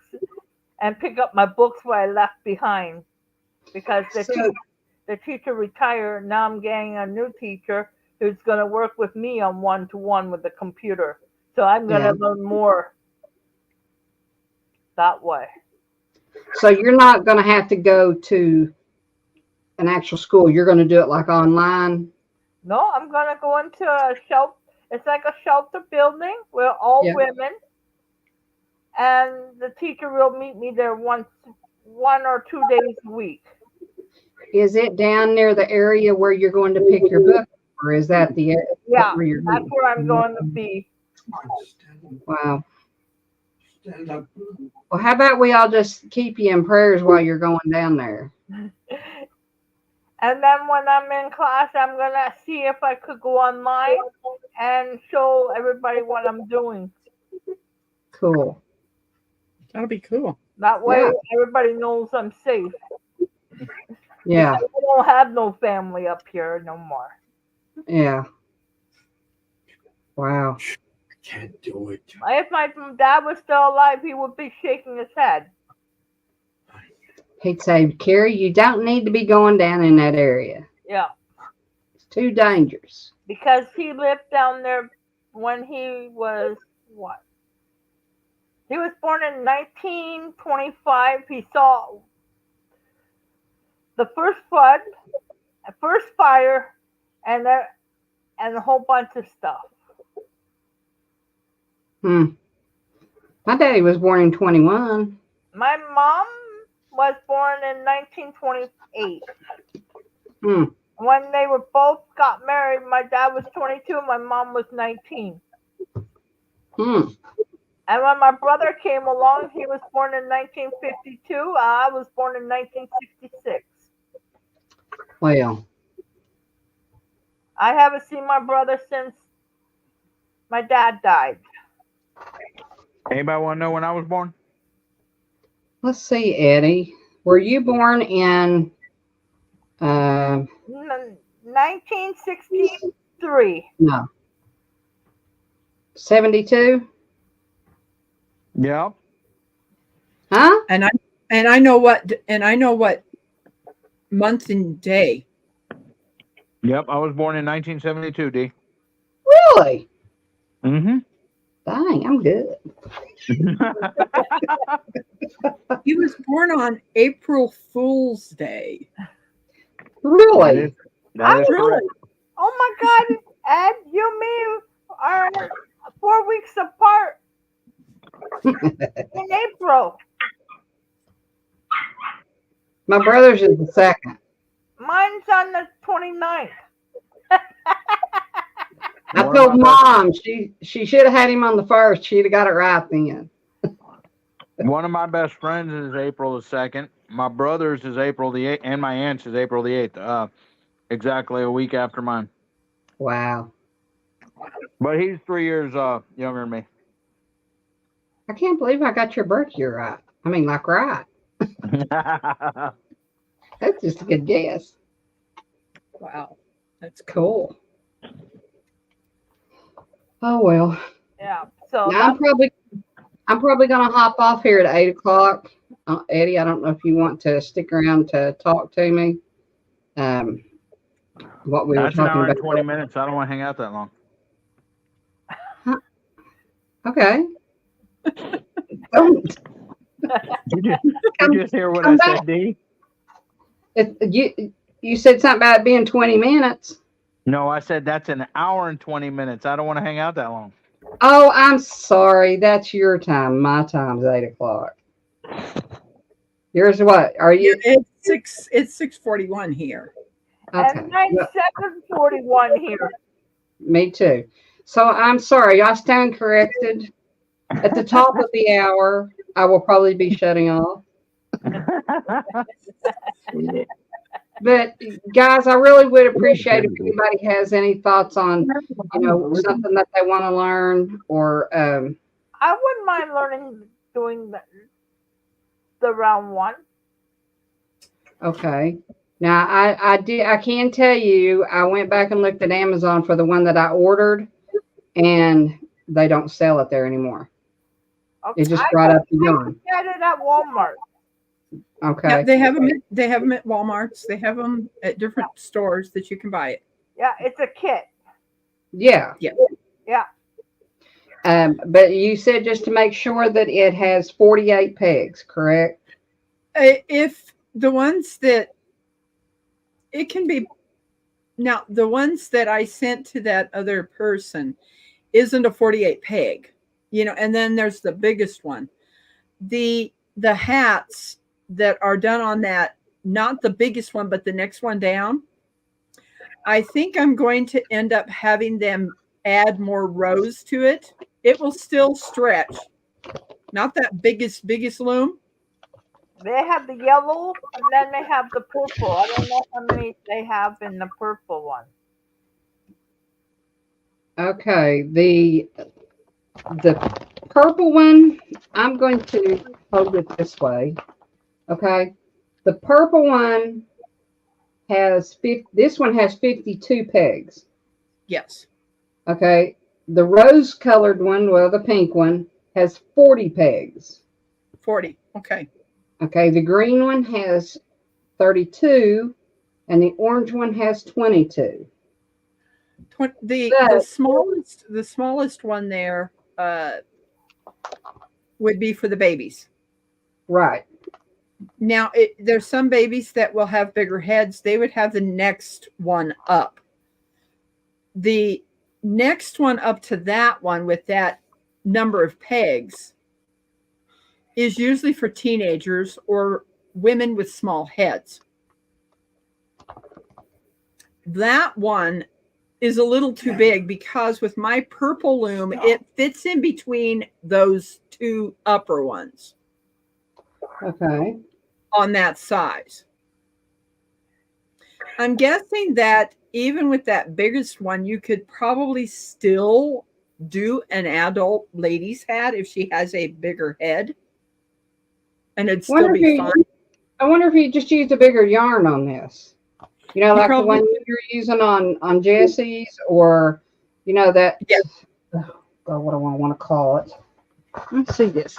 and pick up my books where I left behind? Because the teacher retired. Now I'm getting a new teacher who's going to work with me on one-to-one with the computer. So I'm going to learn more that way. So you're not going to have to go to an actual school. You're going to do it like online. No, I'm going to go into a shelter. It's like a shelter building. We're all women. And the teacher will meet me there one or 2 days a week. Is it down near the area where you're going to pick your book, or is that the Yeah, where you're that's going? where I'm going to be. Wow. Stand up. Well, how about we all just keep you in prayers while you're going down there? And then when I'm in class, I'm going to see if I could go online and show everybody what I'm doing. Cool. That'll be cool. That way, Yeah. everybody knows I'm safe. Yeah. Because we don't have no family up here no more. Yeah. Wow. I can't do it. If my dad was still alive, he would be shaking his head. He'd say, Carrie, you don't need to be going down in that area. Yeah. It's too dangerous. Because he lived down there when he was, what? He was born in 1925. He saw the first flood, the first fire, and a whole bunch of stuff. My daddy was born in 21. My mom was born in 1928. When they were both got married, my dad was 22, my mom was 19. And when my brother came along, he was born in 1952. I was born in 1966. Well, I haven't seen my brother since my dad died. Anybody want to know when I was born? let's see, Eddie. Were you born in 1963. no 72? Yeah. Huh? And I know what month and day. Yep. I was born in 1972, D. Really? Mm-hmm. Dang, I'm good. He was born on April Fool's Day. Really? That is Really? correct. Oh my God, Ed, you and me are 4 weeks apart in April. My brother's is the second. Mine's on the 29th. I One of told my best- Mom she should have had him on the first. She'd have got it right then. One of my best friends is April the 2nd. My brother's is April the 8th, and my aunt's is April the 8th. Exactly a week after mine. Wow. But he's 3 years younger than me. I can't believe I got your birth year right. I mean, like right. That's just a good guess. Wow. That's Cool. Oh well. Yeah. So Now I'm probably gonna hop off here at 8 o'clock. Eddie, I don't know if you want to stick around to talk to me. What we were That's an talking hour and about. 20 minutes. I don't want to hang out that long. Okay. Don't. You just hear what come I back. said, Dee? You said something about it being 20 minutes. No, I said that's an hour and 20 minutes. I don't want to hang out that long. Oh, I'm sorry. That's your time. My time's 8 o'clock. Yours what? Are you It's 6:41 here. okay? And mine's Well, 7:41 here. me too. So I'm sorry. I stand corrected. At the top of the hour, I will probably be shutting off. But guys, I really would appreciate if anybody has any thoughts on, something that they want to learn or I wouldn't mind doing the round one. okay. Now I can tell you I went back and looked at Amazon for the one that I ordered and they don't sell it there anymore. Okay. It just brought up the yarn. I get it at Walmart. Okay. Yeah, they have them. They have them at Walmart's. They have them at different stores that you can buy it. Yeah, it's a kit. Yeah. Yeah. Yeah. But you said just to make sure that it has 48 pegs, correct? If the ones that it can be now, the ones that I sent to that other person isn't a 48 peg, and then there's the biggest one. The hats that are done on that, not the biggest one, but the next one down, I think I'm going to end up having them add more rows to it. It will still stretch. Not that biggest loom. They have the yellow and then they have the purple. I don't know how many they have in the purple one. Okay. The purple one, I'm going to hold it this way. Okay. The purple one this one has 52 pegs. Yes. Okay. The rose colored one, well, the pink one has 40 pegs. 40. Okay. Okay. The green one has 32 and the orange one has 22. The smallest one there would be for the babies. Right. Now, there's some babies that will have bigger heads. They would have the next one up. The next one up to that one with that number of pegs is usually for teenagers or women with small heads. That one is a little too big because with my purple loom, it fits in between those two upper ones. Okay. On that size. I'm guessing that even with that biggest one, you could probably still do an adult lady's hat if she has a bigger head. And it'd still be fine. I wonder if you just used a bigger yarn on this. Like the one you're using on Jessie's or, that. Yeah. Oh, what do I want to call it? Let's see this.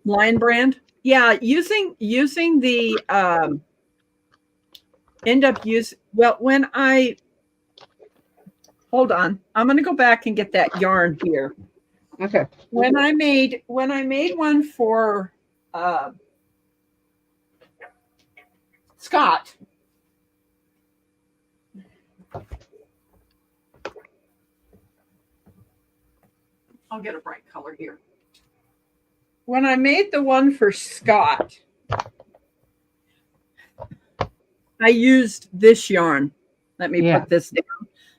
Lion brand. Yeah, using the when I hold on, I'm going to go back and get that yarn here. Okay. When I made one for Scott, I'll get a bright color here. When I made the one for Scott, I used this yarn. Let me put this down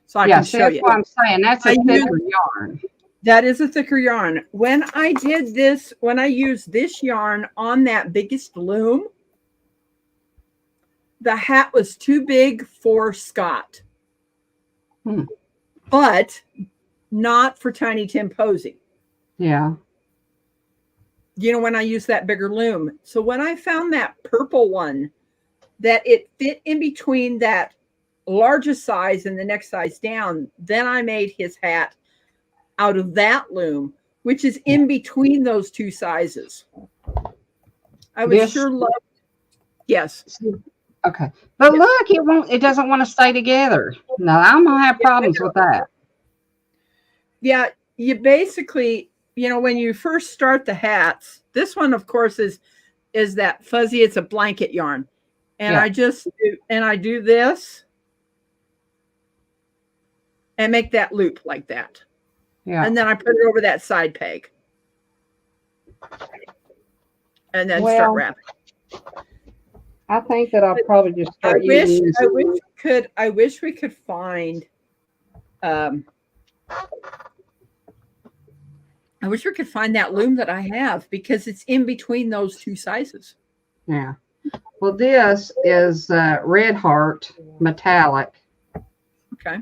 so I can show you. That's what I'm saying. That's a thicker yarn. That is a thicker yarn. When I did this, when I used this yarn on that biggest loom, the hat was too big for Scott. But not for Tiny Tim Posey. Yeah. When I use that bigger loom. So when I found that purple one, that it fit in between that largest size and the next size down, then I made his hat out of that loom, which is in between those two sizes. I would sure love. Yes. Okay. But look, it doesn't want to stay together. No, I'm going to have problems with that. Yeah. You basically, when you first start the hats, this one, of course, is that fuzzy. It's a blanket yarn, and Yeah. I do this and make that loop like that, Yeah. and then I put it over that side peg, and then Well, start wrapping. I think that I'll probably just start using this. I wish we could find. I wish we could find that loom that I have because it's in between those two sizes. Yeah. Well, this is Red Heart metallic. Okay.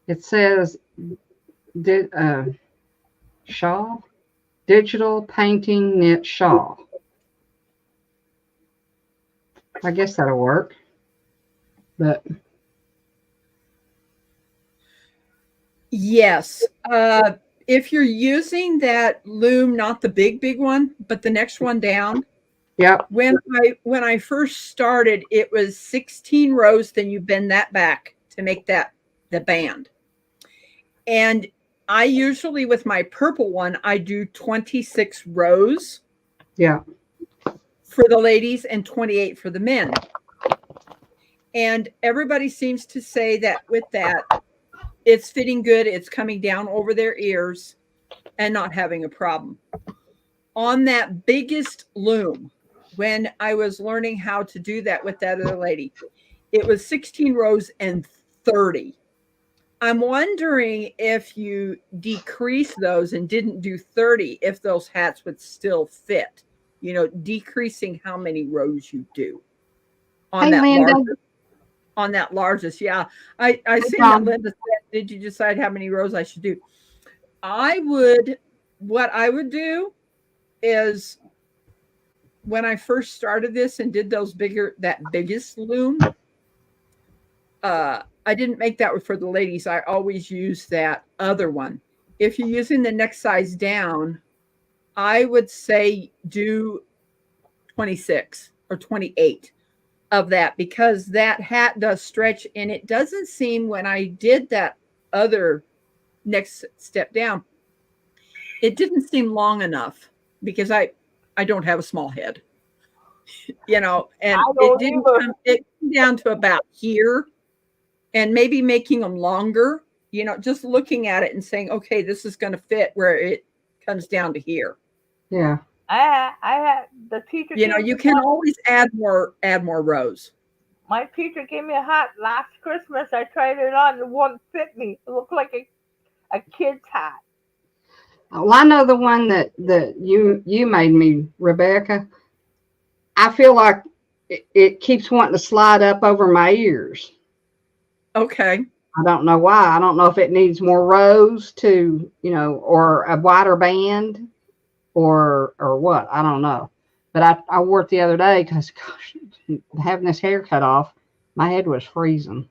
It says shawl, digital painting knit shawl. I guess that'll work. But yes. If you're using that loom, not the big one, but the next one down. yep. When I first started, it was 16 rows, then you bend that back to make that the band. And I usually, with my purple one, I do 26 rows. Yeah. For the ladies and 28 for the men. And everybody seems to say that with that, it's fitting good. It's coming down over their ears and not having a problem. On that biggest loom, when I was learning how to do that with that other lady, it was 16 rows and 30. I'm wondering if you decrease those and didn't do 30, if those hats would still fit, decreasing how many rows you do on Hey, that Linda. largest. Yeah. I see Tom. that Linda said, did you decide how many rows I should do? What I would do is when I first started this and did that biggest loom, I didn't make that for the ladies. I always use that other one. If you're using the next size down, I would say do 26 or 28 of that, because that hat does stretch, and it doesn't seem, when I did that other next step down, it didn't seem long enough because I don't have a small head, and it came down to about here, and maybe making them longer, just looking at it and saying, okay, this is going to fit where it comes down to here. Yeah. I had the teacher. You can always add more rows. My teacher gave me a hat last Christmas. I tried it on. It wouldn't fit me. It looked like a kid's hat. Well, I know the one that you made me, Rebecca. I feel like it keeps wanting to slide up over my ears. Okay. I don't know why. I don't know if it needs more rows to, or a wider band or what. I don't know. But I wore it the other day because, gosh, having this hair cut off, my head was freezing.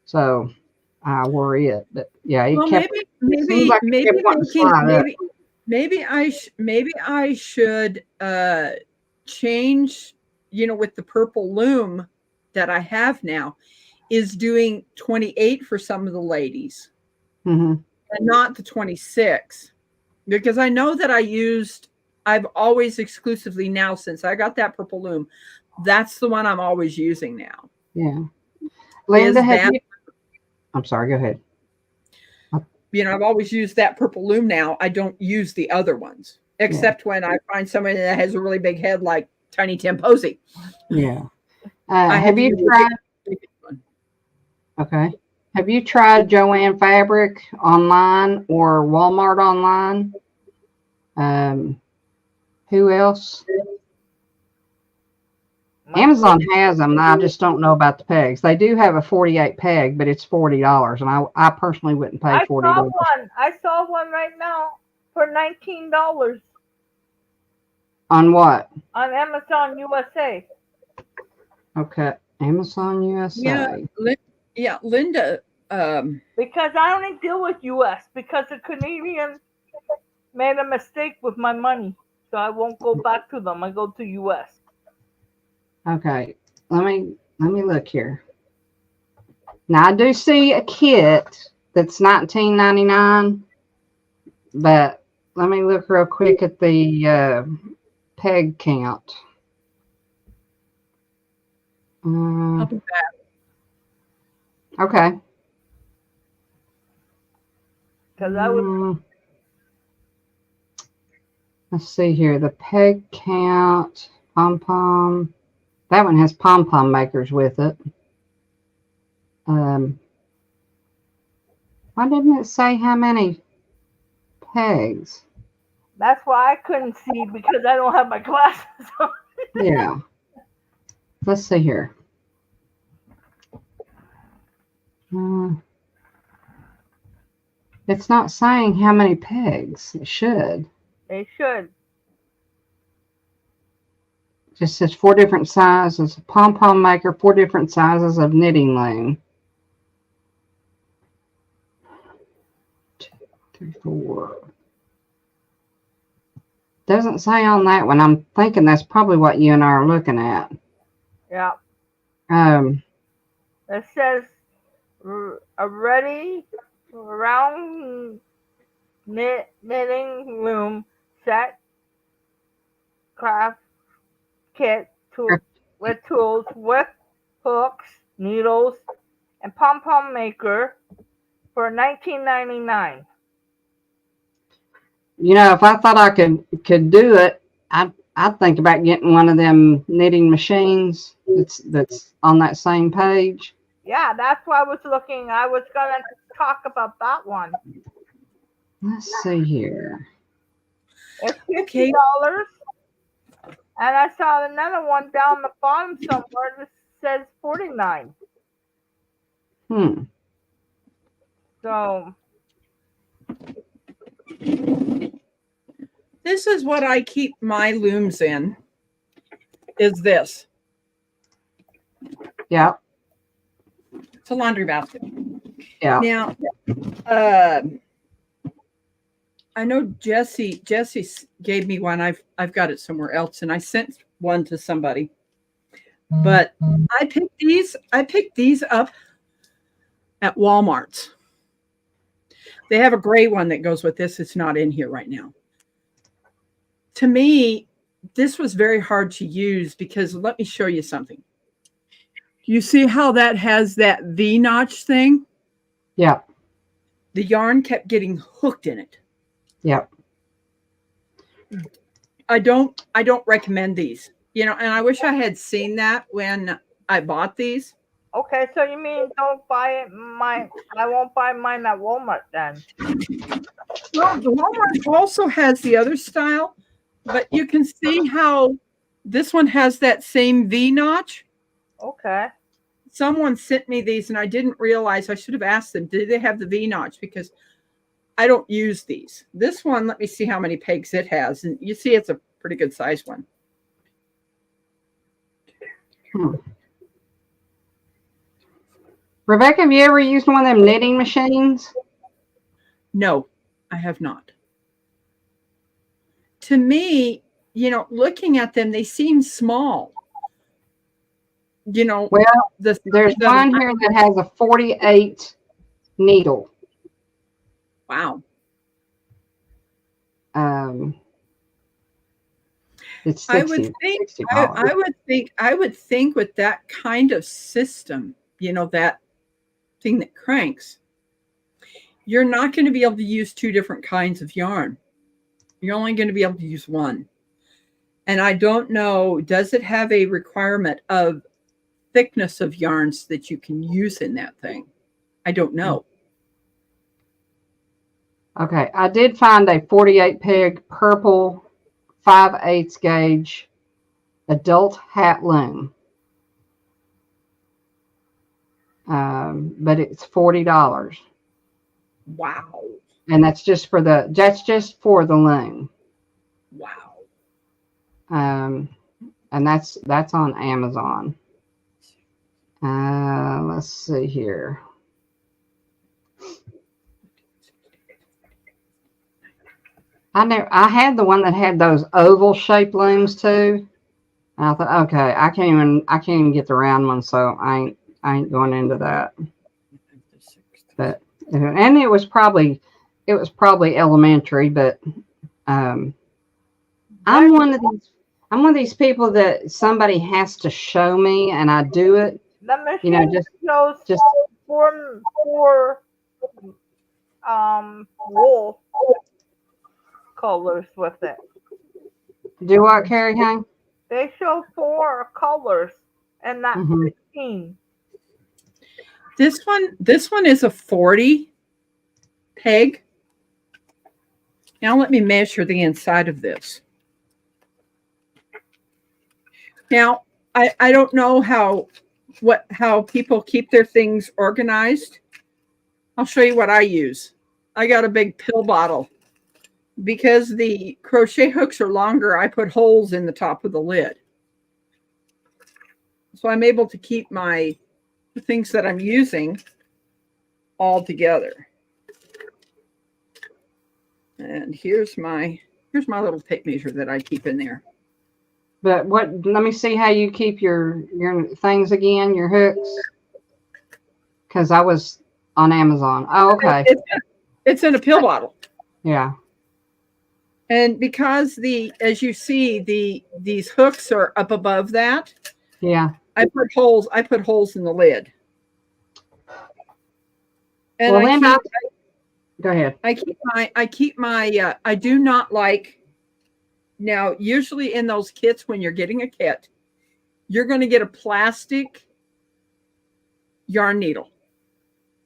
So I wore it. But yeah, it kept. Maybe I should change. With the purple loom that I have now, is doing 28 for some of the ladies, Mm-hmm. and not the 26, because I know that I've always exclusively now, since I got that purple loom, that's the one I'm always using now. Yeah. Linda, I'm sorry, go ahead. I've always used that purple loom now. I don't use the other ones, except when I find somebody that has a really big head like Tiny Tim Posey. Yeah. Have you tried? Okay. Have you tried Joanne Fabric online or Walmart online? Who else? Amazon has them. I just don't know about the pegs. They do have a 48 peg, but it's $40, and I personally wouldn't pay $40. I saw one right now for $19 On what? on Amazon USA. Okay, Amazon USA. Yeah, Linda. Because I only deal with US, because the Canadians made a mistake with my money, so I won't go back to them. I go to US. Okay, let me look here. Now I do see a kit that's $19.99, but let me look real quick at the peg count. I'll be back. Okay. Because I was Let's see here. The peg count, pom pom. That one has pom pom makers with it. Why didn't it say how many pegs? that's why I couldn't see because I don't have my glasses on. Yeah. Let's see here. It's not saying how many pegs. It should. They should. Just says 4 different sizes. Pom pom maker, 4 different sizes of knitting loom. 2, 3, 4. Doesn't say on that one. I'm thinking that's probably what you and I are looking at. Yeah. It says a ready round knitting loom set craft kit with tools, with hooks, needles, and pom pom maker for $19.99. You know, if I thought I could do it, I'd think about getting one of them knitting machines that's on that same page. Yeah, that's why I was looking. I was gonna talk about that one. Let's see here. It's $50. And I saw another one down the bottom somewhere that says $49. So This is what I keep my looms in, is this. Yeah. It's a laundry basket. Yeah. Now, I know Jesse gave me one. I've got it somewhere else, and I sent one to somebody. But I picked these up at Walmart's. They have a gray one that goes with this. It's not in here right now. To me, this was very hard to use because let me show you something. You see how that has that V-notch thing? Yeah. The yarn kept getting hooked in it. Yep. I don't recommend these. You know, and I wish I had seen that when I bought these. okay, so you mean don't buy it I won't buy mine at Walmart then. Well, the Walmart also has the other style, but you can see how this one has that same V-notch. Okay. Someone sent me these and I didn't realize. I should have asked them, did they have the V-notch? Because I don't use these. This one, let me see how many pegs it has. And you see it's a pretty good size one. Rebecca, have you ever used one of them knitting machines? No, I have not. To me, you know, looking at them, they seem small. You know, Well, there's one here that has a 48 needle. Wow. It's I would think with that kind of system, you know, that thing that cranks, you're not going to be able to use 2 different kinds of yarn. You're only going to be able to use one. And I don't know, does it have a requirement of thickness of yarns that you can use in that thing? I don't know. Okay, I did find a 48 peg purple 5/8 gauge adult hat loom. But it's $40. Wow. And that's just for the loom. Wow. And that's on Amazon. Let's see here. I had the one that had those oval shaped looms too. And I thought, okay, I can't even get the round one, so I ain't going into that. But and it was probably it was probably elementary, but I'm one of these people that somebody has to show me and I do it. The machine You know, just shows four wool colors with it. do what, Carrie Hang? They show 4 colors and not Mhm. 15. This one is a 40 peg. Now let me measure the inside of this. Now, I don't know how people keep their things organized. I'll show you what I use. I got a big pill bottle. Because the crochet hooks are longer, I put holes in the top of the lid. So I'm able to keep the things that I'm using all together. And here's my little tape measure that I keep in there. But let me see how you keep your things again, your hooks. Because I was on Amazon. Oh, okay. It's in a pill bottle. Yeah. And because as you see, these hooks are up above that. Yeah. I put holes in the lid. And Well, Linda, go ahead. I keep my I do not like. Now, usually in those kits, when you're getting a kit, you're going to get a plastic yarn needle.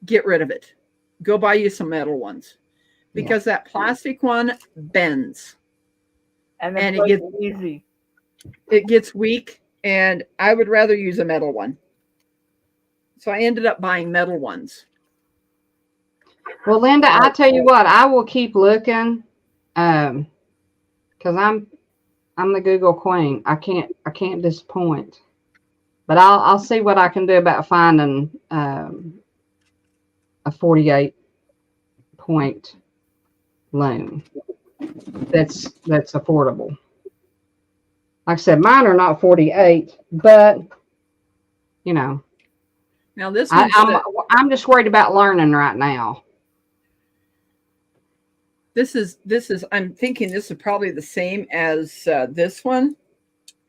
Get rid of it. Go buy you some metal ones, because that plastic one bends. And it it gets easy. It gets weak, and I would rather use a metal one. So I ended up buying metal ones. Well, Linda, I tell you what, I will keep looking, because I'm the Google queen. I can't disappoint. But I'll see what I can do about finding a 48 point loom that's affordable. Like I said, mine are not 48, but you know, Now this I'm just worried about learning right now. This is I'm thinking this is probably the same as this one,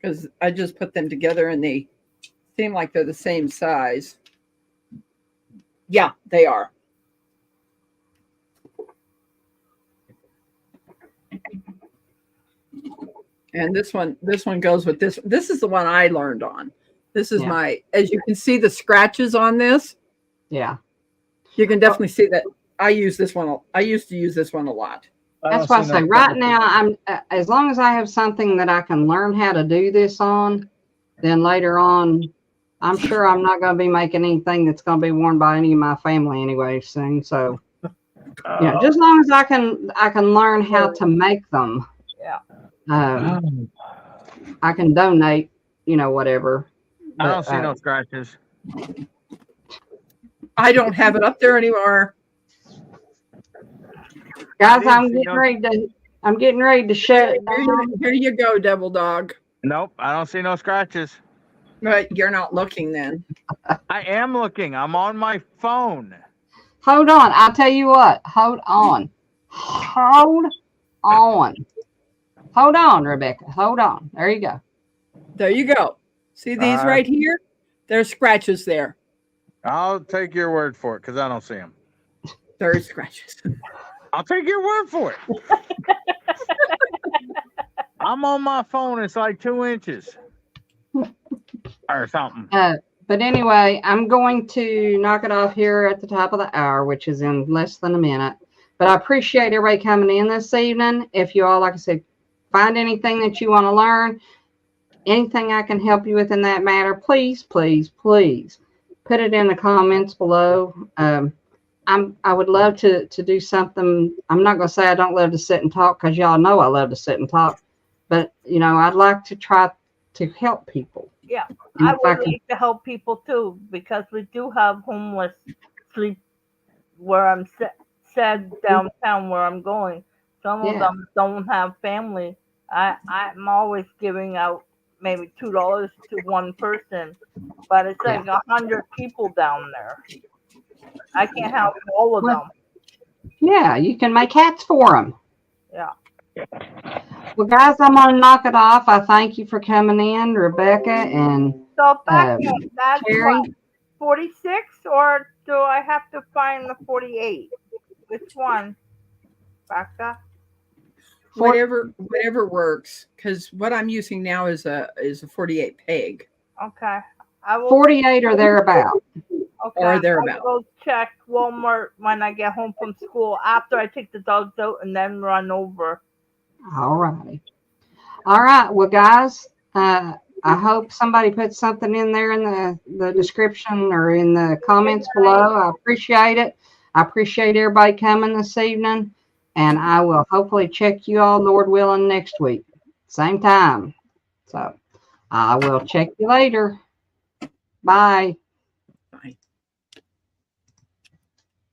because I just put them together and they seem like they're the same size. Yeah, they are. And this one goes with this. This is the one I learned on. This is as you can see the scratches on this. Yeah. You can definitely see that I use this one. I used to use this one a lot. That's why I say right now, I'm as long as I have something that I can learn how to do this on, then later on, I'm sure I'm not going to be making anything that's going to be worn by any of my family anyway soon. So, yeah, just as long as I can learn how to make them. Yeah. I can donate, whatever. I don't see no scratches. I don't have it up there anymore. Guys, I'm getting ready to shut it down. Here you go, Devil Dog. Nope, I don't see no scratches. But you're not looking then. I am looking. I'm on my phone. Hold on. I'll tell you what. Hold on. Hold on, Rebecca. Hold on. There you go. There you go. See these right here? There's scratches there. I'll take your word for it because I don't see them. There's scratches. I'll take your word for it. I'm on my phone. It's like 2 inches or something. But anyway, I'm going to knock it off here at the top of the hour, which is in less than a minute. But I appreciate everybody coming in this evening. If you all, like I said, find anything that you want to learn, anything I can help you with in that matter, please, please, please put it in the comments below. I would love to do something. I'm not going to say I don't love to sit and talk, because y'all know I love to sit and talk. But, I'd like to try to help people. Yeah, I would like to help people too, because we do have homeless sleep where I'm said downtown where I'm going. Some of them don't have family. I'm always giving out maybe $2 to one person, but it's like 100 people down there. I can't help all of them. Yeah, you can make hats for them. Yeah. Well, guys, I'm going to knock it off. I thank you for coming in, Rebecca and So back up, that's Terry. what, 46, or do I have to find the 48? Which one? Becca? Whatever works, because what I'm using now is a 48 peg. Okay. I will 48 or thereabout. okay, or thereabout. I will check Walmart when I get home from school after I take the dogs out and then run over. All righty. All right. Well, guys, I hope somebody put something in there in the description or in the comments below. I appreciate it. I appreciate everybody coming this evening. And I will hopefully check you all, Lord willing, next week. Same time. So I will check you later. Bye.